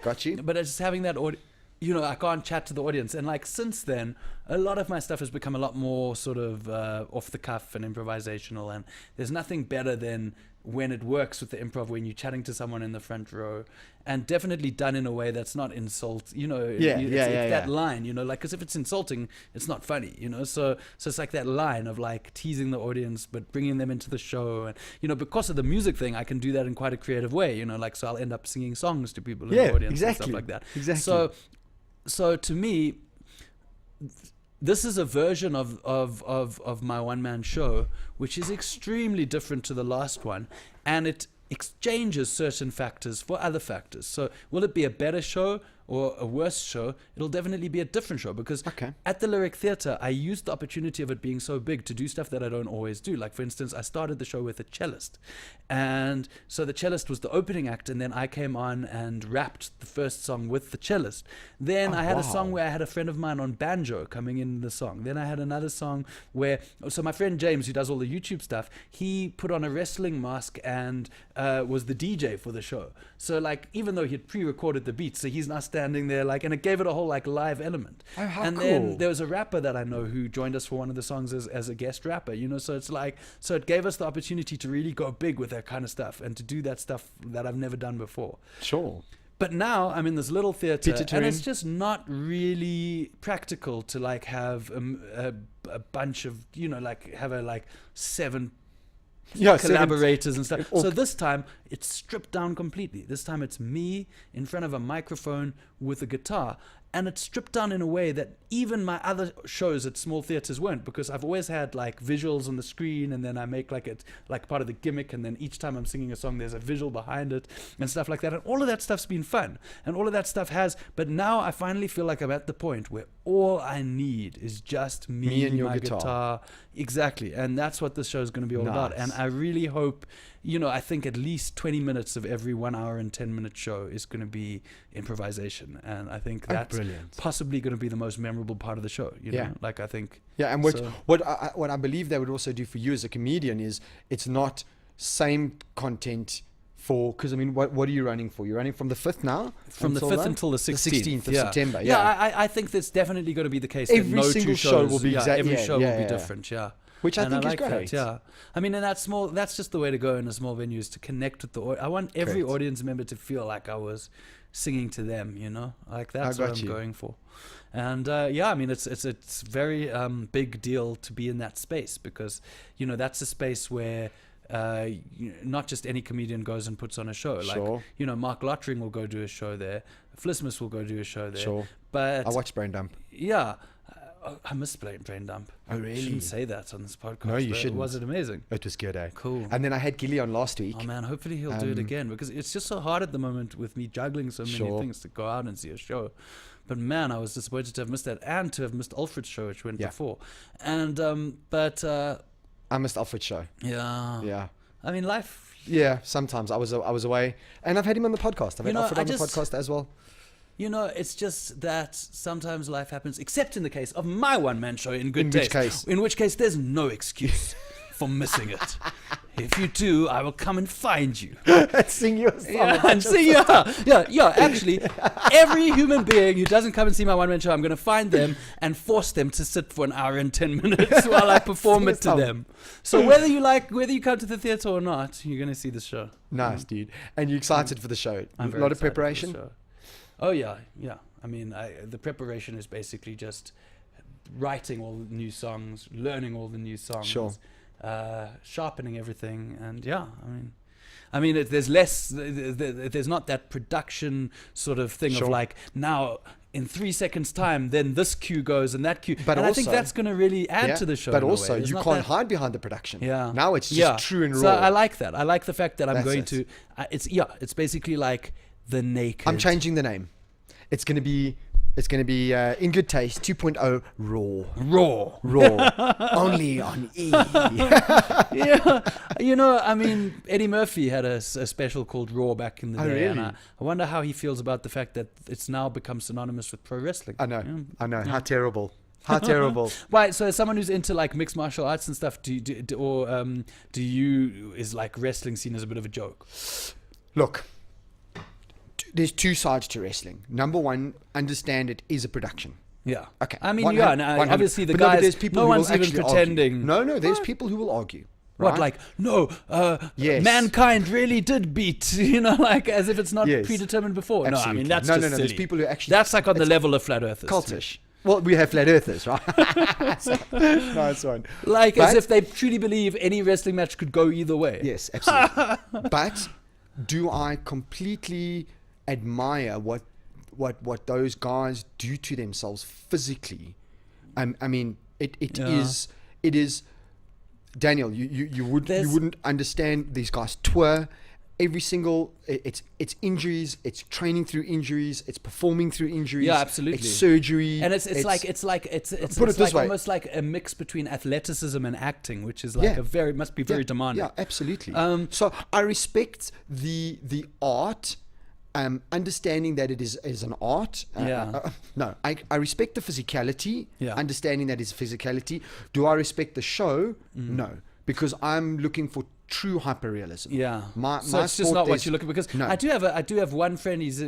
[SPEAKER 1] got you.
[SPEAKER 2] But just having that I can't chat to the audience. And like since then, a lot of my stuff has become a lot more sort of off the cuff and improvisational. And there's nothing better than when it works with the improv, when you're chatting to someone in the front row, and definitely done in a way that's not insult, that line, because if it's insulting, it's not funny, so it's like that line of like teasing the audience, but bringing them into the show. And, because of the music thing, I can do that in quite a creative way, so I'll end up singing songs to people in the audience and stuff like that.
[SPEAKER 1] Exactly.
[SPEAKER 2] So to me, this is a version of my one-man show, which is extremely different to the last one, and it exchanges certain factors for other factors. So will it be a better show or a worse show? It'll definitely be a different show because at the Lyric Theatre, I used the opportunity of it being so big to do stuff that I don't always do. Like, for instance, I started the show with a cellist. And so the cellist was the opening act, and then I came on and rapped the first song with the cellist. Then I had a song where I had a friend of mine on banjo coming in the song. Then I had another song where, so my friend James, who does all the YouTube stuff, he put on a wrestling mask and was the DJ for the show. So like, even though he had pre-recorded the beats, so he's now standing there like, and it gave it a whole like live element.
[SPEAKER 1] Oh, how
[SPEAKER 2] and
[SPEAKER 1] cool.
[SPEAKER 2] Then there was a rapper that I know who joined us for one of the songs as a guest rapper, so it's like, so it gave us the opportunity to really go big with that kind of stuff and to do that stuff that I've never done before.
[SPEAKER 1] Sure.
[SPEAKER 2] But now I'm in this little theater, and it's just not really practical to like have a bunch of, have a 7 collaborators and stuff. So this time it's stripped down completely. This time it's me in front of a microphone with a guitar, and it's stripped down in a way that even my other shows at small theaters weren't, because I've always had like visuals on the screen, and then I make like it like part of the gimmick, and then each time I'm singing a song there's a visual behind it and stuff like that, and all of that stuff's been fun, and all of that stuff but now I finally feel like I'm at the point where all I need is just me and my guitar. Exactly. And that's what this show is going to be all about. And I really hope, I think at least 20 minutes of every 1 hour and 10-minute show is going to be improvisation. And I think that's possibly going to be the most memorable part of the show. Like I think.
[SPEAKER 1] Yeah. And what I believe they would also do for you as a comedian is it's not same content because I mean, what are you running for? You're running from the 5th now?
[SPEAKER 2] From the 5th until the 16th
[SPEAKER 1] of September.
[SPEAKER 2] Yeah, I think that's definitely going to be the case.
[SPEAKER 1] Every single show will be
[SPEAKER 2] every show will be different. Yeah.
[SPEAKER 1] Which I think is great.
[SPEAKER 2] That, yeah. I mean, and that's just the way to go in a small venue, is to connect with the audience. I want every audience member to feel like I was singing to them, like that's what I'm going for. And I mean, it's very big deal to be in that space, because, that's a space where not just any comedian goes and puts on a show. Like, Mark Lottering will go do a show there. Flismus will go do a show there.
[SPEAKER 1] Sure.
[SPEAKER 2] But
[SPEAKER 1] I watched Brain Dump.
[SPEAKER 2] Yeah. I missed Brain Dump.
[SPEAKER 1] Oh, really?
[SPEAKER 2] You shouldn't say that on this podcast.
[SPEAKER 1] No, you shouldn't.
[SPEAKER 2] Was it amazing?
[SPEAKER 1] It was good, eh?
[SPEAKER 2] Cool.
[SPEAKER 1] And then I had Gilly on last week.
[SPEAKER 2] Oh, man, hopefully he'll do it again, because it's just so hard at the moment with me juggling so many things to go out and see a show. But man, I was disappointed to have missed that, and to have missed Alfred's show, which went before. And, I
[SPEAKER 1] missed Alfred's show.
[SPEAKER 2] Yeah.
[SPEAKER 1] Yeah.
[SPEAKER 2] I mean, life.
[SPEAKER 1] Yeah, sometimes I was away, and I've had him on the podcast. I've had Alfred on the podcast as well.
[SPEAKER 2] It's just that sometimes life happens, except in the case of my one-man show in good taste. In which case, there's no excuse for missing it. If you do, I will come and find you.
[SPEAKER 1] And sing you a song.
[SPEAKER 2] Actually, every human being who doesn't come and see my one-man show, I'm going to find them and force them to sit for an hour and 10 minutes while I perform it to them. So whether you come to the theatre or not, you're going to see the show.
[SPEAKER 1] Nice, dude. And you're excited for the show?
[SPEAKER 2] I'm
[SPEAKER 1] a lot of preparation?
[SPEAKER 2] Oh, yeah. I mean, the preparation is basically just writing all the new songs, learning all the new songs.
[SPEAKER 1] Sure.
[SPEAKER 2] Sharpening everything, and I mean, there's not that production sort of thing of like, now in 3 seconds time, then this cue goes and that cue, and I think that's going to really add to the show.
[SPEAKER 1] But also, you can't hide behind the production.
[SPEAKER 2] Yeah.
[SPEAKER 1] Now it's just true and raw.
[SPEAKER 2] So I like that. I like the fact that I'm going to. It's basically like the naked.
[SPEAKER 1] I'm changing the name. It's going to be In Good Taste 2.0 Raw. Only on E.
[SPEAKER 2] I mean, Eddie Murphy had a special called Raw back in the day.
[SPEAKER 1] Really?
[SPEAKER 2] And I wonder how he feels about the fact that it's now become synonymous with pro wrestling.
[SPEAKER 1] I know. How terrible. How terrible.
[SPEAKER 2] Right. So as someone who's into like mixed martial arts and stuff, is like wrestling seen as a bit of a joke?
[SPEAKER 1] Look. There's two sides to wrestling. Number one, understand it is a production.
[SPEAKER 2] Yeah.
[SPEAKER 1] Okay.
[SPEAKER 2] I mean, obviously the guys, no one's even pretending.
[SPEAKER 1] Argue. No, there's people who will argue.
[SPEAKER 2] Right? What, like, no, mankind really did beat, like as if it's not predetermined before.
[SPEAKER 1] Absolutely.
[SPEAKER 2] No, I mean, that's
[SPEAKER 1] just
[SPEAKER 2] silly.
[SPEAKER 1] There's people who actually...
[SPEAKER 2] That's like on the level of flat earthers.
[SPEAKER 1] Cultish. Well, we have flat earthers, right? Nice one.
[SPEAKER 2] Like, as if they truly believe any wrestling match could go either way.
[SPEAKER 1] Yes, absolutely. But do I completely admire what those guys do to themselves physically? I mean, it is Daniel, you wouldn't understand. These guys tour every single, it's injuries, it's training through injuries, it's performing through injuries.
[SPEAKER 2] Yeah, absolutely.
[SPEAKER 1] It's surgery.
[SPEAKER 2] And it's almost like a mix between athleticism and acting, which is like must be very demanding.
[SPEAKER 1] Yeah, absolutely. So I respect the art. Understanding that it is an art. I respect the physicality. Understanding that it's physicality. Do I respect the show? No, because I'm looking for true hyperrealism.
[SPEAKER 2] Yeah.
[SPEAKER 1] My
[SPEAKER 2] it's just not what you're looking for. Because I do have one friend. He's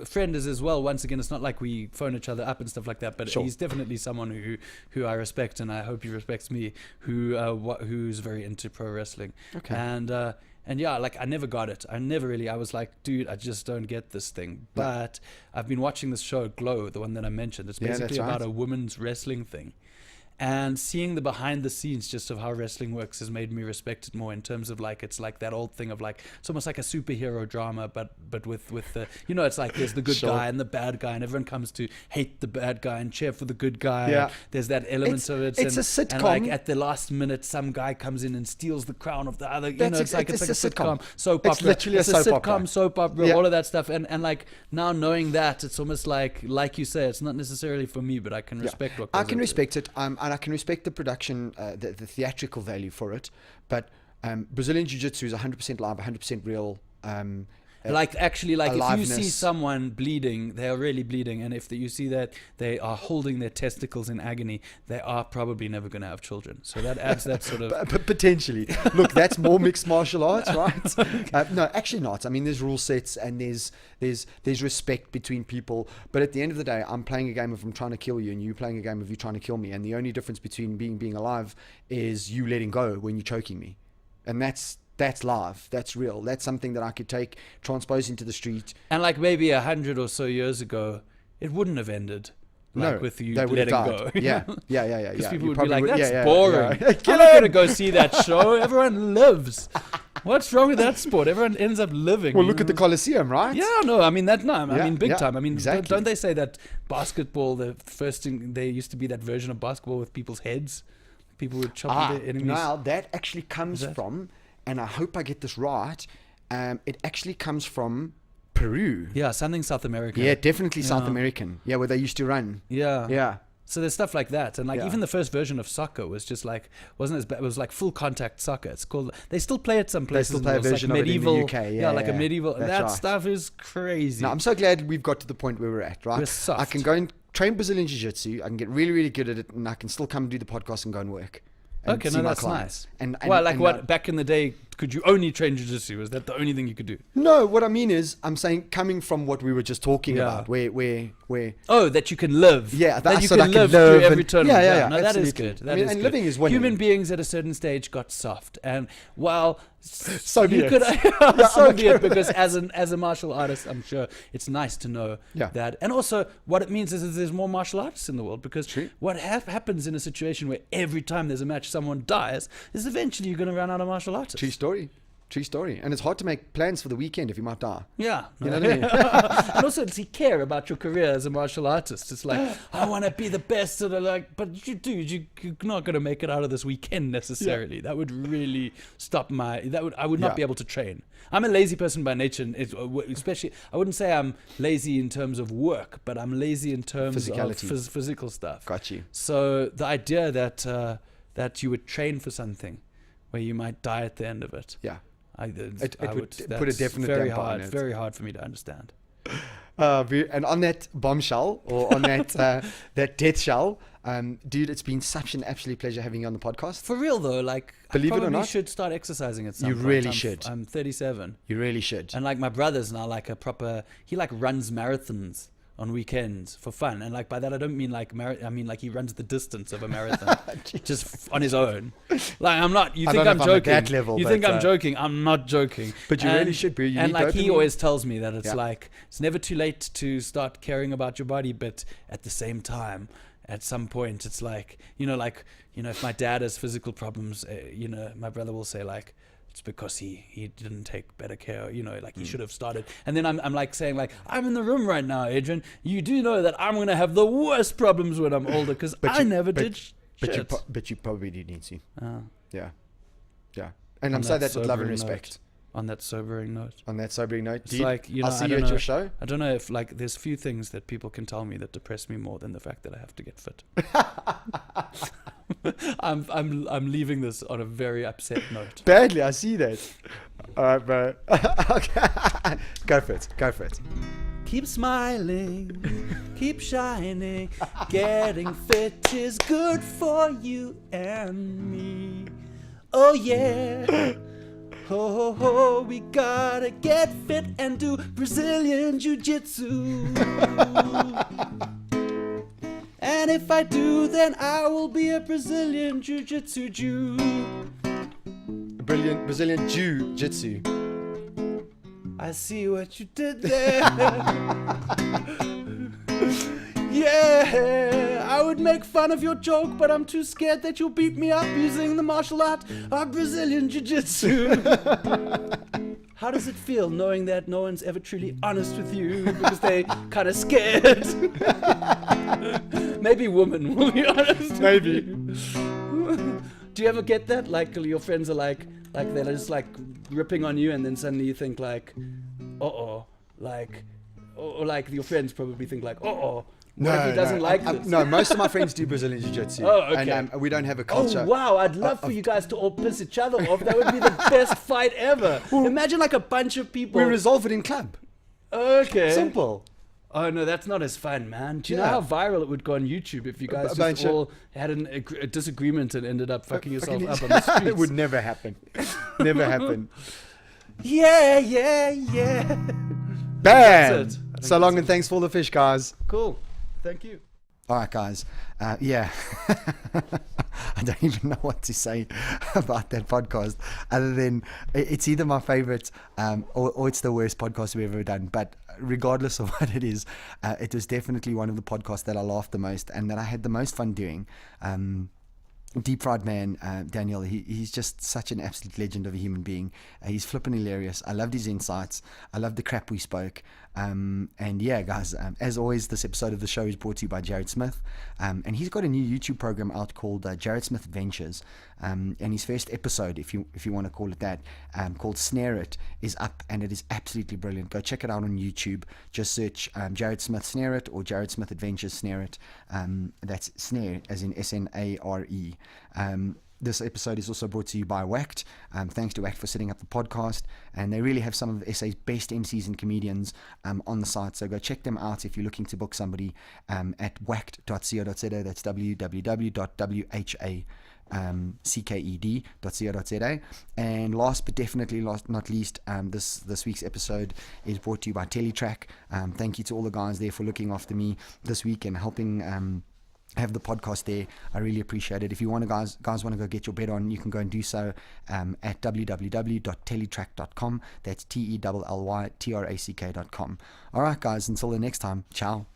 [SPEAKER 2] friend is as well. Once again, it's not like we phone each other up and stuff like that. But he's definitely someone who I respect, and I hope he respects me. Who's very into pro wrestling.
[SPEAKER 1] Okay.
[SPEAKER 2] And yeah, like I never got it. I was like, dude, I just don't get this thing. But I've been watching this show, Glow, the one that I mentioned. It's basically about a women's wrestling thing. And seeing the behind the scenes just of how wrestling works has made me respect it more, in terms of like, it's like that old thing of like, it's almost like a superhero drama, but with the, it's like there's the good guy and the bad guy, and everyone comes to hate the bad guy and cheer for the good guy.
[SPEAKER 1] Yeah.
[SPEAKER 2] There's that element of it.
[SPEAKER 1] It's a sitcom.
[SPEAKER 2] And like at the last minute, some guy comes in and steals the crown of the other. It's like a sitcom, soap opera.
[SPEAKER 1] It's literally a
[SPEAKER 2] soap opera, all of that stuff. And like now knowing that, it's almost like you say, it's not necessarily for me, but I can respect what goes
[SPEAKER 1] I can respect it. And I can respect the production, the theatrical value for it. But Brazilian Jiu-Jitsu is 100% live, 100% real.
[SPEAKER 2] If you see someone bleeding, they are really bleeding, and if you see that they are holding their testicles in agony, they are probably never going to have children. So that adds that sort of...
[SPEAKER 1] But potentially. Look, that's more mixed martial arts, right? No, actually not. I mean, there's rule sets and there's respect between people. But at the end of the day, I'm playing a game of I'm trying to kill you, and you playing a game of you trying to kill me. And the only difference between being alive is you letting go when you're choking me. And that's live. That's real. That's something that I could transpose into the street.
[SPEAKER 2] And like maybe 100 or so years ago, it wouldn't have ended. With you letting go.
[SPEAKER 1] Yeah.
[SPEAKER 2] Because people would be
[SPEAKER 1] probably
[SPEAKER 2] like, that's boring. I'm not going to go see that show. Everyone lives. What's wrong with that sport? Everyone ends up living.
[SPEAKER 1] Well, look at the Colosseum, right?
[SPEAKER 2] Yeah, no, I mean that. No, I mean big time. I mean,
[SPEAKER 1] exactly.
[SPEAKER 2] Don't they say that basketball? The first thing, there used to be that version of basketball with people's heads. People would chop their enemies.
[SPEAKER 1] Now that actually comes from, and I hope I get this right. It actually comes from Peru.
[SPEAKER 2] Yeah, something South American.
[SPEAKER 1] Yeah, definitely South American. Yeah, where they used to run.
[SPEAKER 2] Yeah. So there's stuff like that, and like even the first version of soccer was just like wasn't as bad. It was like full contact soccer. It's called. They still play it some places.
[SPEAKER 1] They still play a version
[SPEAKER 2] like
[SPEAKER 1] of
[SPEAKER 2] medieval,
[SPEAKER 1] it in the UK. Yeah,
[SPEAKER 2] like a medieval. That
[SPEAKER 1] right.
[SPEAKER 2] stuff is crazy.
[SPEAKER 1] No, I'm so glad we've got to the point where we're at. Right,
[SPEAKER 2] we're soft.
[SPEAKER 1] I can go and train Brazilian Jiu-Jitsu. I can get really, really good at it, and I can still come and do the podcast and go and work. And
[SPEAKER 2] okay, no, that's nice.
[SPEAKER 1] And
[SPEAKER 2] well, like what back in the day, could you only train jiu-jitsu? Was that the only thing you could do?
[SPEAKER 1] No, what I mean is, I'm saying coming from what we were just talking about, where
[SPEAKER 2] that you can live.
[SPEAKER 1] Yeah,
[SPEAKER 2] that you
[SPEAKER 1] so
[SPEAKER 2] can live through every tournament.
[SPEAKER 1] Yeah.
[SPEAKER 2] No, that is good. That is
[SPEAKER 1] and
[SPEAKER 2] good.
[SPEAKER 1] living is winning.
[SPEAKER 2] Human beings at a certain stage got soft, and while
[SPEAKER 1] so be it.
[SPEAKER 2] So be it, because as a martial artist, I'm sure it's nice to know that. And also, what it means is there's more martial artists in the world, because what happens in a situation where every time there's a match someone dies is eventually you're going to run out of martial artists.
[SPEAKER 1] True story. And it's hard to make plans for the weekend if you might die.
[SPEAKER 2] Yeah.
[SPEAKER 1] You know what I mean?
[SPEAKER 2] And also, does he care about your career as a martial artist? It's like, I want to be the best. So they're like, but you're not going to make it out of this weekend necessarily. Yeah. That would really stop I would not be able to train. I'm a lazy person by nature, especially, I wouldn't say I'm lazy in terms of work, but I'm lazy in terms of physical stuff.
[SPEAKER 1] Got you.
[SPEAKER 2] So the idea that you would train for something where you might die at the end of it.
[SPEAKER 1] Yeah.
[SPEAKER 2] It
[SPEAKER 1] would put a definite
[SPEAKER 2] very
[SPEAKER 1] damper
[SPEAKER 2] hard,
[SPEAKER 1] on it.
[SPEAKER 2] very hard for me to understand.
[SPEAKER 1] And on that bombshell, or on that that death shell, dude, it's been such an absolute pleasure having you on the podcast.
[SPEAKER 2] For real though, like,
[SPEAKER 1] believe it or not,
[SPEAKER 2] should start exercising at some point.
[SPEAKER 1] You really should.
[SPEAKER 2] I'm 37.
[SPEAKER 1] You really should.
[SPEAKER 2] And like my brother's now like he like runs marathons on weekends for fun, and like by that I don't mean like I mean like he runs the distance of a marathon just on his own. Like I'm not. You think I'm joking?
[SPEAKER 1] At that level,
[SPEAKER 2] you think I'm joking? I'm not joking.
[SPEAKER 1] But you really should be.
[SPEAKER 2] And like he always tells me that it's like it's never too late to start caring about your body, but at the same time, at some point, it's like if my dad has physical problems, my brother will say like, it's because he didn't take better care, like he should have started. And then I'm like saying like, I'm in the room right now, Adrian. You do know that I'm going to have the worst problems when I'm older because I never did shit.
[SPEAKER 1] But you probably do need to. Yeah. And
[SPEAKER 2] On
[SPEAKER 1] I'm saying that with love and
[SPEAKER 2] sobering
[SPEAKER 1] respect.
[SPEAKER 2] On that sobering note.
[SPEAKER 1] It's
[SPEAKER 2] like,
[SPEAKER 1] I'll see you at your show.
[SPEAKER 2] I don't know if like there's few things that people can tell me that depress me more than the fact that I have to get fit. I'm leaving this on a very upset note.
[SPEAKER 1] Badly, I see that. All right, bro. Okay. Go for it.
[SPEAKER 2] Keep smiling, keep shining. Getting fit is good for you and me. Oh yeah. Ho ho ho, we gotta get fit and do Brazilian Jiu-Jitsu. And if I do, then I will be a Brazilian Jiu-Jitsu Jew.
[SPEAKER 1] Brazilian Jiu-Jitsu.
[SPEAKER 2] I see what you did there. Yeah, I would make fun of your joke, but I'm too scared that you'll beat me up using the martial art of Brazilian Jiu-Jitsu. How does it feel knowing that no one's ever truly honest with you because they kind of scared? Maybe women will be honest.
[SPEAKER 1] Maybe.
[SPEAKER 2] Do you ever get that? Like your friends are like they're just like ripping on you, and then suddenly you think like, or like your friends probably think like, what if he doesn't like this?
[SPEAKER 1] No, most of my friends do Brazilian Jiu-Jitsu.
[SPEAKER 2] Oh, okay.
[SPEAKER 1] And we don't have a culture.
[SPEAKER 2] Oh, wow. I'd love for you guys to all piss each other off. That would be the best fight ever. Imagine like a bunch of people.
[SPEAKER 1] We resolve it in club.
[SPEAKER 2] Okay.
[SPEAKER 1] Simple.
[SPEAKER 2] Oh, no, that's not as fun, man. Do you know how viral it would go on YouTube if you guys just all had a disagreement and ended up fucking yourself up on the streets?
[SPEAKER 1] It would never happen. Never happen.
[SPEAKER 2] Yeah.
[SPEAKER 1] Bam! So long and thanks for all the fish, guys.
[SPEAKER 2] Cool. Thank you.
[SPEAKER 1] All right, guys. I don't even know what to say about that podcast other than it's either my favorite or it's the worst podcast we've ever done. But regardless of what it is, it was definitely one of the podcasts that I laughed the most and that I had the most fun doing. Deep Fried Man, Daniel, he's just such an absolute legend of a human being. He's flippin' hilarious. I loved his insights. I loved the crap we spoke. And yeah, guys, as always, this episode of the show is brought to you by Jared Smith. And he's got a new YouTube program out called Jared Smith Adventures. And his first episode, if you want to call it that, called Snare It, is up, and it is absolutely brilliant. Go check it out on YouTube. Just search Jared Smith Snare It or Jared Smith Adventures Snare It. That's Snare, as in SNARE. This episode is also brought to you by Whacked. Thanks to Whacked for setting up the podcast. And they really have some of SA's best MCs and comedians on the site. So go check them out if you're looking to book somebody at whacked.co.za. That's www.whacked.co.za. And last but definitely not least, this week's episode is brought to you by Teletrack. Thank you to all the guys there for looking after me this week and helping have the podcast there. I really appreciate it. If you want to guys want to go get your bet on, you can go and do so at www.teletrack.com. That's TELLYTRACK.com. All right, guys, until the next time, ciao.